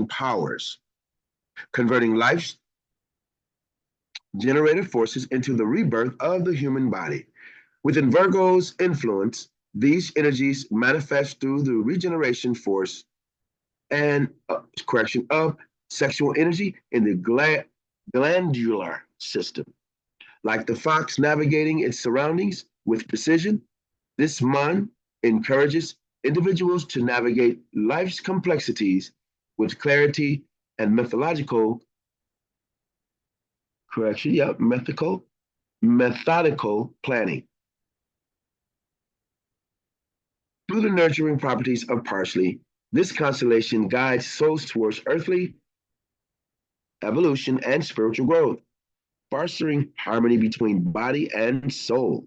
powers, converting life's generative forces into the rebirth of the human body. Within Virgo's influence, these energies manifest through the regeneration force and correction of sexual energy in the glandular system. Like the fox navigating its surroundings with precision, this month encourages individuals to navigate life's complexities with clarity and methodical planning. Through the nurturing properties of parsley, this constellation guides souls towards earthly evolution and spiritual growth, fostering harmony between body and soul.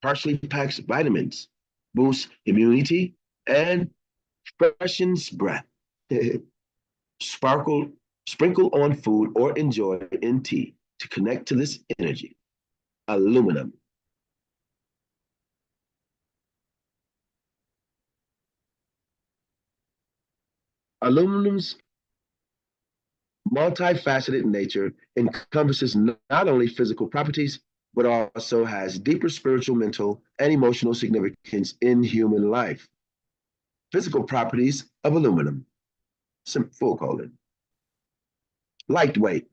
Parsley packs vitamins, boosts immunity, and freshens breath. Sprinkle on food or enjoy in tea to connect to this energy. Aluminum. Aluminum's multifaceted nature encompasses not only physical properties, but also has deeper spiritual, mental, and emotional significance in human life. Physical properties of aluminum. Full colon. Lightweight.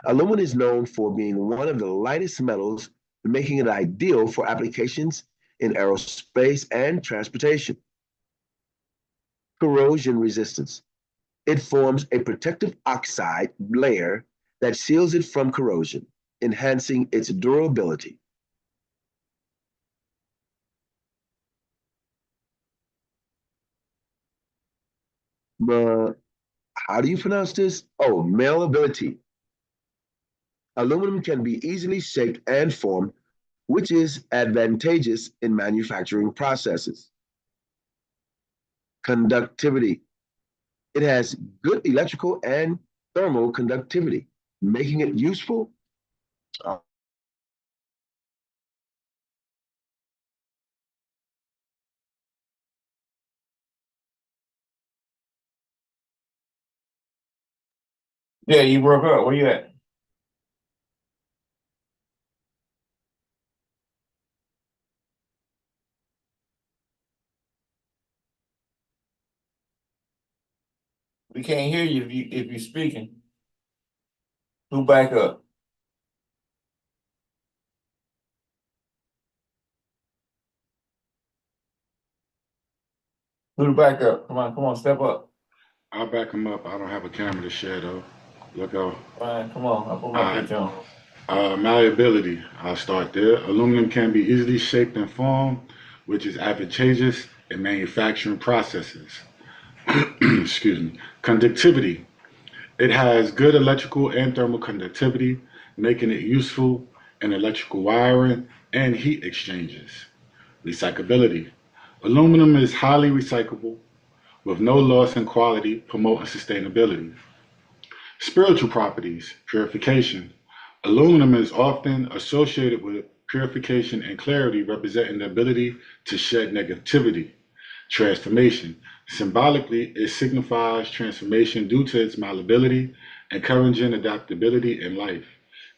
Aluminum is known for being one of the lightest metals, making it ideal for applications in aerospace and transportation. Corrosion resistance. It forms a protective oxide layer that shields it from corrosion, enhancing its durability. How do you pronounce this? Oh, malleability. Aluminum can be easily shaped and formed, which is advantageous in manufacturing processes. Conductivity. It has good electrical and thermal conductivity, making it useful. Yeah, you broke up. Where you at? We can't hear you if you're speaking. Who back up? Who back up? Come on, step up. I'll back him up. I don't have a camera to share though. Look out. Fine, come on. I'll put my picture on. Malleability. I'll start there. Aluminum can be easily shaped and formed, which is advantageous in manufacturing processes. Excuse me. Conductivity. It has good electrical and thermal conductivity, making it useful in electrical wiring and heat exchanges. Recyclability. Aluminum is highly recyclable with no loss in quality, promoting sustainability. Spiritual properties, purification. Aluminum is often associated with purification and clarity, representing the ability to shed negativity. Transformation. Symbolically, it signifies transformation due to its malleability, encouraging adaptability in life.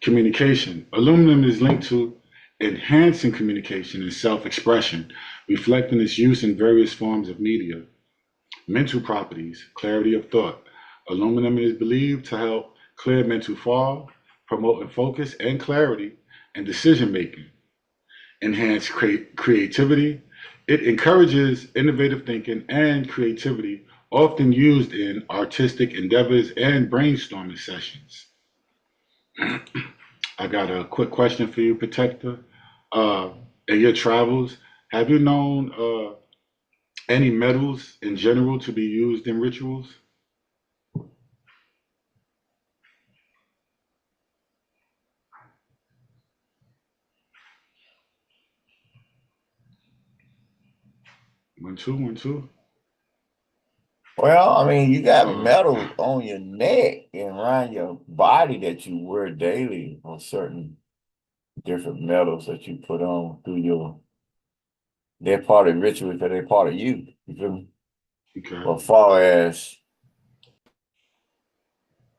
Communication. Aluminum is linked to enhancing communication and self-expression, reflecting its use in various forms of media. Mental properties, clarity of thought. Aluminum is believed to help clear mental fog, promoting focus and clarity and decision-making. Enhance creativity. It encourages innovative thinking and creativity often used in artistic endeavors and brainstorming sessions. I got a quick question for you, Protector. Uh, in your travels, have you known any metals in general to be used in rituals? One, two, one, two. Well, I mean, you got Uh, metal on your neck and around your body that you wear daily on certain different metals that you put on through your, they're part of the ritual because they're part of you. You feel me? okay. But far as,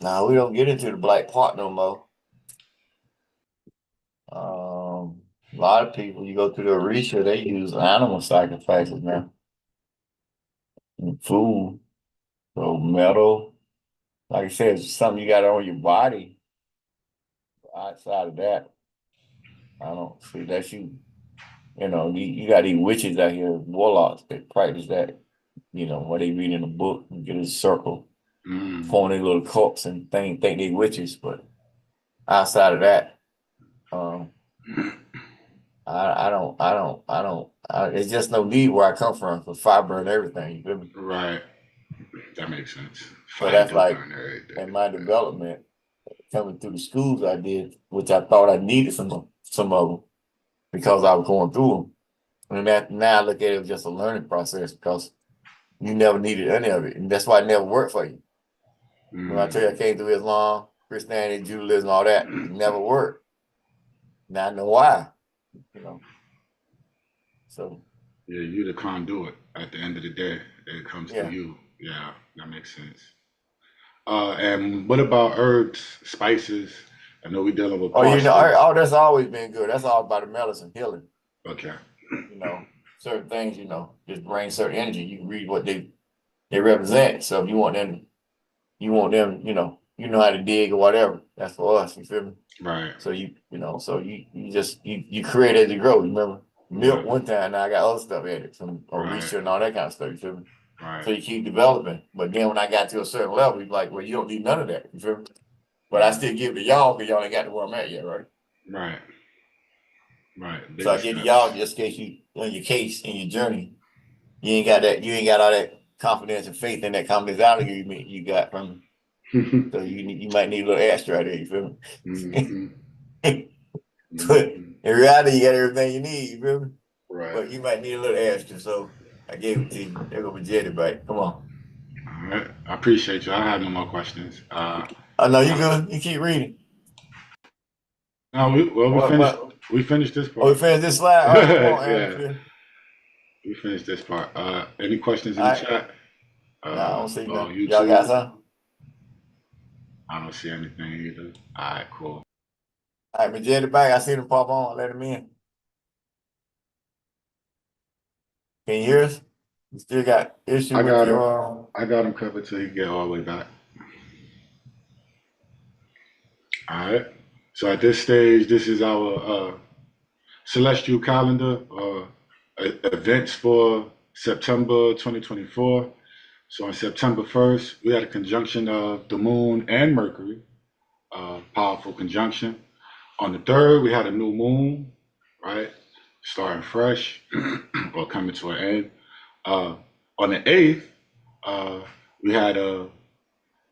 now we don't get into the black part no more. A lot of people, you go to the Orisha, they use animal sacrifices now. And food, so metal, like I said, it's something you got on your body. Outside of that, I don't see that you got these witches out here, warlocks that practice that, what they read in a book and get a circle, form their little cults and think they witches. But outside of that, it's just no need where I come from for fiber and everything. You feel me? Right. That makes sense. So that's like in my development, coming through the schools I did, which I thought I needed some of them because I was going through them. And that now I look at it as just a learning process because you never needed any of it. And that's why it never worked for you. When I tell you I came through Islam, Christianity, Judaism, all that, it never worked. Now I know why, So yeah, you the conduit at the end of the day. It comes to you. Yeah, that makes sense. And what about herbs, spices? I know we're dealing with that's always been good. That's all about the medicine, healing. Okay. Certain things, just bring certain energy. You can read what they represent. So if you want them, you know how to dig or whatever. That's for us. You feel me? Right. So you create as you grow. Remember, milk one time. Now I got other stuff added, some Orisha and all that kind of stuff. You feel me? Right. So you keep developing. But then when I got to a certain level, you're like, well, you don't need none of that. You feel me? But I still give it to y'all because y'all ain't got to where I'm at yet, right? Right. Right. So I give to y'all just in case you on your case in your journey, you ain't got all that confidence and faith in that confidentiality you got from me. So you might need a little extra right there, you feel me? But in reality, you got everything you need, you feel me? Right. But you might need a little extra, so I gave it to you. There go Jetty, right? Come on. All right. I appreciate you. I have no more questions. I know you good. You keep reading. No, we finished this part. Oh, we finished this slide. All right, come on, yeah. We finished this part. Any questions in the chat? No, I don't see nothing. YouTube? Y'all got something? I don't see anything either. All right, cool. All right, but Jetty back. I see him pop on. Let him in. Can you hear us? You still got issue with your... I got him covered till he get all the way back. All right. So at this stage, this is our celestial calendar events for September 2024. So on September 1st, we had a conjunction of the moon and Mercury, powerful conjunction. On the 3rd, we had a new moon, right? Starting fresh or coming to an end. On the 8th,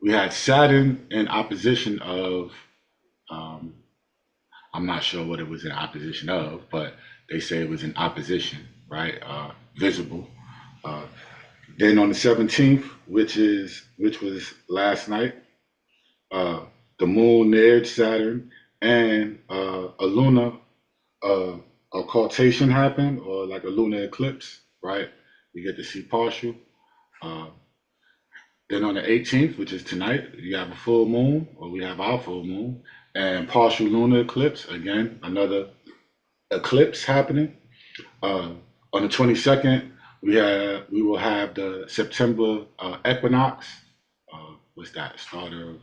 we had Saturn in opposition of, I'm not sure what it was in opposition of, but they say it was in opposition, right? Visible. Then on the 17th, which was last night, the moon neared Saturn and a lunar occultation happened, or like a lunar eclipse, right? You get to see partial. Then on the 18th, which is tonight, you have a full moon, or we have our full moon, and partial lunar eclipse. Again, another eclipse happening. On the 22nd, we will have the September equinox. What's that? Start of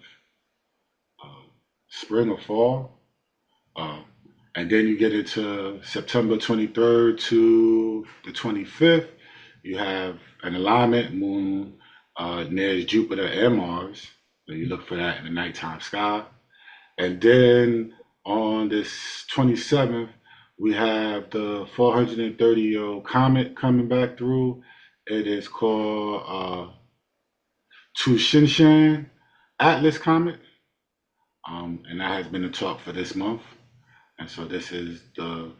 spring or fall. And then you get into September 23rd to the 25th. You have an alignment moon near Jupiter and Mars. So you look for that in the nighttime sky. And then on this 27th, we have the 430-year-old comet coming back through. It is called Tushinshan Atlas Comet. And that has been the talk for this month. And so this is the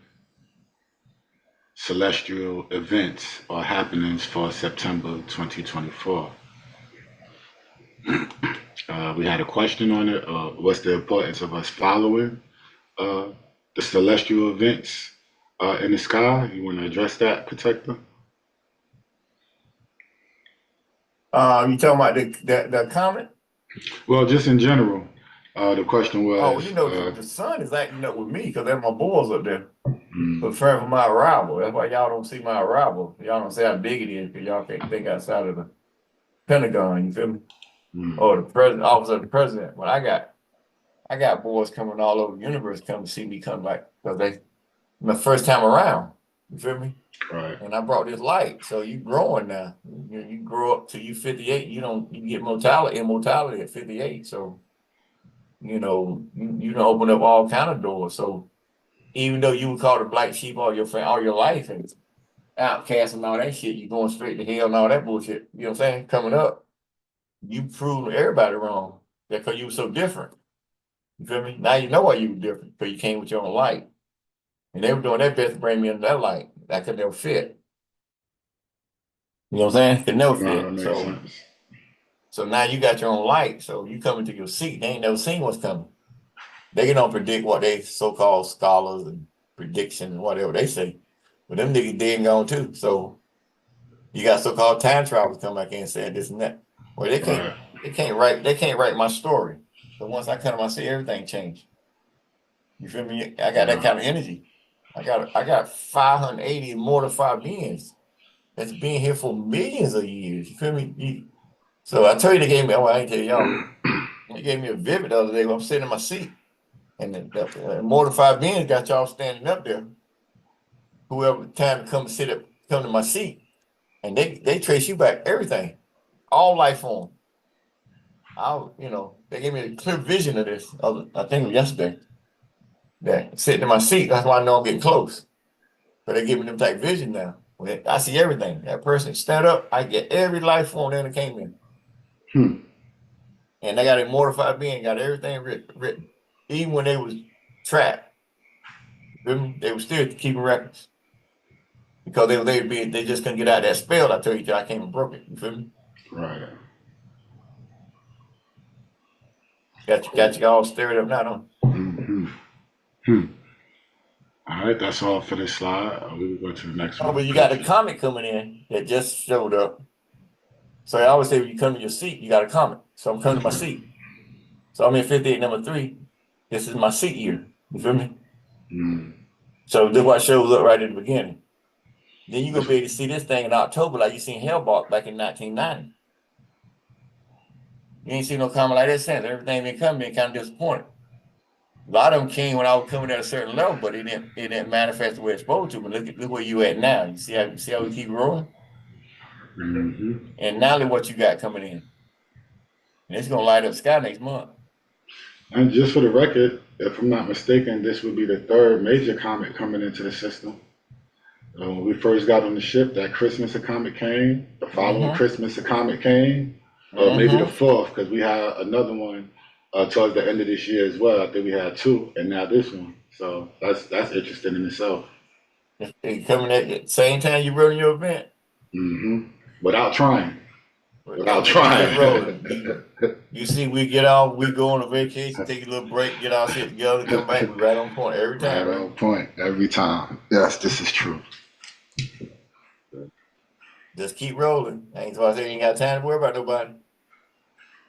celestial events or happenings for September 2024. We had a question on it. What's the importance of us following the celestial events in the sky? You want to address that, Protector? You talking about the comet? Well, just in general, the question Oh, was. the sun is acting up with me because that's my boys up there. Preparing for my arrival. That's why y'all don't see my arrival. Y'all don't see how big it is because y'all can't think outside of the Pentagon. You feel me? Or the president, office of the president. But I got boys coming all over the universe come to see me come back because they my first time around. You feel me? Right. And I brought this light. So you growing now. You grow up till you 58. You get immortality at 58. So you don't open up all kind of doors. So even though you would call the black sheep all your life and outcast and all that shit, you going straight to hell and all that bullshit. You know what I'm saying? Coming up, you proved everybody wrong because you were so different. You feel me? Now you know why you were different because you came with your own light. And they were doing their best to bring me into that light. That could never fit. You know what I'm saying? Could never fit. So now you got your own light. So you come into your seat. They ain't never seen what's coming. They can don't predict what they so-called scholars and prediction and whatever they say. But them niggas dead and gone too. So you got so-called time travelers come back in and saying this and that. Well, they can't write my story. So once I come to my seat, everything changed. You feel me? I got that kind of energy. I got 580 mortified beings that's been here for millions of years. You feel me? So I tell you, they gave me. Oh, I ain't tell y'all. They gave me a vivid the other day when I'm sitting in my seat, and the mortified beings got y'all standing up there. Whoever time to come to my seat, and they trace you back everything, all life form. They gave me a clear vision of this. I think it was yesterday. That sitting in my seat, that's why I know I'm getting close. But they give me them type vision now. I see everything. That person stand up, I get every life form that came in. And they got a mortified being, got everything written. Even when they was trapped, they were still keeping records. Because they just couldn't get out of that spell. I tell you, I came and broke it. You feel me? Right. Got you all stirred up now, don't All right, that's all for this slide. We will go to the next one. But you got a comet coming in that just showed up. So I always say when you come to your seat, you got a comet. So I'm coming to my seat. So I'm in 58 number 3. This is my seat year. You feel me? So this what shows up right at the beginning. Then you're gonna be able to see this thing in October, like you seen Hellbark back in 1990. You ain't seen no comet like that since. Everything been coming, kind of disappointed. A lot of them came when I was coming at a certain level, but it didn't manifest the way it's supposed to. But look where you at now. You see how we keep growing? And now look what you got coming in. And it's gonna light up the sky next month. And just for the record, if I'm not mistaken, this would be the 3rd major comet coming into the system. When we first got on the ship, that Christmas a comet came. The following Christmas a comet came. Maybe the 4th, because we had another one towards the end of this year as well. I think we had 2, and now this one. So that's interesting in itself. It coming at the same time you running your event. Without trying. You see, we go on a vacation, take a little break, get our shit together, come back, we right on point every time. Right on point every time. Yes, this is true. Just keep rolling. Ain't so I say you ain't got time to worry about nobody.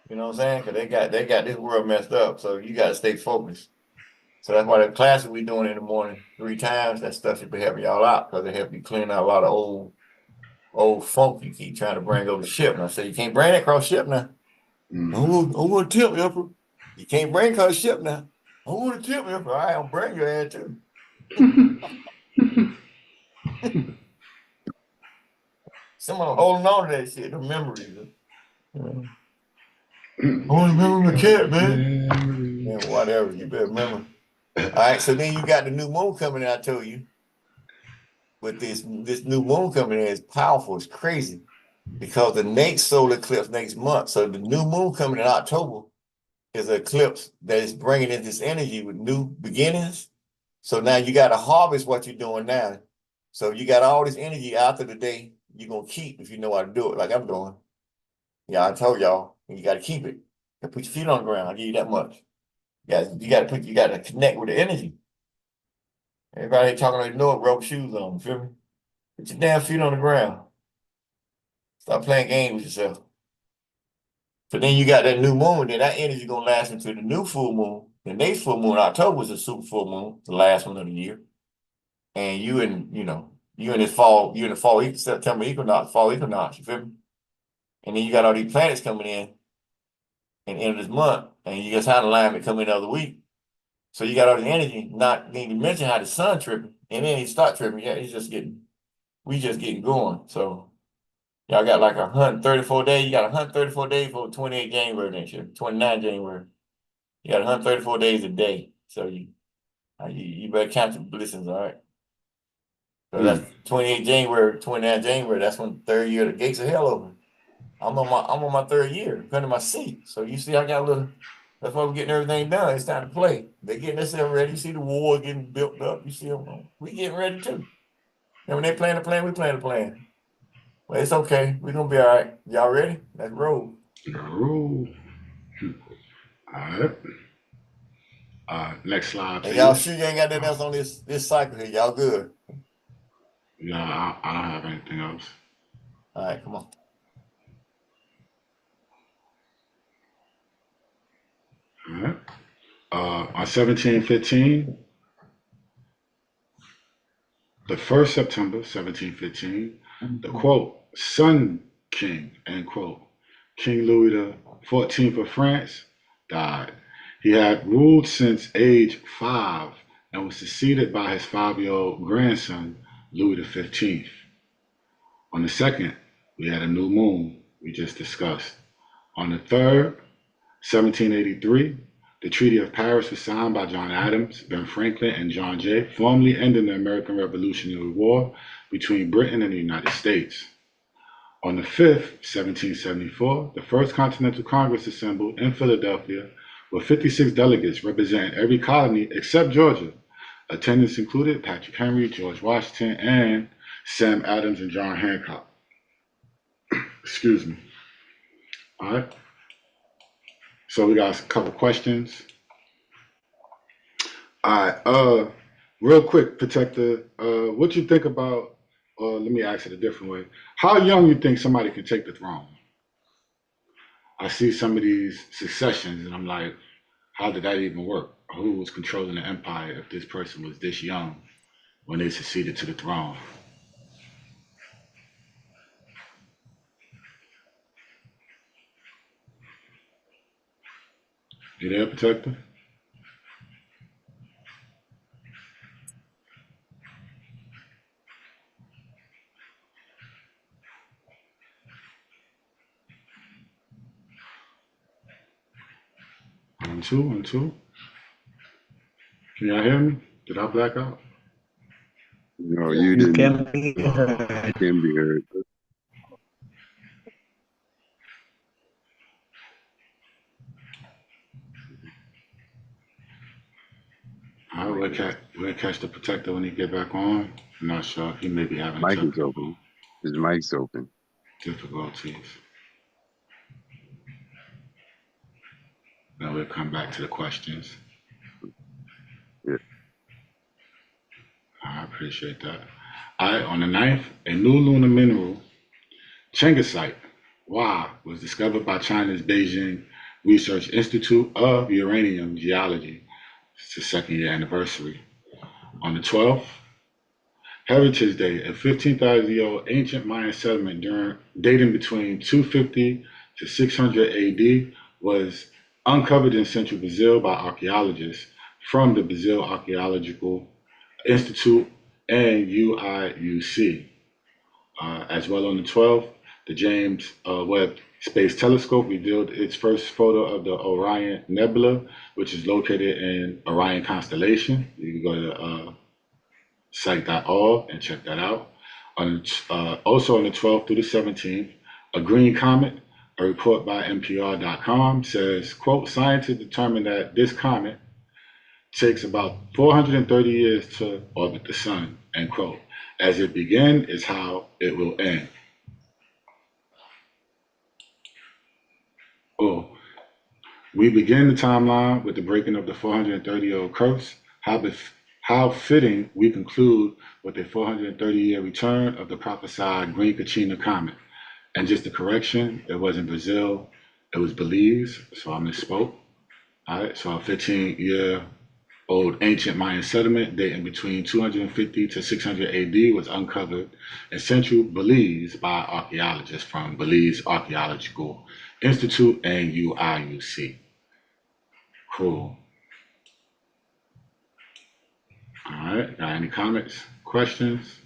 You know what I'm saying? Because they got this world messed up, so you got to stay focused. So that's why the classes we doing in the morning 3 times, that stuff should be helping y'all out because it help you clean out a lot of old funk you keep trying to bring over the ship. And I say, you can't bring that across ship now. Who would tip me, Emperor? You can't bring across ship now. Who would tip me, Emperor? All right, I'll bring your ass too. Someone holding on to that shit, the memories. I remember the cat, man. Man, whatever. You better remember. All right, so then you got the new moon coming in, I told you. But this new moon coming in is powerful. It's crazy. Because the next solar eclipse next month. So the new moon coming in October is an eclipse that is bringing in this energy with new beginnings. So now you got to harvest what you're doing now. So you got all this energy after the day you're going to keep if you know how to do it like I'm doing. Yeah, I told y'all, you got to keep it. You put your feet on the ground. I'll give you that much. You got to connect with the energy. Everybody talking like no rubber shoes on, you feel me? Put your damn feet on the ground. Stop playing games with yourself. So then you got that new moon, then that energy gonna last until the new full moon. The next full moon, October, is a super full moon, the last one of the year. And you in the fall, September equinox, fall equinox, you feel me? And then you got all these planets coming in the end of this month, and you got time alignment coming the other week. So you got all the energy, not need to mention how the sun tripping, and then he start tripping. Yeah, we just getting going. So y'all got like 134 days. You got 134 days for 28 January next year, 29 January. You got 134 days a day. So you better count your blessings, all right? So that's 28 January, 29 January. That's when the third year of the gates of hell open. I'm on my third year, under my seat. So you see, I got a little. That's why we're getting everything done. It's time to play. They're getting themselves ready. You see the war getting built up. You see them. We getting ready too. And when they playing the plan, we playing the plan. Well, it's okay. We're gonna be all right. Y'all ready? Let's roll. Roll. All right. Next slide, please. And y'all sure you ain't got nothing else on this cycle here? Y'all good? Yeah, I don't have anything else. All right, come on. All right. On 1715, the 1st September 1715, the quote, Sun King, end quote, King Louis XIV of France died. He had ruled since age 5 and was succeeded by his 5-year-old grandson, Louis XV. On the 2nd, we had a new moon we just discussed. On the 3rd, 1783, the Treaty of Paris was signed by John Adams, Ben Franklin, and John Jay, formally ending the American Revolutionary War between Britain and the United States. On the 5th, 1774, the First Continental Congress assembled in Philadelphia with 56 delegates representing every colony except Georgia. Attendance included Patrick Henry, George Washington, and Sam Adams and John Hancock. Excuse me. All right. So we got a couple questions. All right. Real quick, Protector, what you think about, let me ask it a different way. How young you think somebody can take the throne? I see some of these successions and I'm like, how did that even work? Who was controlling the empire if this person was this young when they succeeded to the throne? You there, Protector? On two. Can y'all hear me? Did I black out? No, you You didn't. can be heard. Can be heard. All right, we'll catch the Protector when he get back on. I'm not sure. He may be having Mic is open. His mic's open. difficulties. Then we'll come back to the questions. Yeah. I appreciate that. All right, on the 9th, a new lunar mineral, chengisite, was discovered by China's Beijing Research Institute of Uranium Geology. It's the 2nd year anniversary. On the 12th, Heritage Day, a 15,000-year-old ancient Mayan settlement dating between 250 to 600 AD was uncovered in central Brazil by archaeologists from the Brazil Archaeological Institute and UIUC. As well on the 12th, the James Webb Space Telescope revealed its first photo of the Orion Nebula, which is located in Orion constellation. You can go to site.org and check that out. Also on the 12th through the 17th, a green comet, a report by NPR.com says, quote, scientists determined that this comet takes about 430 years to orbit the sun, end quote. As it began is how it will end. Oh, we begin the timeline with the breaking of the 430-year-old curse. How fitting we conclude with a 430-year return of the prophesied Green Kachina comet. And just a correction, it wasn't Brazil, it was Belize, so I misspoke. All right, so a 15-year-old ancient Mayan settlement dating between 250 to 600 AD was uncovered in central Belize by archaeologists from Belize Archaeological Institute and UIUC. Cool. All right, got any comments, questions?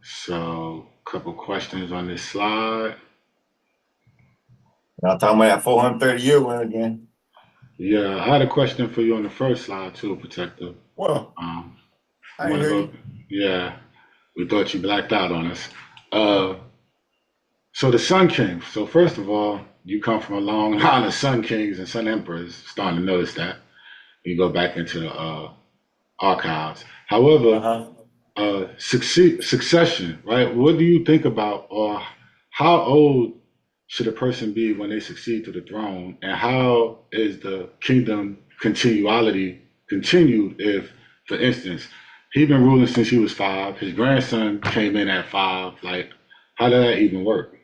So, a couple questions on this slide. Y'all talking about that 430-year one again. Yeah, I had a question for you on the first slide too, Protector. Well, I I wanna hear go. you. Yeah, we thought you blacked out on us. So the Sun King. So first of all, you come from a long line of Sun Kings and Sun Emperors. Starting to notice that. You go back into the archives. However, succession, right? What do you think about, or how old should a person be when they succeed to the throne, and how is the kingdom continued if, for instance, he's been ruling since he was 5, his grandson came in at 5, like, how did that even work?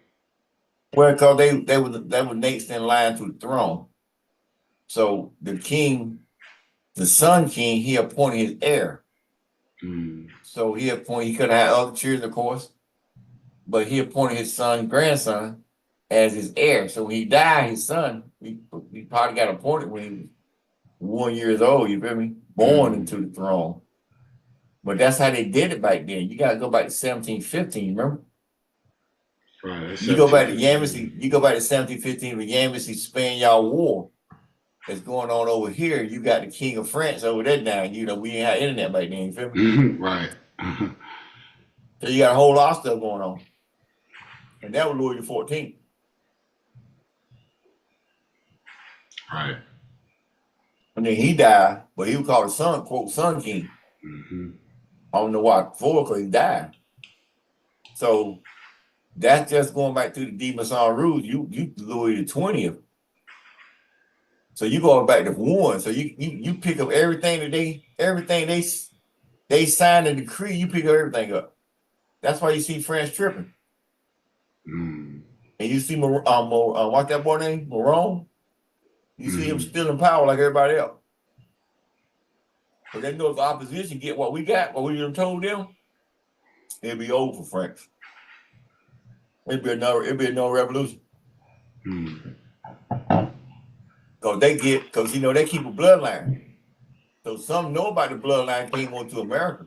Well, because they were next in line to the throne. So the king, the Sun King, he appointed his heir. So he could have had other children, of course, but he appointed his grandson as his heir. So when he died, his son, he probably got appointed when he was 1 year old, you feel me? Born into the throne. But that's how they did it back then. You gotta go back to 1715, remember? Right. You go back to Yamasee, you go back to 1715 with Yamasee Spaniard War that's going on over here. You got the King of France over there now. You know, we ain't had internet back then, you feel me? Right. So you got a whole lot of stuff going on. And that was Louis XIV. Right. And then he died, but he was called the Sun, quote, Sun King. I don't know why for, because he died. So that's just going back to the D-Mason rules. You Louis the 20th. So you going back to 1. So you pick up everything that they signed a decree, you pick up everything up. That's why you see France tripping. And you see what's that boy name? Moron? You see him still in power like everybody else. But they know if the opposition get what we got, what we done told them, it'll be over for France. It'll be another revolution. Because you know they keep a bloodline. So some know about the bloodline came on to America.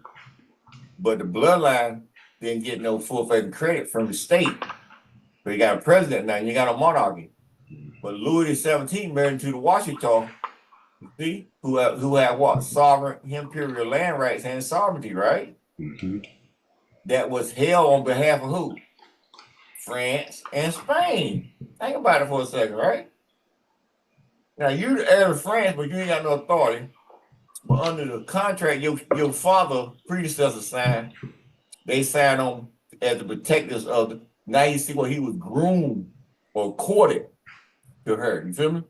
But the bloodline didn't get no full-fledged credit from the state. But you got a president now, you got a monarchy. But Louis XVII married into the Washington, you see, who had what? Sovereign imperial land rights and sovereignty, right? That was held on behalf of who? France and Spain. Think about it for a second, right? Now you're the heir of France, but you ain't got no authority. But under the contract your father predecessor signed, they signed on as the protectors of the. Now you see what he was groomed or courted to her. You feel me?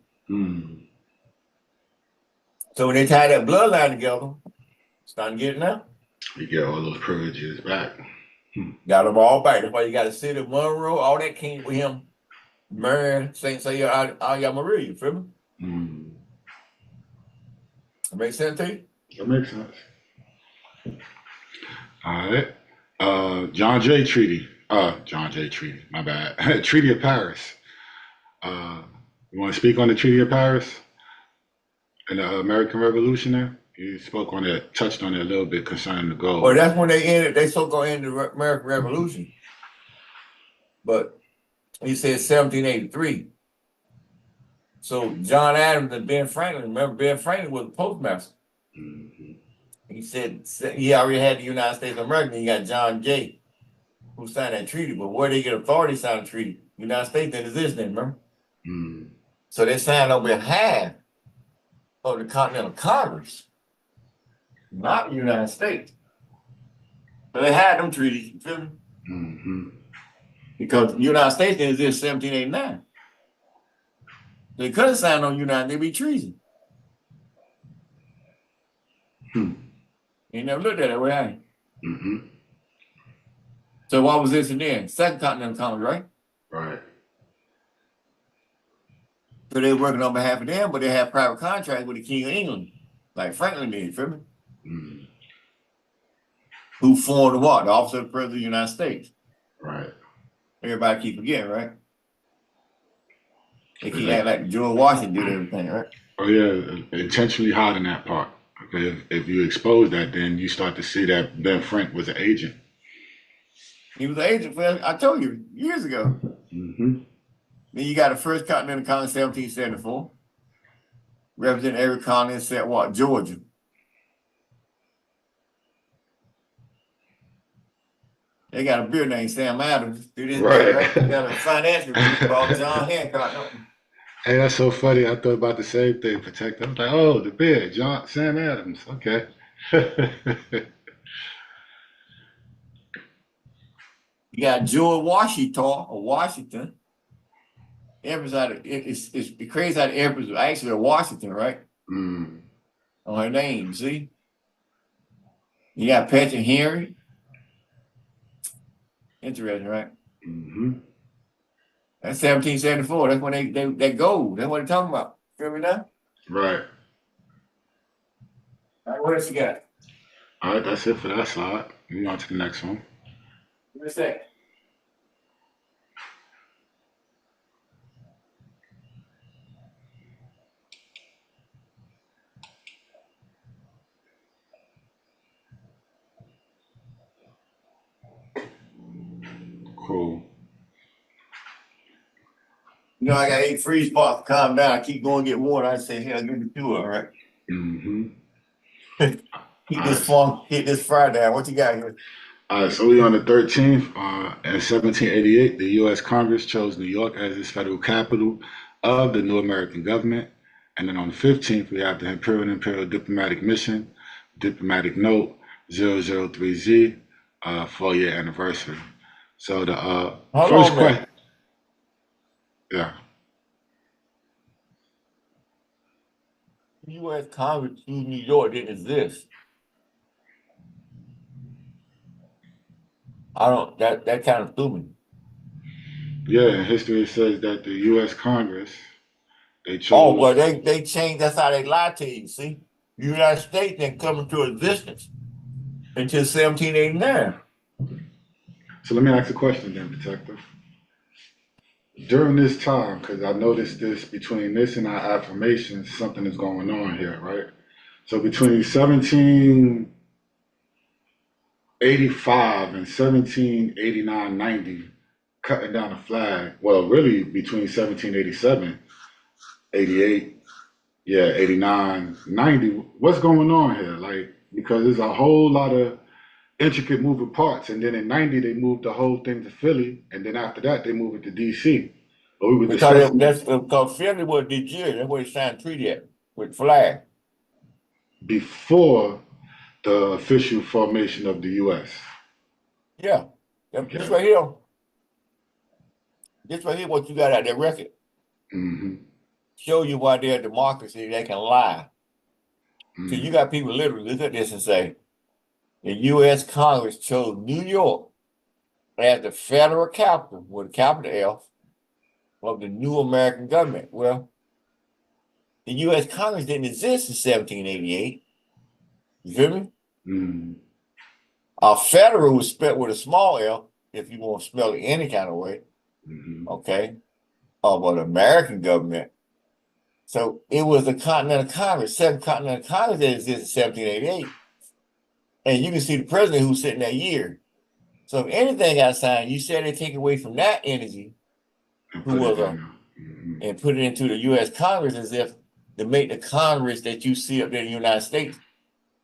So when they tie that bloodline together, starting to get it now. You get all those privileges back. Got them all back. That's why you got the city of Monroe. All that came with him marrying Saint Aya Maria. You feel me? That makes sense to you? That makes sense. All right. John Jay Treaty, my bad. Treaty of Paris. You want to speak on the Treaty of Paris and the American Revolution there? You spoke on it, touched on it a little bit concerning the goal. Well, that's when they so-called ended the American Revolution. but he said 1783. So John Adams and Ben Franklin, remember Ben Franklin was the postmaster. Mhm. He said he already had the United States of America. And you got John Jay, who signed that treaty. But where they get authority to sign the treaty? United States didn't exist then, remember? Mm. So they signed on behalf of the Continental Congress, not the United States. So they had them treaties, you feel me? Mhm. Because the United States didn't exist in 1789. They could have signed on United, they'd be treason. Hmm. You never looked at it that way, have you? Mhm. So what was this and then? Second Continental Congress, right? Right. So they were working on behalf of them, but they had private contracts with the King of England, like Franklin did, you feel me? Mm. Who formed the what? The office of the President of the United States. Right. Everybody keep forgetting, right? They keep Exactly. acting like George Washington did everything, right? Oh yeah, intentionally hiding that part. Okay, if you expose that, then you start to see that Ben Frank was an agent. He was an agent for, I told you, years ago. Mm-hmm. Then you got the first Continental Congress, 1774. Representing every colony except what? Georgia. They got a beer named Sam Adams. Do this beer, right? They got a financial group called John Hancock. Hey, that's so funny. I thought about the same thing, Protector. I was like, oh, the bear, Sam Adams. Okay. You got George Washington or Washington. Empress out of it's crazy how the Empress was actually a Washington, right? Mm. On her name, see? You got Patrick Henry. Interesting, right? Mm-hmm. That's 1774. That's when they go. That's what they're talking about. Feel me now? Right. All right, what else you got? All right, that's it for that slide. Move on to the next one. Give me a second. Cool. You know, I got 8 freeze pots to calm down. I keep going to get water. I say, hell, give me 2 of them, right? Mm-hmm. Keep All this right. funk, hit this fire down. What you got here? All right, so we on the 13th. In 1788, the U.S. Congress chose New York as its federal capital of the new American government. And then on the 15th, we have the Imperial Diplomatic Mission, Diplomatic Note 003Z, 4-year anniversary. So the Hold first on a question, minute. yeah, U.S. Congress to New York didn't exist. That kind of threw me. yeah. In history, it says that the U.S. Congress they Oh, chose. well, they changed. That's how they lied to you. See, the United States didn't come into existence until 1789. So let me ask a question, then, Detective. During this time, because I noticed this between this and our affirmations, something is going on here, right? So between 1785 and 1789-90, cutting down the flag. Well, really between 1787, 88, yeah, 89, 90. What's going on here? Like, because there's a whole lot of intricate moving parts. And then in 90, they moved the whole thing to Philly. And then after that, they moved it to DC. But we were Because discussing because Philly was the year. That's where they signed a treaty at with flag. before the official formation of the U.S. Yeah. This Okay. right here. This right here, what you got out that record. Mm-hmm. Show you why they're a democracy. They can lie. So Mm-hmm. you got people literally look at this and say, the U.S. Congress chose New York as the federal capital with a capital F of the new American government. Well, the U.S. Congress didn't exist in 1788. You feel me? Mm-hmm. Federal was spelled with a small F, if you want to spell it any kind of way. Mm-hmm. Okay. But American government. So it was the Continental Congress, 7 Continental Congress that existed in 1788. And you can see the president who's sitting that year. So if anything got signed, you said they take away from that energy And who put it was down. Mhm. and put it into the U.S. Congress as if to make the Congress that you see up there in the United States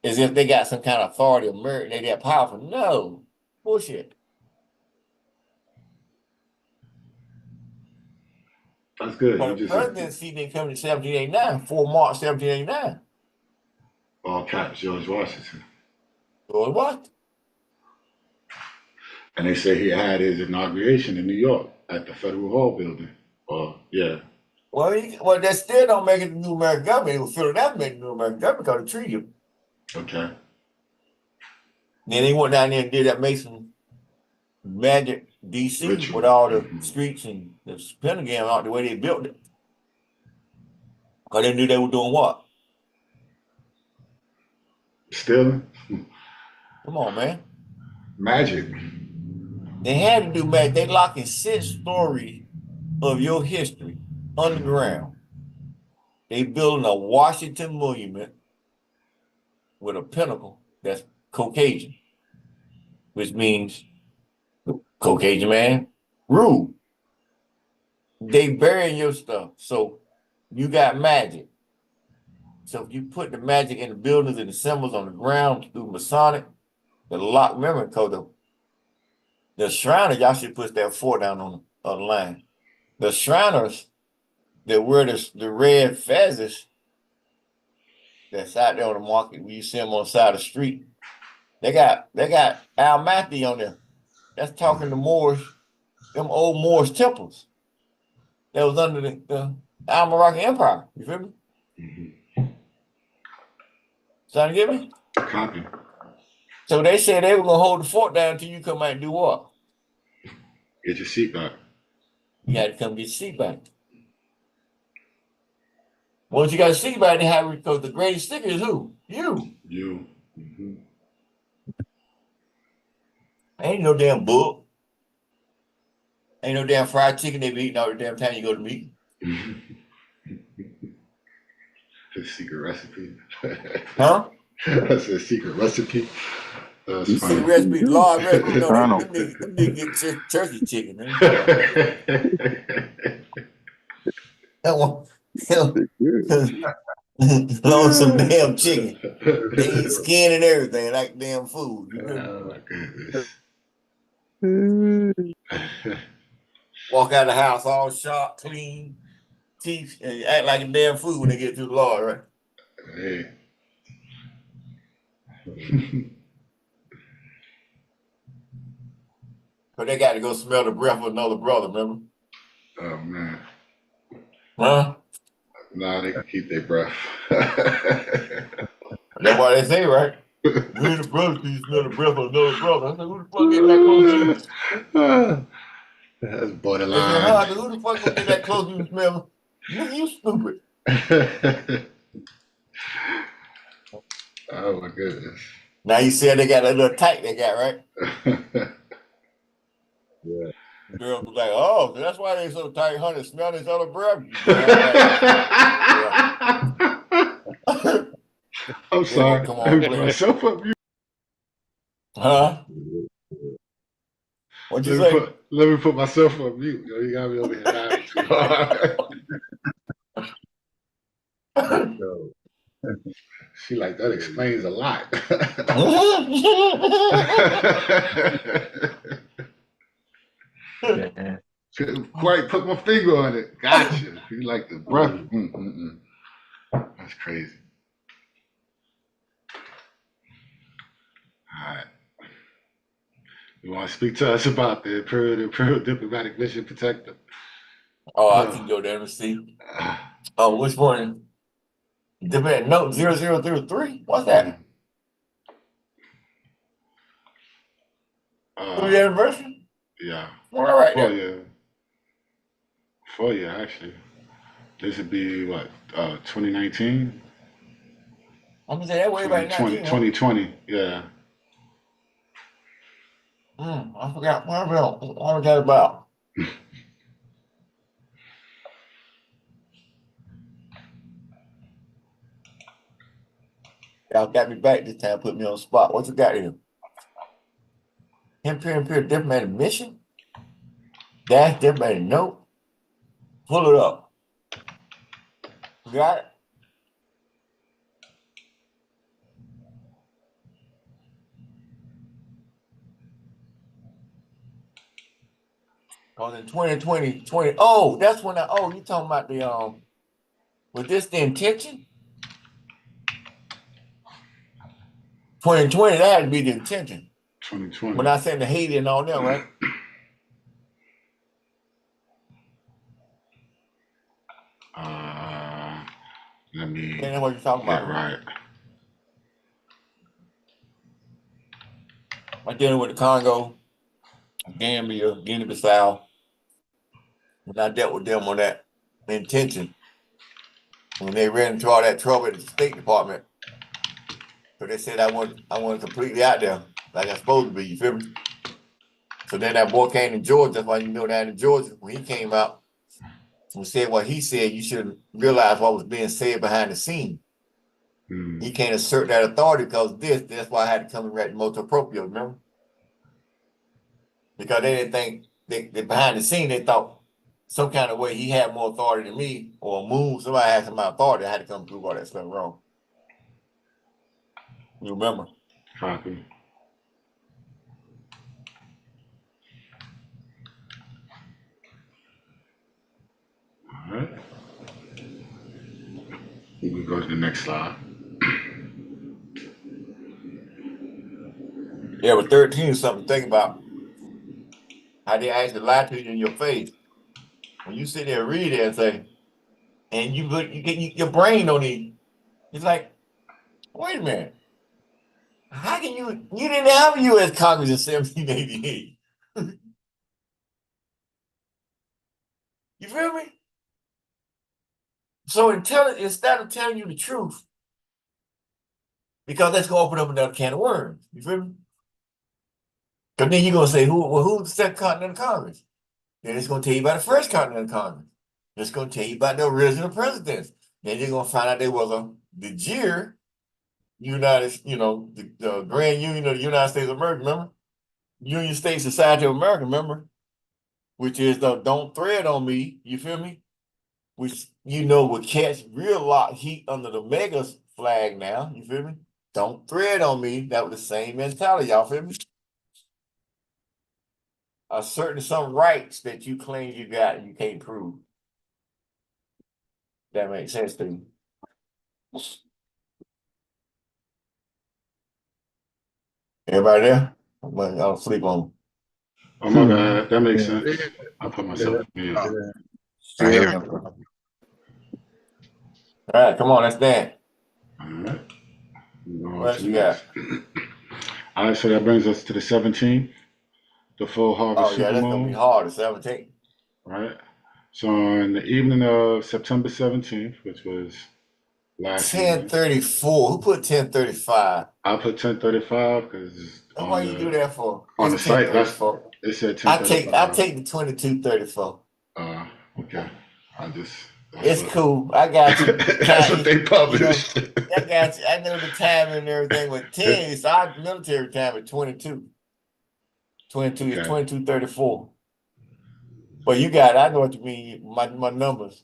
as if they got some kind of authority or merit, they that powerful. No, bullshit. That's good. You But the just presidency didn't come in 1789, 4 March 1789. all caps George Washington. So what? And they say he had his inauguration in New York at the Federal Hall building. Or yeah. Well, that still don't make it the new American government. It was Philadelphia made the new American government because the treaty. Okay. Then they went down there and did that Mason Magic DC Ritual. with all the Mhm. streets and the Pentagon out the way they built it. Because they knew they were doing what? Stealing? Come on, man. Magic. They had to do magic. They locking 6 stories of your history underground. They building a Washington monument with a pinnacle that's Caucasian, which means Caucasian man rule. They burying your stuff. So you got magic. So if you put the magic in the buildings and the symbols on the ground through Masonic, the lock, remember, because the Shriners, y'all should put that 4 down on the line. The Shriners that wear the red fezzes that's out there on the market, where you see them on the side of the street, they got Al Matthew on there. That's talking to Moors, them old Moors temples that was under the Iiehu Empire. You feel me? Mm-hmm. Trying to get me? Copy. So they said they were gonna hold the fort down until you come out and do what? Get your seat back. You had to come get your seat back. Once you got a seat back, they have because the greatest sticker is who? You. You. Mm-hmm. Ain't no damn book. Ain't no damn fried chicken they be eating all the damn time you go to meet. His secret recipe. Huh? That's a secret recipe. That's See funny. recipe, large recipe. No, Colonel. them niggas get turkey chicken. Man. That one, long some damn chicken. They eat skin and everything like damn food. You feel me? Oh my goodness. Walk out of the house all sharp, clean, teeth, and act like a damn food when they get to the Lord, right? Hey. But they got to go smell the breath of another brother, remember? Oh man. Huh? Nah, they can keep their breath. That's why they say, right? You ain't a brother till you smell the breath of another brother. I said, who the fuck getting that close to you? That's They said, borderline. huh? Who the fuck gonna get that close to you smell? Nigga, you stupid. Oh my goodness. Now you said they got that little tight they got, right? Yeah. Girls was like, oh, so that's why they so tight, honey. Smell each other breath. You damn right. I'm They sorry. gonna come Let on me put play. myself up mute. Huh? What'd you say? Let me put myself on mute. Yo, you got me over here laughing too hard. So, She like, that explains a lot. Yeah. Couldn't quite put my finger on it. Gotcha. You like the breath. That's crazy. All right. You want to speak to us about the Imperial Diplomatic Mission Protector? Oh, I can go there and see. Oh, which one? Demand note 0003? What's that? 3 anniversary? Yeah. All right. 4 year. 4 year, actually. This would be what? 2019? I'm gonna say that way back 19. 2020. Yeah. I forgot. What was that about? Y'all got me back this time, put me on the spot. What you got here? Imperial diplomatic mission? Dash diplomatic note? Pull it up. You got it? Because in 2020, oh, that's when you talking about the, was this the intention? 2020, that had to be the intention. 2020. When I said the Haiti and all that, right? Let me That's what you're talking get about. right. I'm dealing with the Congo, Gambia, Guinea-Bissau. When I dealt with them on that intention, when they ran into all that trouble at the State Department, so they said I wasn't completely out there like I'm supposed to be. You feel me? So then that boy came to Georgia. That's why you know that in Georgia, when he came out and said what he said, you should realize what was being said behind the scene. He can't assert that authority because of this. That's why I had to come and write the motu proprio, remember? Because they didn't think they behind the scene, they thought some kind of way he had more authority than me, or move. Somebody had some authority. I had to come prove all that stuff wrong. You remember? Copy. All right. We can go to the next slide. Yeah, but 13 is something to think about. How they actually lie to you in your face. When you sit there and read it and say, and you get your brain don't even. It's like, wait a minute. How can you didn't have a U.S. Congress in 1788. You feel me? So instead of telling you the truth, because that's gonna open up another can of worms. You feel me? Because then you're gonna say, who's the second Continental Congress? Then it's gonna tell you about the first Continental Congress. It's gonna tell you about the original presidents. Then you're gonna find out there was the JIR, the Grand Union of the United States of America, remember? Union State Society of America, remember? Which is the don't thread on me, you feel me? Which would catch real lot heat under the mega flag now, you feel me? Don't thread on me. That was the same mentality, y'all feel me? Asserting some rights that you claim you got and you can't prove. That makes sense to you. Everybody there? I'll sleep on. Oh my bad. That makes sense. I put myself on mute. I hear. All right, come on, let's dance. All right. What else you got? All right, so that brings us to the 17th, the full harvest Oh yeah, that's gonna be hard. The 17th. Right. So on the evening of September 17th, which was last evening, 10:34. Who put 10:35? I put 10:35 because Why you do that for? on the It's site, 10:34. it said I 10:35. take the 22:34. Okay. It's cool. I got you. That's what they published. I got you. I know the time and everything with 10. So our military time at 22. 22 is 22:34. But you got it. I know what you mean. My numbers.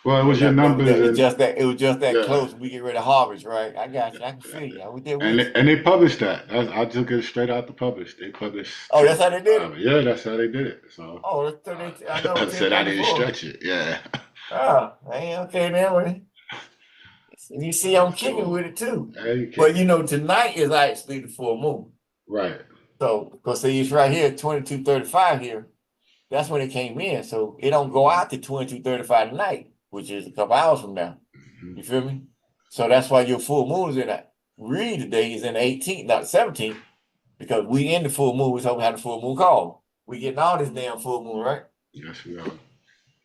Well, it was your numbers. It was just that Yeah. close. We get rid of harvest, right? I got you. I can feel you. We did. And they published that. I took it straight out the publish. They published. Oh, that's how they did it. Yeah, that's how they did it. So. Oh, I know. I said I didn't stretch it. Yeah. Oh, okay then. You see, I'm kicking with it too. But tonight is actually the full moon. Right. So, because it's right here, 22:35 here. That's when it came in. So it don't go out to 22:35 tonight, which is a couple hours from now. You feel me? So that's why your full moon is in that. Read today is in the 18th, not the 17th, because we in the full moon. We're supposed to have the full moon call. We getting all this damn full moon, right? Yes, we are.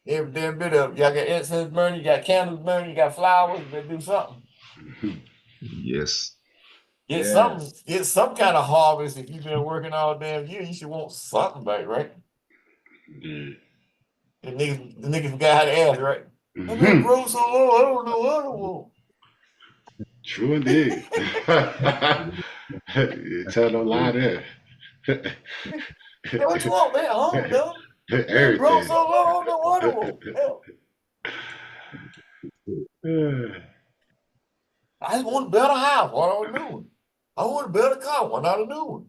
Every damn bit of y'all got incense burning, you got candles burning, you got flowers. You better do something. Yes. Get some kind of harvest. If you've been working all damn year, you should want something back, right? Yeah. The nigga forgot how to ask, right? I've been broke so long, I don't know what I want. True indeed. You tell no lie there. Hey, what you want, man? Home, though. Been broke Everything. so long, I don't know what I want. Hell, I just want to build a house. What I was doing. I want to build a car. What not a new one.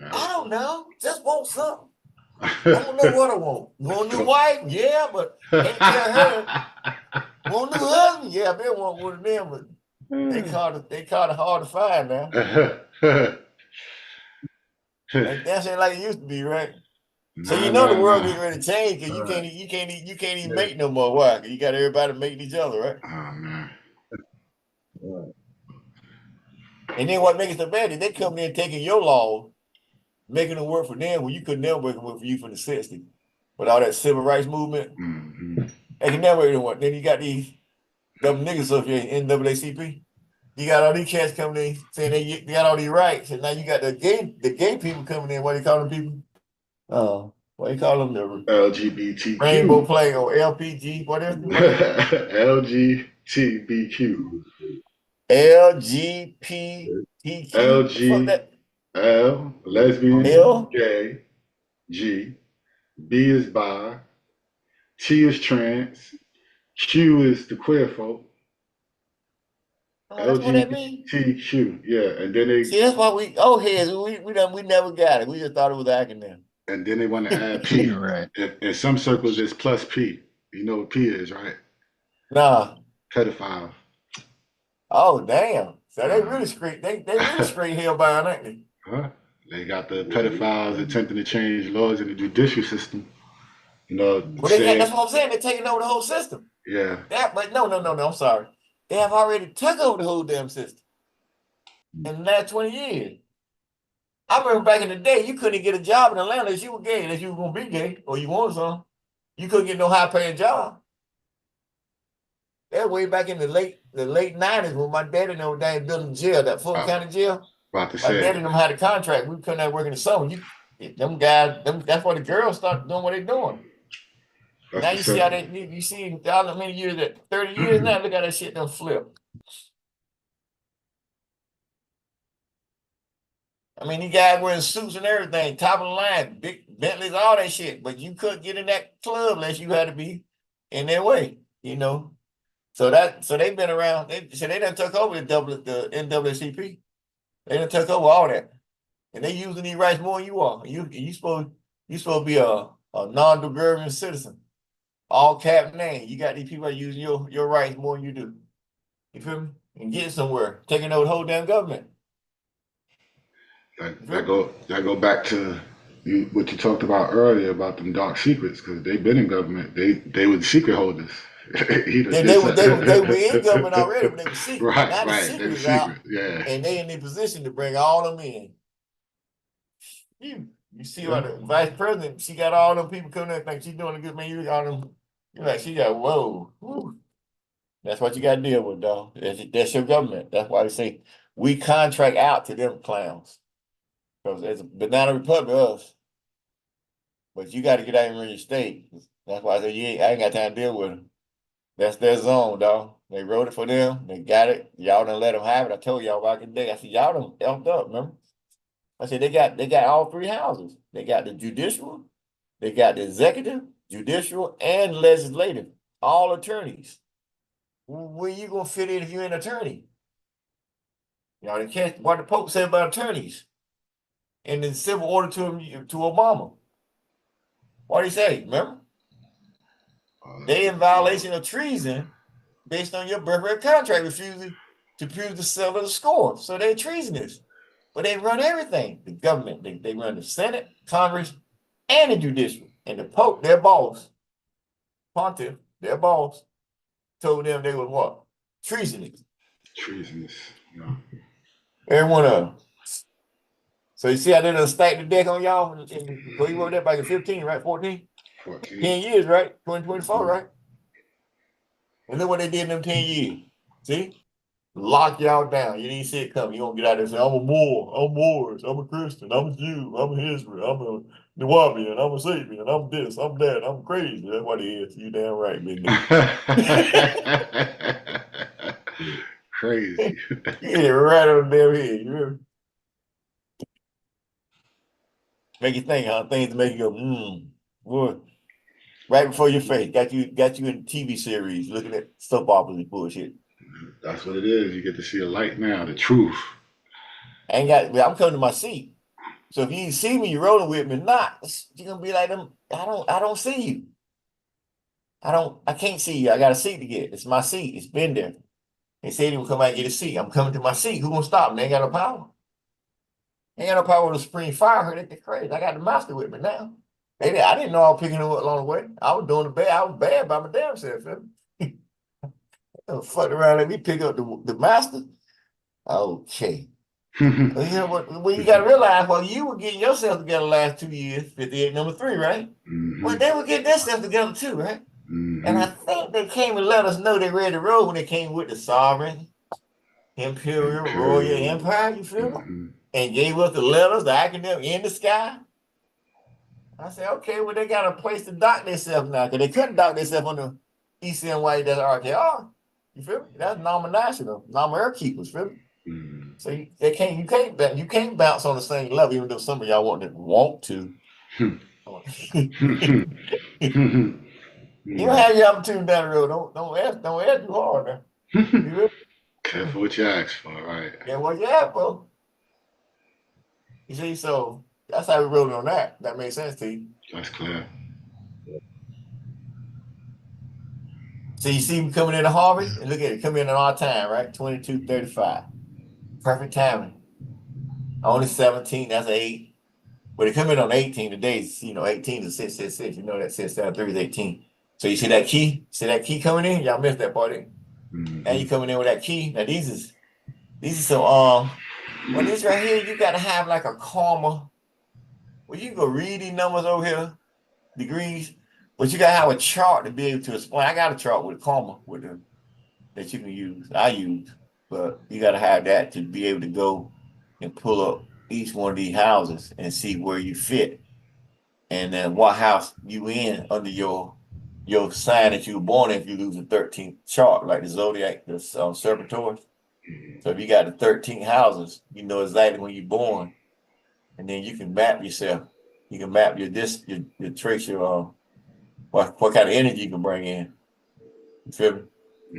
I don't know. Just want something. I don't know what I want. You want a new wife? Yeah, but can't tell her. Want a new husband? Yeah, I been want one of them, but they caught it hard to find now. That's ain't like it used to be, right? So you know the world getting ready to change because you can't even make no more. Why? 'Cause you got everybody making each other, right? Oh man. And then what makes it so bad is they come in taking your law, making them work for them when you could never make them work for you from the 60s. With all that civil rights movement, they can never do one. Then you got these dumb niggas up here in NAACP. You got all these cats coming in saying they got all these rights, and now you got the gay people coming in. What do you call them people? What do you call them? The LGBTQ. rainbow flag or LPG, whatever. LGBTQ. LGBTQ. Fuck that. L, lesbian, L. gay, G, B is bi, T is trans, Q is the queer folk, Oh, that's what that means. LGBTQ. Yeah, and then they See, that's why we old heads. We never got it. We just thought it was an acronym. and then they want to add P. Right. In some circles, it's plus P. You know what P is, right? Nah. Pedophile. Oh damn. So they really straight. They really straight hellbound, ain't they? Huh? They got the pedophiles attempting to change laws in the judicial system. You know, Well, that's what I'm saying. They're taking over the whole system. Yeah. But no. I'm sorry. They have already took over the whole damn system in the last 20 years. I remember back in the day, you couldn't get a job in Atlanta unless you were gay, unless you were gonna be gay or you wanted some. You couldn't get no high paying job. That way back in the late 90s when my daddy and them were down building jail, that Fulton County jail. About to My say. daddy and them had a contract. We couldn't have work in the summer. Them guys, that's why the girls start doing what they're doing. Now you see how you see how many years that 30 years now, look how that shit done flip. I mean, you guys wearing suits and everything, top of the line, big Bentleys, all that shit. But you couldn't get in that club unless you had to be in their way, you know. So they've been around. They done took over the NAACP. They done took over all that, and they using these rights more than you are. You supposed to be a non-Bulgarian citizen, all cap name. You got these people using your rights more than you do. You feel me? And getting somewhere, taking over the whole damn government. That go back to what you talked about earlier about them dark secrets, because they've been in government. They were the secret holders. They were in government already, but they were secret. Right, now the right. secret They were is out, secret. Yeah. and they in the position to bring all them in. You see what the vice president, she got all them people coming in, think she's doing a good man. You got them, you're like, she got whoa. Whew. That's what you got to deal with, dog. That's your government. That's why they say we contract out to them clowns. Because it's a banana republic of us. But you got to get out and run your state. That's why I say, I ain't got time to deal with them. That's their zone, dog. They wrote it for them. They got it. Y'all done let them have it. I told y'all back in the day. I said, y'all done elfed up, remember? I said, they got all three houses. They got the judicial, they got the executive, judicial, and legislative. All attorneys. Where you gonna fit in if you're an attorney? Y'all didn't catch what the Pope said about attorneys and the civil order to Obama. What did he say? Remember? They in violation of treason based on your birthright contract, refusing to prove the sale of the score. So they're treasonous. But they run everything. The government, they run the Senate, Congress, and the judicial. And the Pope, their boss, Pontiff, their boss, told them they was what? Treasonous. Treasonous. Yeah. Every one of them. So you see how they done stacked the deck on y'all? So you wrote that back in 15, right? 14? 10 years, right? 2024, right? And look what they did in them 10 years. See? Lock y'all down. You didn't see it coming. You don't get out there and say, I'm a Moor, I'm Moorish, I'm a Christian, I'm a Jew, I'm a Israel, I'm a Nubian, I'm a Sabian, I'm this, I'm that, I'm crazy. That's what it is. You damn right, big nigga. Crazy. You hit it right on the damn head. You remember? Make you think, huh? Things to make you go, boy. Right before your face. Got you in TV series looking at soap operas and bullshit. That's what it is. You get to see a light now, the truth. I'm coming to my seat. So if you see me, you're rolling with me, not you're gonna be like them. I don't see you. I can't see you. I got a seat to get. It's my seat. It's been there. They said he would come out and get a seat. I'm coming to my seat. Who gonna stop me? They ain't got no power. They ain't got no power to spring fire. They're crazy. I got the master with me now. I didn't know I was picking them up along the way. I was doing the bad. I was bad by my damn self. Fuck around, let me pick up the master. Okay. Well, you know what you gotta realize, well, you were getting yourself together the last 2 years, 58 number 3, right? Well, they were getting themselves together too, right? And I think they came and let us know they ready to roll when they came with the sovereign, imperial, royal empire, you feel me? And gave us the letters, the acronym in the sky. I said, okay, well, they got a place to dock themselves now, because they couldn't dock themselves on the CMYE-IRK. You feel me? That's nominational, Ecmye-Irkr keepers, feel me? So you can't bounce on the same level, even though some of y'all want to. You don't have your opportunity down the road. Don't ask too hard now. You Careful what you ask for, right? Yeah, what you have for. You see, so that's how we rolling on that. That makes sense to you. That's clear. So you see me coming into Harvey, and look at it, coming in our time, right? 22:35. Perfect timing. Only 17, that's an 8. But it come in on 18 today, 18 is 666. You know that 673 is 18. So you see that key? See that key coming in? Y'all missed that part. Now you coming in with that key. Now these are some well, this right here, you gotta have like a comma. Well, you can go read these numbers over here, degrees, but you gotta have a chart to be able to explain. I got a chart with a comma that you can use. I use, but you gotta have that to be able to go and pull up each one of these houses and see where you fit, and then what house you in under your sign that you were born in. If you lose the 13th chart, like the zodiac, the serpentors. So if you got the 13 houses, you know exactly when you're born, and then you can map yourself. You can map your trace, your what kind of energy you can bring in. You feel me?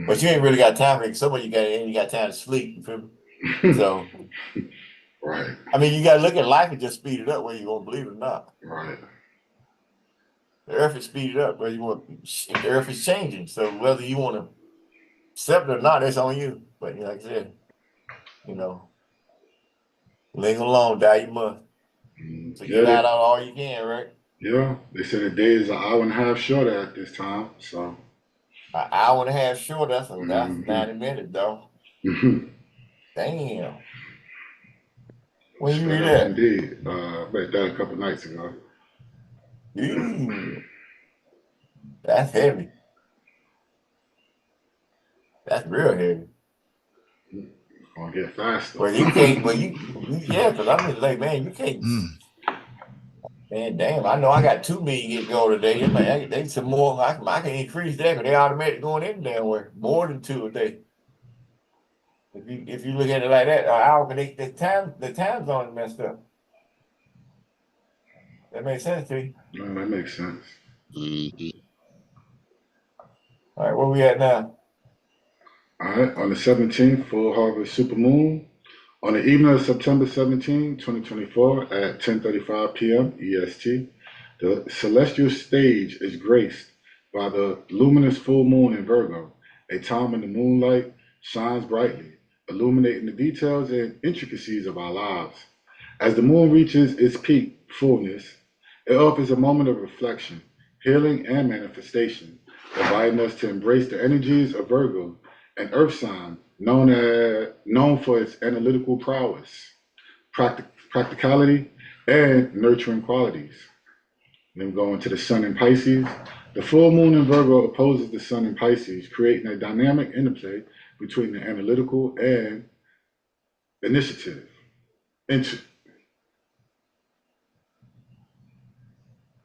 But you ain't really got time for it. Some of you got time to sleep. You feel me? So, right. I mean, you got to look at life and just speed it up, whether you want to believe it or not. Right. The earth is speeded up, whether you want. The earth is changing, so whether you want to accept it or not, that's on you. But like I said, linger along, die you must. So get out all you can, right? Yeah, they said the day is an hour and a half shorter at this time, so. An hour and a half short, that's 90 minutes, though. Damn. When you read that? Indeed. I read that a couple nights ago. That's heavy. That's real heavy. Gonna get faster. Well, you can't, yeah, because I mean, like, man, you can't. Man, damn, I know I got 2 million get go today. Man, they some more. I can increase that because they automatically going in damn way. More than 2 a day. If you look at it like that, the time zone is messed up. That makes sense to you. No, that makes sense. All right, where we at now? All right, on the 17th, full harvest supermoon. On the evening of September 17, 2024 at 10:35 p.m. EST, the celestial stage is graced by the luminous full moon in Virgo, a time when the moonlight shines brightly, illuminating the details and intricacies of our lives. As the moon reaches its peak fullness, it offers a moment of reflection, healing, and manifestation, inviting us to embrace the energies of Virgo, an earth sign known for its analytical prowess, practicality, and nurturing qualities. Then going to the sun in Pisces. The full moon in Virgo opposes the sun in Pisces, creating a dynamic interplay between the analytical and initiative.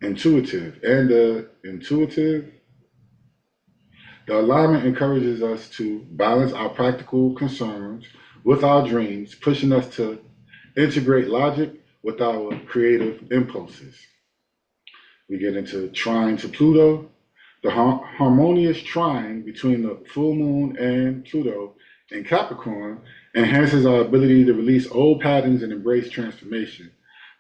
Intuitive and the intuitive. The alignment encourages us to balance our practical concerns with our dreams, pushing us to integrate logic with our creative impulses. We get into trine to Pluto. The harmonious trine between the full moon and Pluto in Capricorn enhances our ability to release old patterns and embrace transformation.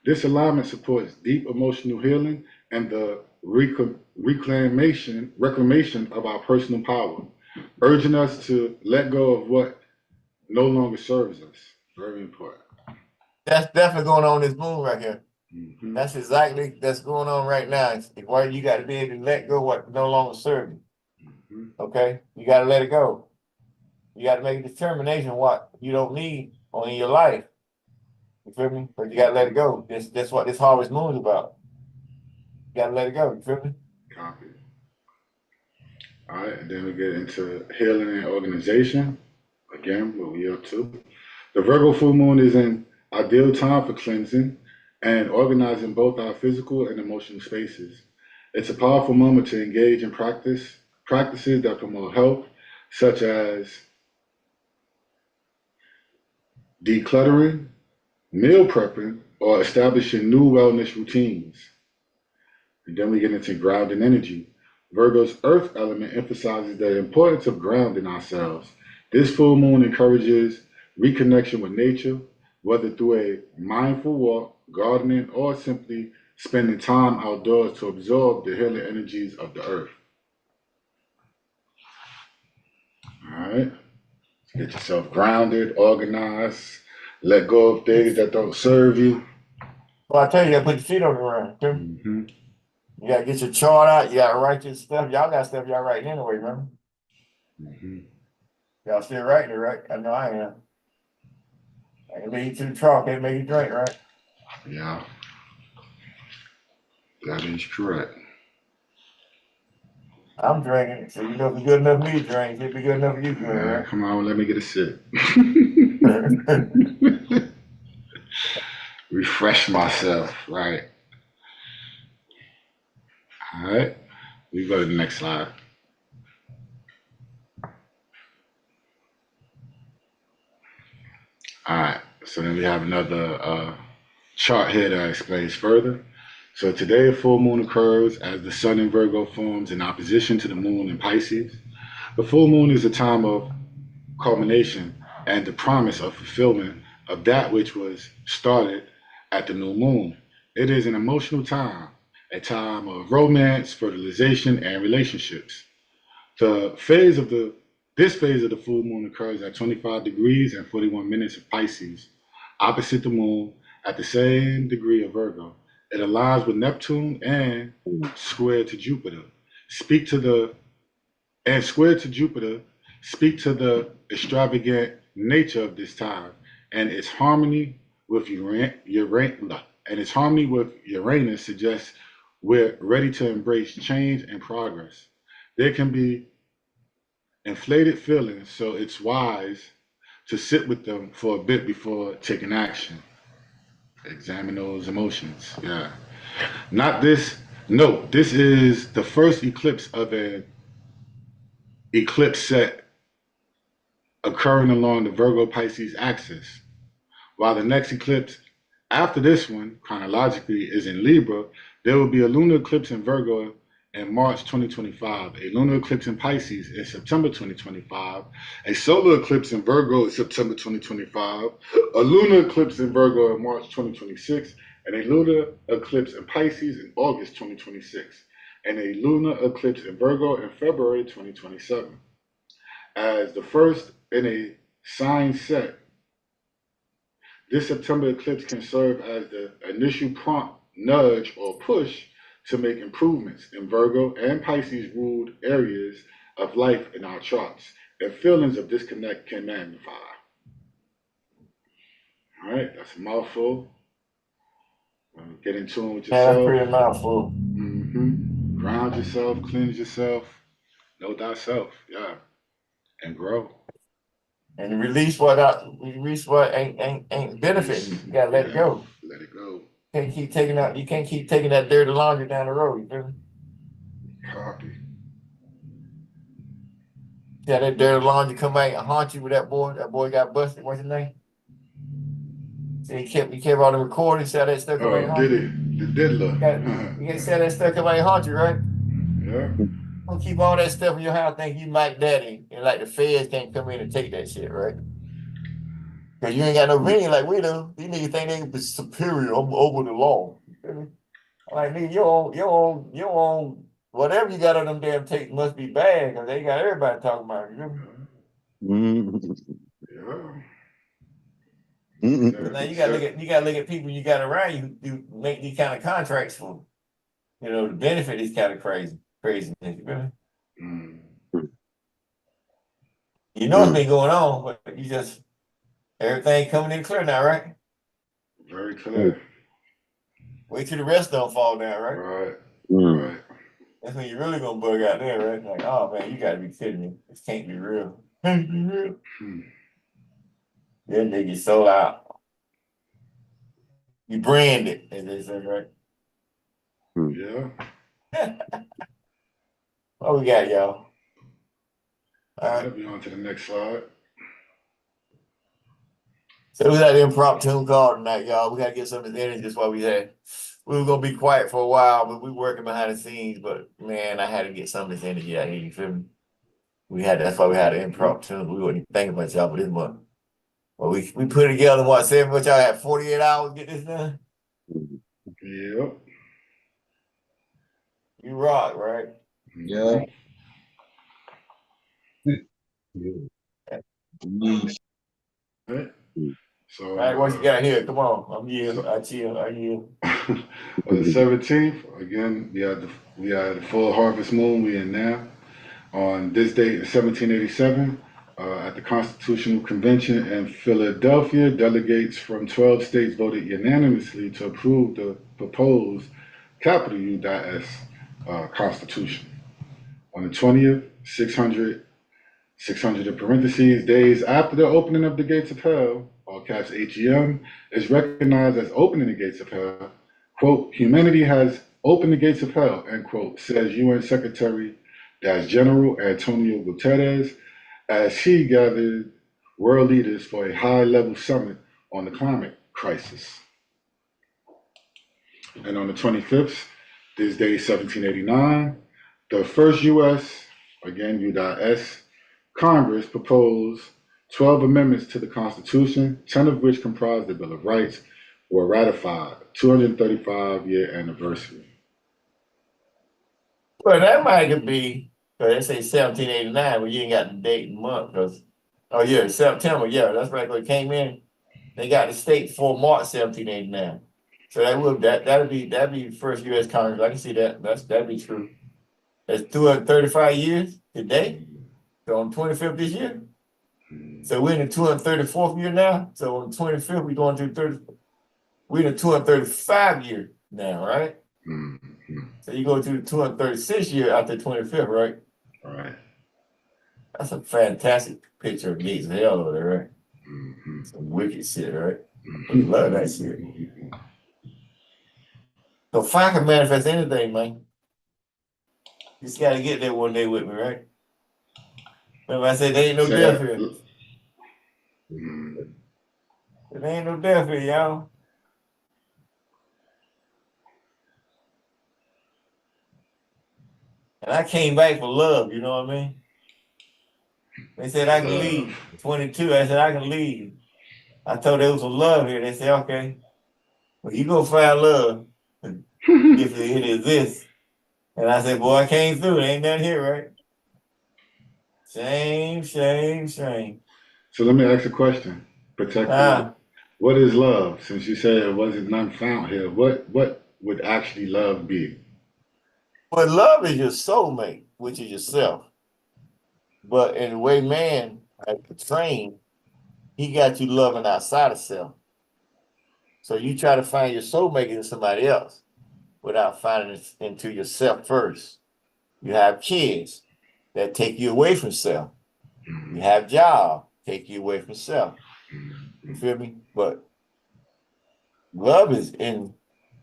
This alignment supports deep emotional healing and the reclamation of our personal power, urging us to let go of what no longer serves us. Very important. That's definitely going on this moon right here. Mm-hmm. That's going on right now. It's why you got to be able to let go what no longer serves you. Mm-hmm. Okay, you got to let it go. You got to make a determination what you don't need in your life. You feel me? But you got to let it go. That's what this harvest moon is about. You got to let it go. You feel me? Copy. All right, and then we get into healing and organization. Again, what we up to. The Virgo full moon is an ideal time for cleansing and organizing both our physical and emotional spaces. It's a powerful moment to engage in practices that promote health, such as decluttering, meal prepping, or establishing new wellness routines. And then we get into grounding energy. Virgo's earth element emphasizes the importance of grounding ourselves. This full moon encourages reconnection with nature, whether through a mindful walk, gardening, or simply spending time outdoors to absorb the healing energies of the earth. All right. Get yourself grounded, organized, let go of things that don't serve you. Well, I tell you, you got to put your feet on the ground. Mm-hmm. You got to get your chart out. You got to write your stuff. Y'all got stuff y'all writing anyway, remember? Mm-hmm. Y'all still writing it, right? I know I am. I can lead you to the trough, can't make you drink, right? Yeah, that is correct. I'm drinking, so you know if it's good enough for me to drink, it'd be good enough for you to drink, right? Come on, let me get a sip. Refresh myself, right? All right, we go to the next slide. All right, so then we have another chart here that explains further. So today, a full moon occurs as the sun in Virgo forms in opposition to the moon in Pisces. The full moon is a time of culmination and the promise of fulfillment of that which was started at the new moon. It is an emotional time, a time of romance, fertilization, and relationships. This phase of the full moon occurs at 25 degrees and 41 minutes of Pisces, opposite the moon at the same degree of Virgo. It aligns with Neptune and square to Jupiter. Square to Jupiter speak to the extravagant nature of this time and its harmony with Uranus suggests we're ready to embrace change and progress. There can be inflated feelings, so it's wise to sit with them for a bit before taking action. Examine those emotions. Yeah. Not this. No, this is the first eclipse of an eclipse set occurring along the Virgo Pisces axis. While the next eclipse after this one, chronologically, is in Libra, there will be a lunar eclipse in Virgo in March 2025, a lunar eclipse in Pisces in September 2025, a solar eclipse in Virgo in September 2025, a lunar eclipse in Virgo in March 2026, and a lunar eclipse in Pisces in August 2026, and a lunar eclipse in Virgo in February 2027. As the first in a sign set, this September eclipse can serve as the initial prompt, nudge, or push to make improvements in Virgo and Pisces ruled areas of life in our charts, and feelings of disconnect can magnify. All right, that's a mouthful. Get in tune with Yeah, that's yourself. pretty mouthful. Mm-hmm. Ground yourself, cleanse yourself, know thyself, yeah, and grow. And release what ain't benefiting you. You gotta let it go. Let it go. You can't keep taking that dirty laundry down the road, you feel me? Copy. Yeah, that dirty laundry come back and haunt you with that boy. That boy got busted. What's his name? So he kept all the recordings, see how that stuff come Oh, ain't haunt did you? it? The diddler. You can't see how that stuff come ain't haunt you, right? Yeah. Don't keep all that stuff in your house, think you Mike Daddy, and like the feds can't come in and take that shit, right? Because you ain't got no venue like we do. These niggas think they be superior over the law. You feel me? Like, nigga, your own, whatever you got on them damn tapes must be bad because they got everybody talking about it. You feel me? Yeah. So now you gotta look at people you got around you make these kind of contracts for, to benefit these kind of crazy things. You feel me? Mm. You know it's been going on, but you just everything coming in clear now, right? Very clear. Wait till the rest don't fall down, right? Right. Right. That's when you're really gonna bug out there, right? Like, oh man, you gotta be kidding me. This can't be real. Can't be real. Then they get sold out. You brand it, as they say, right? Yeah. What we got, y'all? All right. I'll be on to the next slide. So we got the impromptu call tonight, y'all. We gotta get some of this energy. That's why we were gonna be quiet for a while, but we working behind the scenes. But man, I had to get some of this energy out here. You feel me? That's why we had an impromptu. We wasn't even thinking about y'all for this month. Well, we put it together. What y'all had 48 hours to get this done? Yep. You rock, right? Yeah. Right. So, All right, what you got here? Come on. I'm you. I chill. I you. on the 17th, again, we had the full harvest moon. We in now. On this date in 1787, at the Constitutional Convention in Philadelphia, delegates from 12 states voted unanimously to approve the proposed capital U.S. Constitution. On the 20th, 600 in parentheses, days after the opening of the gates of hell, all caps HEM, is recognized as opening the gates of hell. Quote, humanity has opened the gates of hell, end quote, says UN Secretary General Antonio Guterres as he gathered world leaders for a high-level summit on the climate crisis. And on the 25th, this day 1789, the first U.S., again U.S., Congress proposed 12 amendments to the Constitution, 10 of which comprised the Bill of Rights, were ratified, 235-year anniversary. Well, that might be, because they say 1789, but you ain't got the date and month. Oh, yeah, September. Yeah, that's right. When it came in, they got the state for March 1789. So that'd be the first U.S. Congress. I can see that. That'd be true. That's 235 years today. So on the 25th this year. So we're in the 234th year now. So on the 25th, we're going to 30. We're in the 235 year now, right? Mm-hmm. So you go to the 236 year after 25th, right? Right. That's a fantastic picture of gates of hell over there, right? Mm-hmm. Some wicked shit, right? I love that shit. So fire can manifest anything, man. You just gotta get there one day with me, right? Remember I said there ain't no death here. There ain't no death here, y'all. And I came back for love, you know what I mean? They said I can leave. 22, I said I can leave. I told there was some love here. They said, okay. Well, you go find love if it exists. And I said, boy, I came through. There ain't nothing here, right? Shame, shame, shame. So let me ask a question. What is love? Since you said it wasn't none found here, what would actually love be? Well, love is your soulmate, which is yourself. But in the way man has trained, he got you loving outside of self. So you try to find your soulmate in somebody else without finding it into yourself first. You have kids that take you away from self. You have job take you away from self. You feel me? But love is in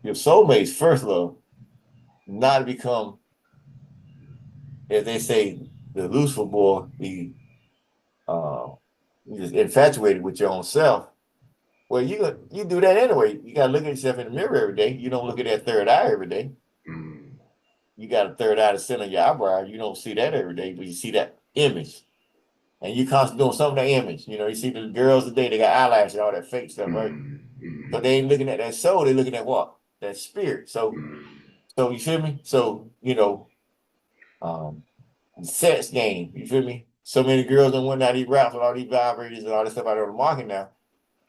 your soulmate's first love, not to become, as they say, the Lucifer boy, you just infatuated with your own self, Well, you do that anyway. You gotta look at yourself in the mirror every day. You don't look at that third eye every day. Mm. You got a third eye to sit on your eyebrow. You don't see that every day, but you see that image. And you constantly doing some of that image. You know, you see the girls today, they got eyelashes, all that fake stuff, right? So they ain't looking at that soul, they looking at what? That spirit. So you feel me? So, you know, sex game, you feel me? So many girls and whatnot, these raps with all these vibrators and all this stuff out there on the market now.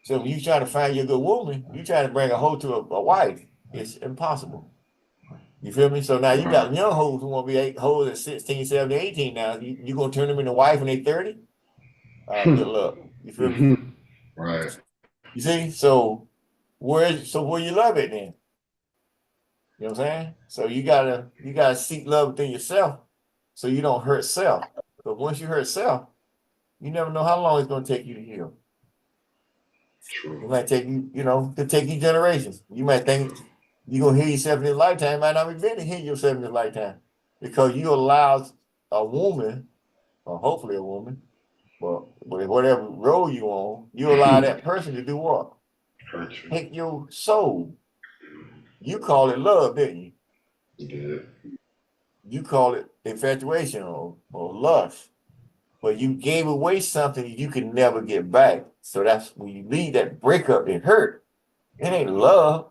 So when you try to find your good woman, you try to bring a hoe to a wife. It's impossible. You feel me? So now you got young hoes who want to be hoes at 16, 17, 18 now. You going to turn them into wife when they 30? Good luck. You feel me? Right. You see? So where you love it then? You know what I'm saying? So you gotta seek love within yourself so you don't hurt self. But once you hurt self, you never know how long it's gonna take you to heal. It might take you, could take you generations. You might think you're gonna heal yourself in this lifetime, might not be ready to heal yourself in this lifetime. Because you allow a woman, or hopefully a woman, but whatever role you on, you allow that person to do what? Take your soul. You call it love, didn't you? Yeah. You call it infatuation or lust. But you gave away something you can never get back. So that's when you leave that breakup, it hurt. It ain't love.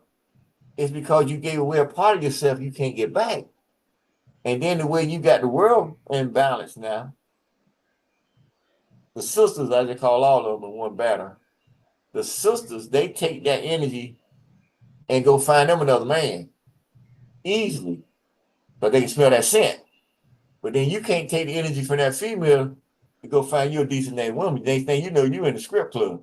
It's because you gave away a part of yourself you can't get back. And then the way you got the world in balance now, the sisters, I just call all of them in one banner. The sisters, they take that energy and go find them another man easily, but they can smell that scent. But then you can't take the energy from that female to go find you a decent named woman. They think you in the script club.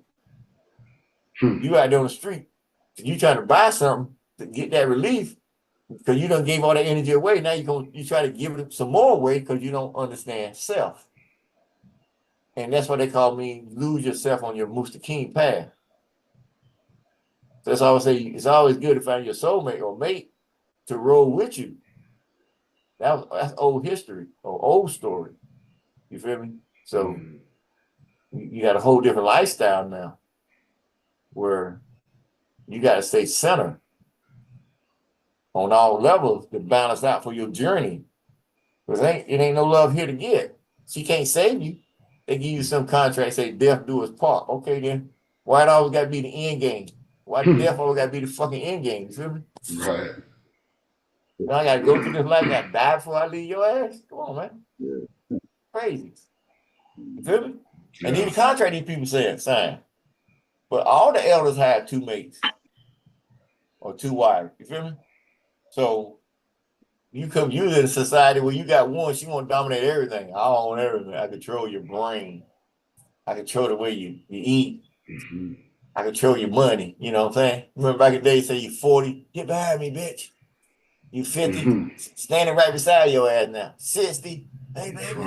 You out there on the street, you trying to buy something to get that relief because you done gave all that energy away. Now you try to give it some more away because you don't understand self. And that's what they call me lose yourself on your Mr. King path. So that's always say it's always good to find your soulmate or mate to roll with you. That's old history or old story. You feel me? So you got a whole different lifestyle now where you got to stay centered on all levels to balance out for your journey. Because it ain't no love here to get. She can't save you. They give you some contract, say death do us part. Okay, then why it always got to be the end game? Why death always got to be the fucking end game? You feel me? Right. Now I got to go through this life and I die before I leave your ass? Come on, man. Crazy. You feel me? And then the contract these people sign. But all the elders have two mates or two wives. You feel me? So you in a society where you got one, she want to dominate everything. I own everything. I control your brain. I control the way you eat. I control your money. You know what I'm saying? Remember back in the day, say you 40, get behind me, bitch. You 50, standing right beside your ass now. 60, hey baby,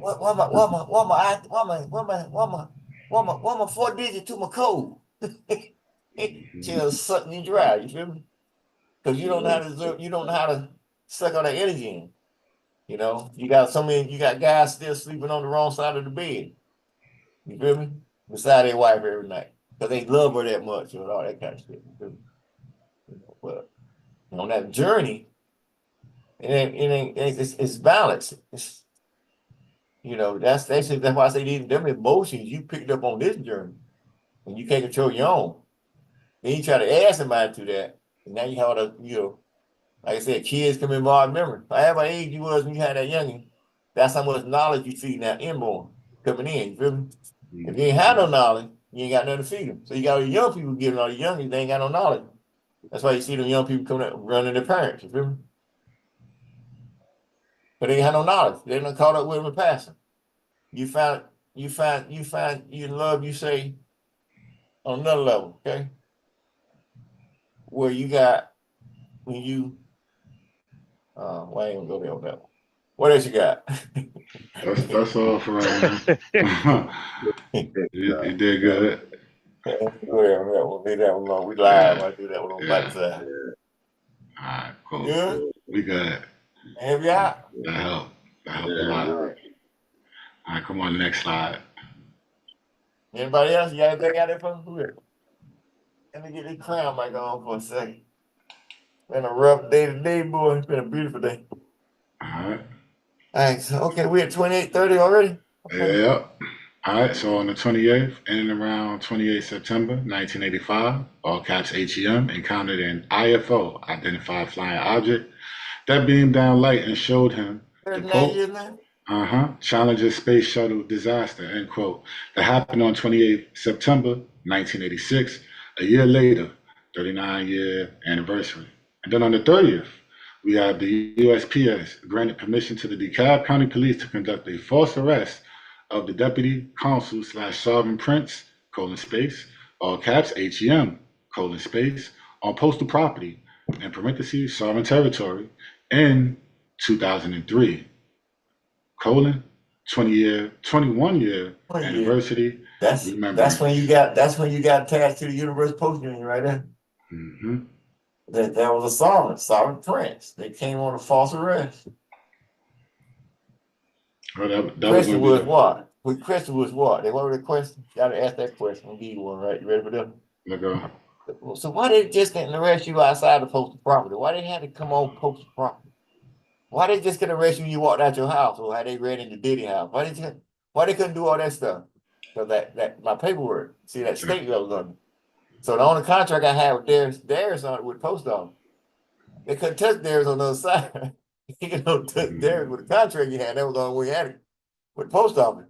what my 4 digit to my code? She'll suck you dry, you feel me? Because you don't know how to live, you don't know how to suck all that energy in. You know, you got guys still sleeping on the wrong side of the bed. You feel me? Beside their wife every night. Because they love her that much and all that kind of shit. You feel me? But on that journey, it's balance. It's, that's why I say them emotions you picked up on this journey. And you can't control your own. Then you try to add somebody to that. And now you have like I said, kids come involved memory. However age you was when you had that youngin', that's how much knowledge you feed now inborn coming in. You feel me? If you ain't had no knowledge, you ain't got nothing to feed them. So you got all the young people giving all the youngins, they ain't got no knowledge. That's why you see them young people coming up running their parents. You feel me? But they ain't had no knowledge. They done caught up with them and passing. You find you love, you say on another level, okay? Where you got when you well, I ain't gonna go there on that one. What else you got? That's all for right now. You did good. Go there on that one. Leave that one alone. We live. I do that one on the back side. All right, cool. Good? We good. Have you out? That helped. That helped a lot. All right, come on, next slide. Anybody else? You got anything out there for me? Let me get this crown mic on for a second. Been a rough day today, boy. It's been a beautiful day. All right. Thanks. Okay, we at 28:30 already? Okay. Yeah. All right. So on the 28th, in and around 28 September 1985, all caps HEM encountered an IFO, identified flying object, that beamed down light and showed him the 39 years now? Challenger space shuttle disaster, end quote, that happened on 28 September 1986, a year later, 39-year anniversary. And then on the 30th, we have the USPS granted permission to the DeKalb County Police to conduct a false arrest of the Deputy Consul / Sovereign Prince, space, all caps HEM, space, on postal property, in parentheses, sovereign territory, in 2003. 21 year 20 years. anniversary. That's when you got attached to the Universal Post Union right there. Mm-hmm. That was a sovereign prince. They came on a false arrest. Well, that Question was was what? The question was what? They wanted a question. Gotta ask that question. I'll give you one, right? You ready for that? So why they just didn't arrest you outside the postal property? Why they had to come on postal property? Why they just couldn't arrest you when you walked out your house, or how they ran in the Diddy house? Why they couldn't do all that stuff? So that my paperwork. See that state level on it. So the only contract I had with theirs on it with post office. They couldn't touch theirs on the other side. You know, touch theirs with the contract you had. That was the only way he had it with post office.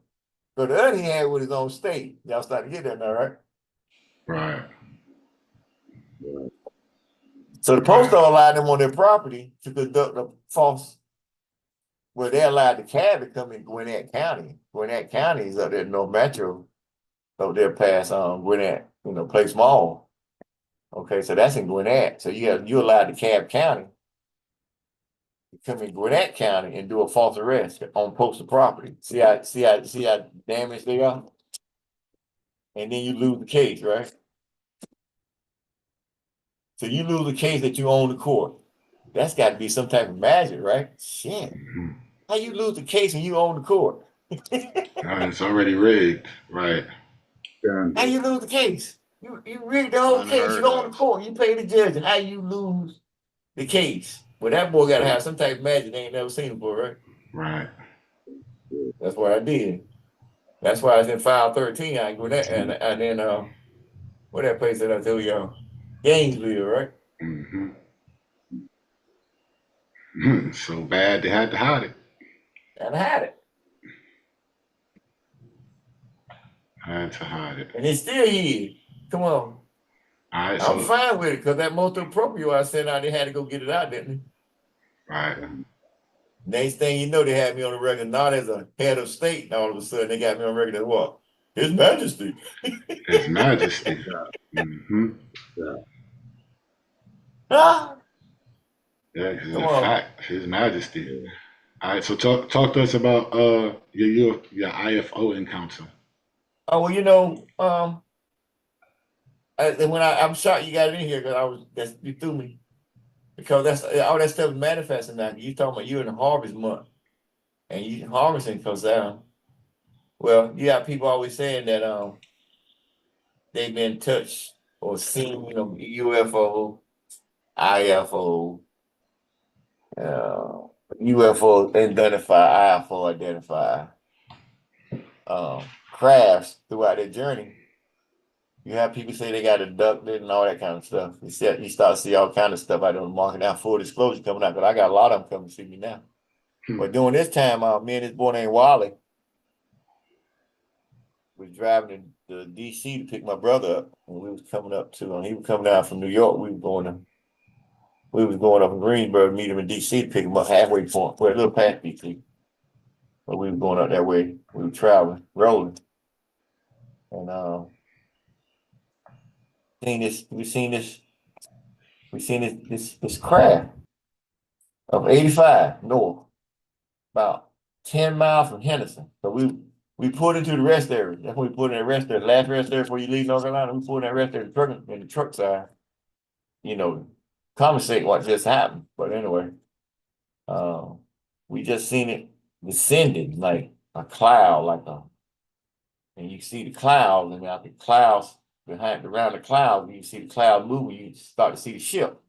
So the other he had with his own state. Y'all starting to get that now, right? Right. So the post office allowed them on their property to conduct a false. Well, they allowed the cab to come in Gwinnett County. Gwinnett County is up there in North Metro, up there past Gwinnett, Place Mall. Okay, so that's in Gwinnett. So you allowed the Cab County to come in Gwinnett County and do a false arrest on postal property. See how damaged they are? And then you lose the case, right? So you lose the case that you own the court. That's got to be some type of magic, right? Shit. Mm-hmm. How you lose the case and you own the court? It's already rigged, right? How you lose the case? You rigged the whole case. You own the court. You pay the judge. How you lose the case? Well, that boy got to have some type of magic they ain't never seen before, right? Right. That's what I did. That's why I was in file 13. I go that and then what that place that I told y'all, Gainesville, right? Mm-hmm. So bad they had to hide it. And I had it. Had to hide it. And it's still here. Come on. All right, I'm fine with it because that motor proprio I sent out, they had to go get it out, didn't they? Right. Next thing you know, they had me on the record not as a head of state. And all of a sudden, they got me on record as what? His Majesty. His Majesty. Mm-hmm. Ah. Yeah, because in fact, His Majesty. All right, so talk to us about your IFO encounter. Oh well, I'm shocked you got it in here because you threw me, because that's all that stuff is manifesting now. You talking about you in the harvest month, and you harvesting comes down. Well, you got people always saying that they've been touched or seen, UFO, IFO, UFO identify, IFO identify, crafts throughout their journey. You have people say they got abducted and all that kind of stuff. You start to see all kind of stuff out on the market now. Full disclosure coming out, because I got a lot of them coming to see me now. But during this time, me and this boy named Wally was driving to DC to pick my brother up, and we was coming up to. He was coming down from New York. We was going up in Greensboro to meet him in DC to pick him up halfway point. We're a little past DC, but we were going up that way. We were traveling, rolling, and we seen this craft of 85 north, about 10 miles from Henderson. So we pulled into the rest area. That's when we pulled in the rest area. The last rest area before you leave North Carolina, we pulled in that rest area in the truck side. Conversate what just happened. But anyway, we just seen it descending like a cloud, and you see the clouds, and out the clouds around the cloud, you see the cloud moving, you start to see the ship.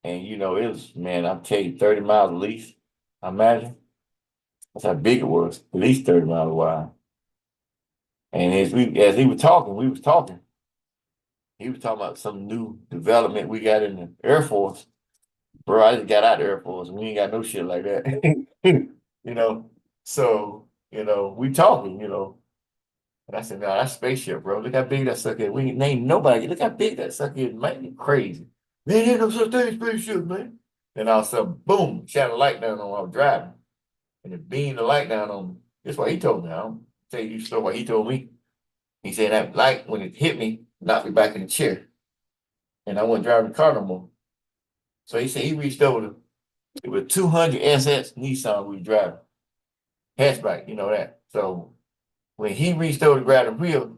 And it was, man, I'm telling you, 30 miles at least. I imagine. That's how big it was, at least 30 miles wide. And as he was talking, we was talking. He was talking about some new development we got in the Air Force. Bro, I just got out of the Air Force and we ain't got no shit like that. So, we talking, And I said, no, that's spaceship, bro. Look how big that sucker is. We ain't named nobody. Look how big that sucker is. Man, you crazy. Man, ain't no such thing as spaceship, man. Then all of a sudden, boom, shine a light down on while I was driving. And it beamed the light down on me. That's what he told me. I'll tell you the story what he told me. He said that light, when it hit me, knocked me back in the chair. And I wasn't driving the car no more. So he said he reached over it was 200 SS Nissan we were driving. Hatchback, you know that. So when he reached over to grab the wheel,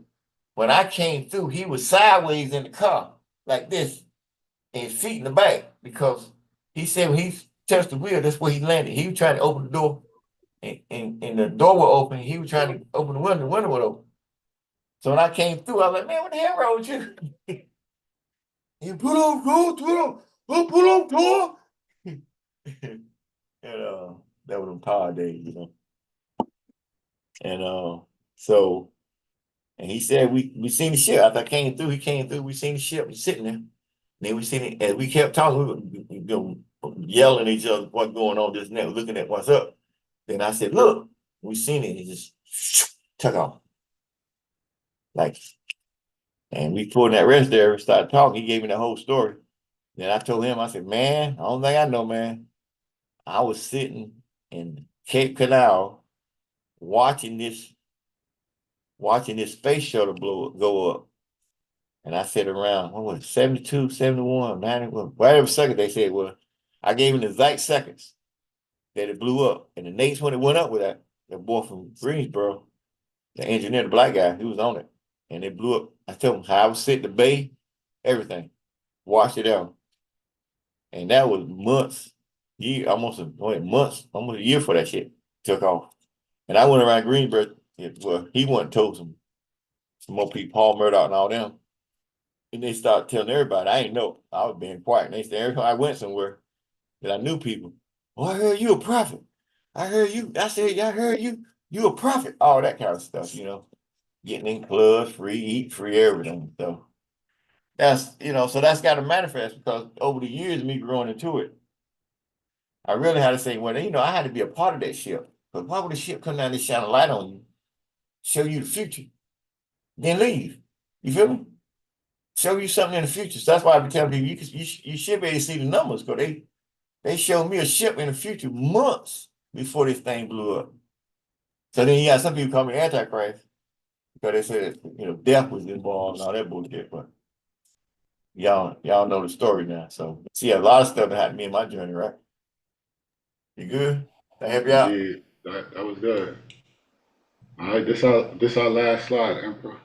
when I came through, he was sideways in the car, like this, and his feet in the back, because he said when he touched the wheel, that's where he landed. He was trying to open the door, and the door was open. He was trying to open the window was open. So when I came through, I was like, man, what the hell wrong with you? He put on, put on, door. And that was a power days, And so, and he said we seen the ship. After I came through, he came through, we seen the ship sitting there. And then we seen it, as we kept talking, we were yelling at each other, what's going on just now, looking at what's up. Then I said, look, we seen it. He just took off. And we pulled in that rest area and started talking. He gave me the whole story. Then I told him, I said, man, I don't think I know, man. I was sitting in Cape Canaveral watching this space shuttle go up. And I said around, what was it, 72, 71, 90, whatever second they said it was. I gave him the exact seconds that it blew up. And the next one it went up with that boy from Greensboro, the engineer, the black guy, he was on it. And it blew up. I told him how I was sitting in the bay, everything. Watched it out. And that was months, almost a year for that shit took off. And I went around Greensboro. Well, he went and told some more people, Paul Murdoch and all them. And they started telling everybody. I ain't know. I was being quiet. And they said every time I went somewhere that I knew people, oh, I heard you a prophet. I heard you. I said, I heard you a prophet. All that kind of stuff, getting in clubs, free, eat free, everything. So that's, so that's got to manifest because over the years, me growing into it, I really had to say, well, I had to be a part of that ship. But why would the ship come down and shine a light on you, show you the future, then leave? You feel me? Show you something in the future. So that's why I be telling people you should be able to see the numbers because they showed me a ship in the future months before this thing blew up. So then you got some people calling me Antichrist because they said death was involved and all that bullshit. But y'all know the story now. So see a lot of stuff that happened to me in my journey, right? You good? Did I help you out? Indeed, that was good. All right, this our last slide, Emperor.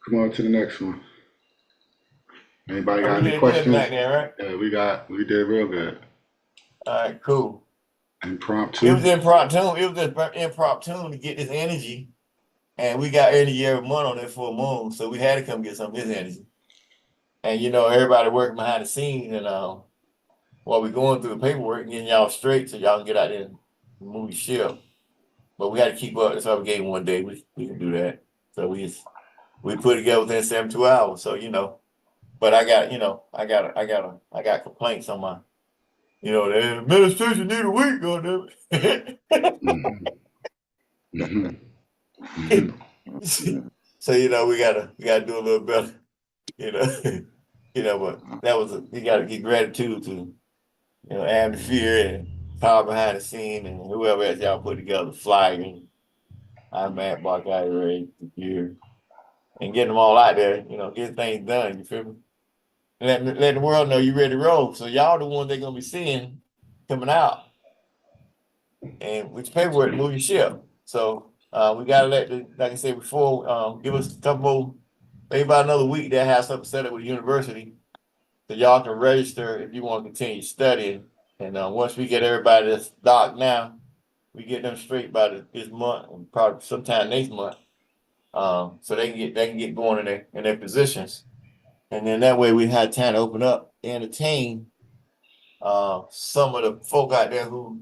Come on to the next one. Anybody got any questions? Tonight, then, right? Yeah, we did real good. All right, cool. Impromptu. It was impromptu. It was just impromptu to get this energy. And we got energy every month on that full moon. So we had to come get some of his energy. And everybody working behind the scenes and while we're going through the paperwork and getting y'all straight so y'all can get out there and move the ship. But we had to keep up. That's why we gave him one day. We can do that. So we put it together within 72 hours. So but I got complaints on my the administration need a week, goddamn it. Mhm. Mhm. Mhm. So we gotta do a little better, but that was you gotta give gratitude to Am the Fear and Power Behind the Scene and whoever else y'all put together, Flyer and I'm Matt Buckeye here and getting them all out there, getting things done, you feel me? Let the world know you ready to roll. So y'all the ones they're gonna be seeing coming out and with paperwork to move your ship. So we gotta like I said before, give us a couple more, maybe about another week they'll have something set up with the university so y'all can register if you want to continue studying. And once we get everybody that's docked now, we get them straight by this month and probably sometime next month. So they can get going in their positions. And then that way we had time to open up, entertain some of the folk out there who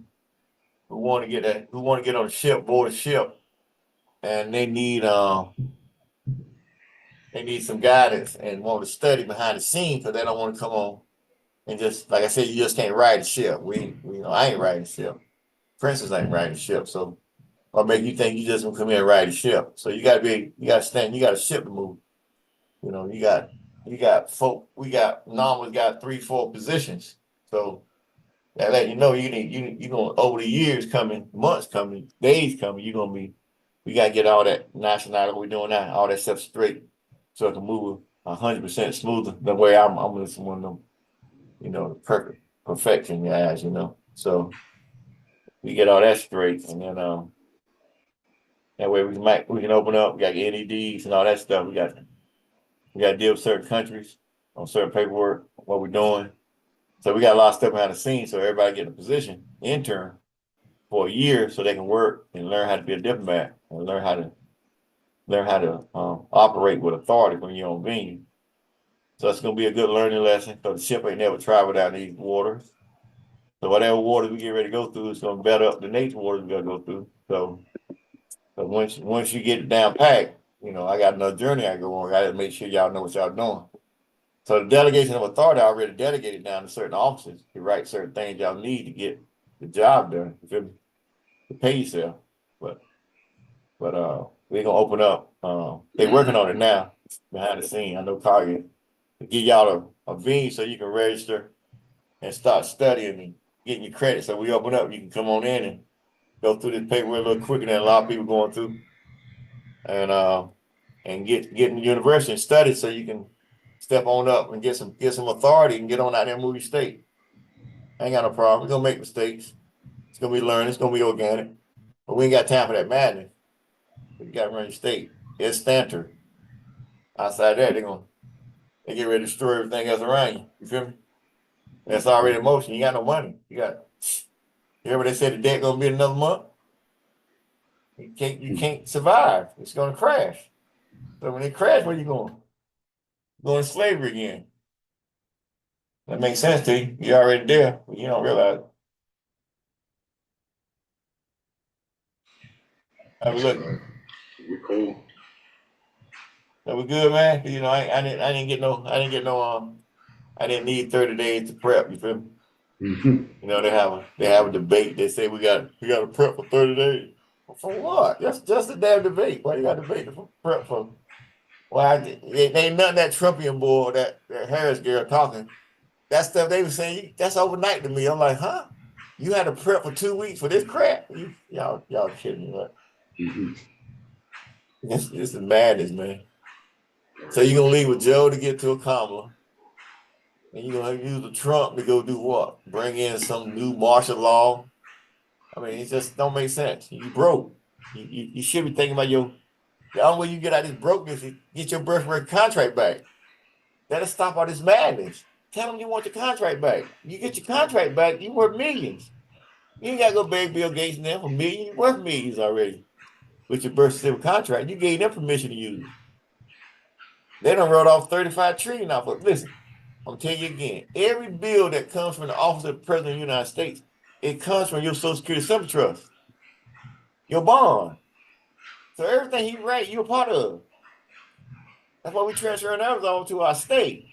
want to get on the ship, board a ship, and they need some guidance and want to study behind the scenes because they don't want to come on and just like I said, you just can't ride the ship. I ain't riding the ship. Princess ain't riding the ship, so or make you think you just gonna come in and ride the ship. So you got a ship to move. You got folk. Normally got 3-4 positions. So that let you know you gonna over the years coming, months coming, days coming, we gotta get all that nationality we're doing now, all that stuff straight, so it can move 100% smoother than way I'm listening to one of them, perfect perfection guys, So we get all that straight, and then that way we can open up. We got NEDs and all that stuff. We got to deal with certain countries on certain paperwork, what we're doing. So we got a lot of stuff behind the scenes. So everybody get in a position, intern, for a year, so they can work and learn how to be a diplomat and learn how to operate with authority when you're on beam. So it's gonna be a good learning lesson because the ship ain't never traveled down these waters. So whatever waters we get ready to go through, it's gonna better up the nature waters we gotta go through. So once you get it down packed, I got another journey I go on. I got to make sure y'all know what y'all doing. So the delegation of authority already delegated down to certain officers to write certain things y'all need to get the job done. You feel me? To pay yourself. But we're gonna open up. They're working on it now behind the scene. I know Cargill to give y'all a V so you can register and start studying and getting your credit. So we open up, you can come on in and go through this paperwork a little quicker than a lot of people going through. And get in the university and study so you can step on up and get some authority and get on out there and move your state. I ain't got no problem. We're gonna make mistakes. It's gonna be learning, it's gonna be organic. But we ain't got time for that madness. You gotta run your state. It's Stanter. Outside that, they get ready to destroy everything else around you. You feel me? That's already in motion. You got no money. You hear what they said the debt gonna be another month? You can't survive. It's gonna crash. So when it crash, where you going? Going to slavery again. That makes sense to you. You're already there, but you don't realize it. How we look? We cool. So we good, man. I didn't get no I didn't need 30 days to prep, you feel me? Mm-hmm. They have a debate. They say we got to prep for 30 days. For what? That's just a damn debate. Why you got to debate for prep for? Well, they ain't nothing that Trumpian boy, that Harris girl talking. That stuff they were saying, that's overnight to me. I'm like, huh? You had to prep for 2 weeks for this crap? Y'all kidding me, right? Mm-hmm. This is madness, man. So you're gonna leave with Joe to get to a Kamala, and you're gonna use the Trump to go do what? Bring in some new martial law? I mean, it just don't make sense. You broke. You should be thinking about the only way you get out of this brokenness is get your birthright contract back. That'll stop all this madness. Tell them you want your contract back. You get your contract back, you worth millions. You ain't got to go beg Bill Gates and them for millions. You worth millions already with your birth certificate contract. You gave them permission to use it. They done wrote off 35 trillion off of it. Listen, I'm telling you again, every bill that comes from the office of the President of the United States, it comes from your Social Security Simple Trust, your bond. So everything he write, you're a part of. That's why we transferring ours over to our state.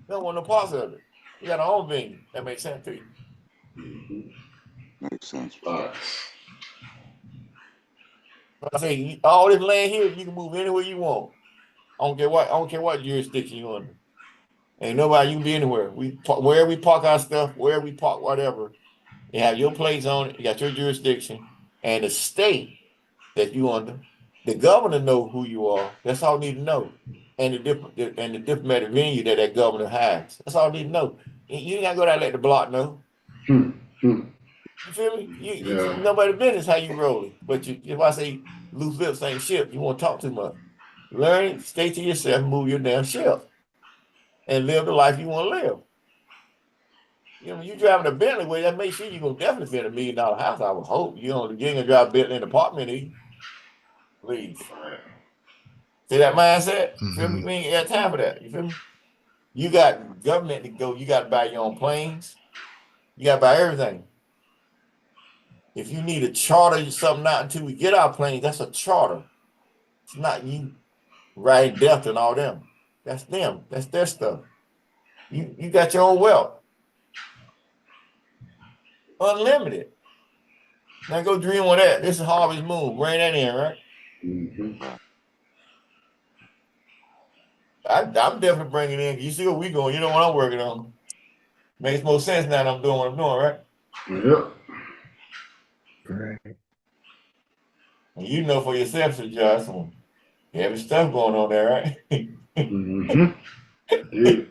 We don't want no parts of it. We got our own venue. That makes sense to you. Makes sense. I say all this land here, you can move anywhere you want. I don't care what jurisdiction you're under. Ain't nobody, you can be anywhere. Wherever we park our stuff, wherever we park whatever, you have your place on it, you got your jurisdiction, and the state that you under, the governor know who you are. That's all you need to know. And the diplomatic venue that governor has. That's all you need to know. You ain't gotta go down and let the block know. You feel me? Yeah. Nobody business how you rolling. But if I say loose lips ain't ship, you won't talk too much. Learn, stay to yourself, move your damn ship, and live the life you want to live. You driving a Bentley, well, that make sure you're gonna definitely fit $1 million house. I would hope you ain't gonna drive a Bentley in an apartment, either. Please. See that mindset? Feel me? Mm-hmm. We ain't got time for that. You feel me? You got government to go. You got to buy your own planes. You got to buy everything. If you need a charter something out until we get our planes, that's a charter. It's not you riding Delta and all them. That's them. That's their stuff. You got your own wealth. Unlimited. Now go dream on that. This is Harvest Moon. Bring that in, right? Mm-hmm. I'm definitely bringing it in. You see what we going. You know what I'm working on. Makes more sense now that I'm doing what I'm doing, right? Yep. Right. And you know for yourself, Sir Josh, some heavy stuff going on there, right? Mm-hmm. Yeah.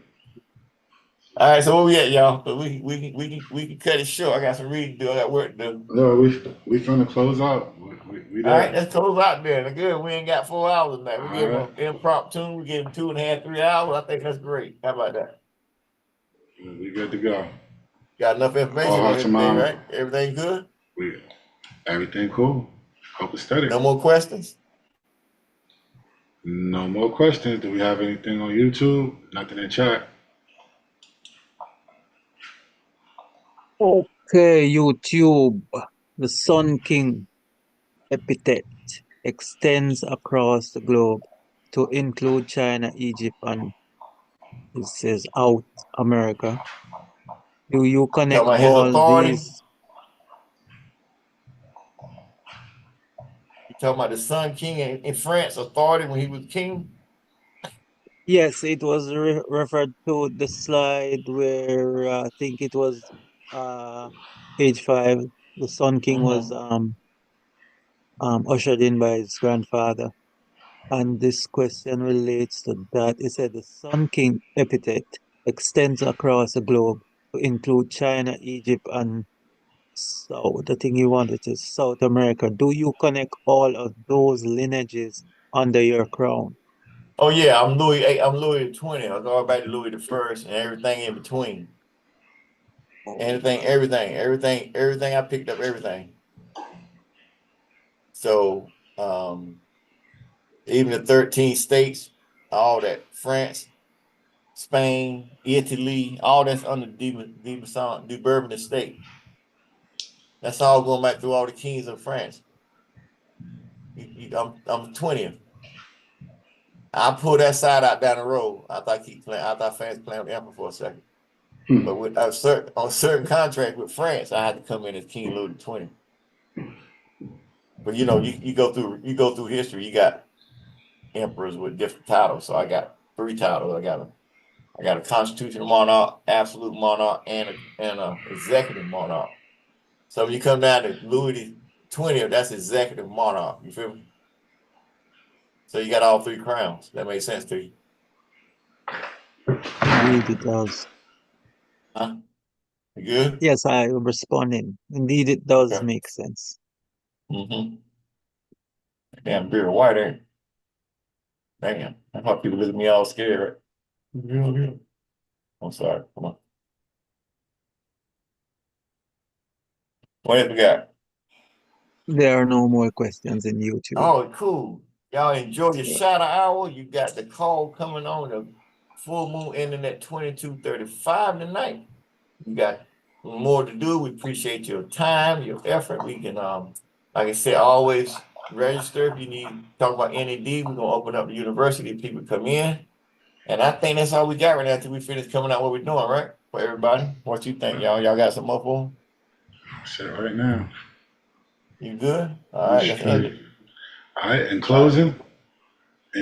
All right, so where we at, y'all? So we can cut it short. I got some reading to do. I got work to do. No, we finna close out. We All right, there. let's close out there. Good. We ain't got 4 hours tonight. We All gave them right. an impromptu. We gave them 2.5, 3 hours. I think that's great. How about that? We good to go. Got enough All information on hearts and everything, minds. right? Everything good? We everything cool. Hope it's steady. No more questions? No more questions. Do we have anything on YouTube? Nothing in chat. Okay, YouTube. The Sun King epithet extends across the globe to include China, Egypt, and it says out America. Do you Talking connect about his all authority? these? You talking about the Sun King in France authority when he was king? Yes, it was referred to the slide where I think it was uh page 5. The Sun King was Mm-hmm. ushered in by his grandfather. And this question relates to that. It said the Sun King epithet extends across the globe to include China, Egypt, and South. The thing you wanted is South America. Do you connect all of those lineages under your crown? Oh yeah, I'm Louis the 20th. I go back to Louis the First and everything in between. Everything. I picked up everything. So even the 13 states, all that, France, Spain, Italy, all that's under the Bourbon estate. That's all going back through all the kings of France. I'm 20th. I pull that side out down the road. I thought keep playing. I thought France playing with the Emperor for a second. But with on certain contract with France, I had to come in as King Louis the 20th. But you go through history. You got emperors with different titles. So I got 3 titles. I got a constitutional monarch, absolute monarch, and a executive monarch. So when you come down to Louis the 20th, that's executive monarch. You feel me? So you got all 3 crowns. That makes sense to you? Indeed, it does. Huh? You good? Yes, I am responding. Indeed, it does Okay. make sense. Mm-hmm. Damn beer white, ain't it? Damn. I thought people look at me all scared. Yeah. I'm sorry. Come on. What else we got? There are no more questions in YouTube. Oh, cool. Y'all enjoy your shadow hour. You got the call coming on the full moon ending at 22:35 tonight. You got more to do. We appreciate your time, your effort. We can, like I said, always register if you need to talk about NAD. We're gonna open up the university. People come in, and I think that's all we got right now until we finish coming out what we're doing, right? For everybody, what you think, y'all? Y'all got some more for 'em? Shit right now. You good? All We right, let's end straight. it. All right. All right. In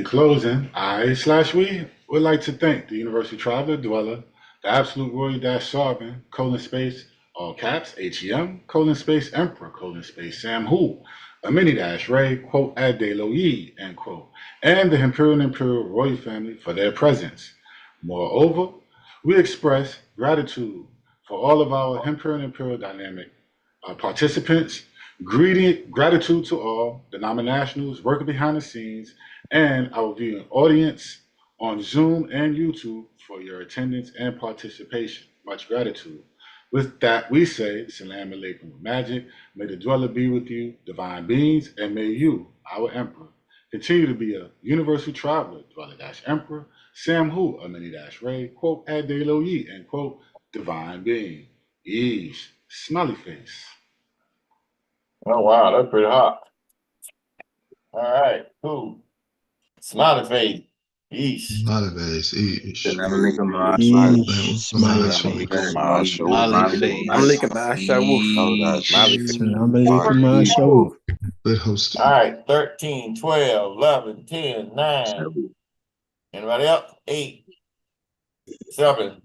closing, I/we would like to thank the University Traveler Dweller, the Absolute Royal Dash Sarvin, colon space, all caps, HEM, colon space, Emperor, colon space, Sam Hu, a mini dash Ray, quote, Ade Lo Yi, end quote, and the Imperial Royal family for their presence. Moreover, we express gratitude for all of our Imperial dynamic participants. Gratitude to all the nominationals working behind the scenes and our viewing audience on Zoom and YouTube for your attendance and participation. Much gratitude. With that, we say, Salam Alaikum Magic. May the dweller be with you, divine beings, and may you, our Emperor, Continue to be a universal traveler, dweller dash emperor, Sam Hu, a mini dash ray, quote, ad de lo ye, and quote, divine being. Yeesh, smiley face. Oh wow, that's pretty hot. All right, cool. Smiley face. Yeesh. Smiley face. Eesh. Smiley face. Smiley face. Smiley face. Salam alaikum, Ashawu. Good hosting. All right, 13, 12, 11, 10, 9. Anybody else? 8, 7,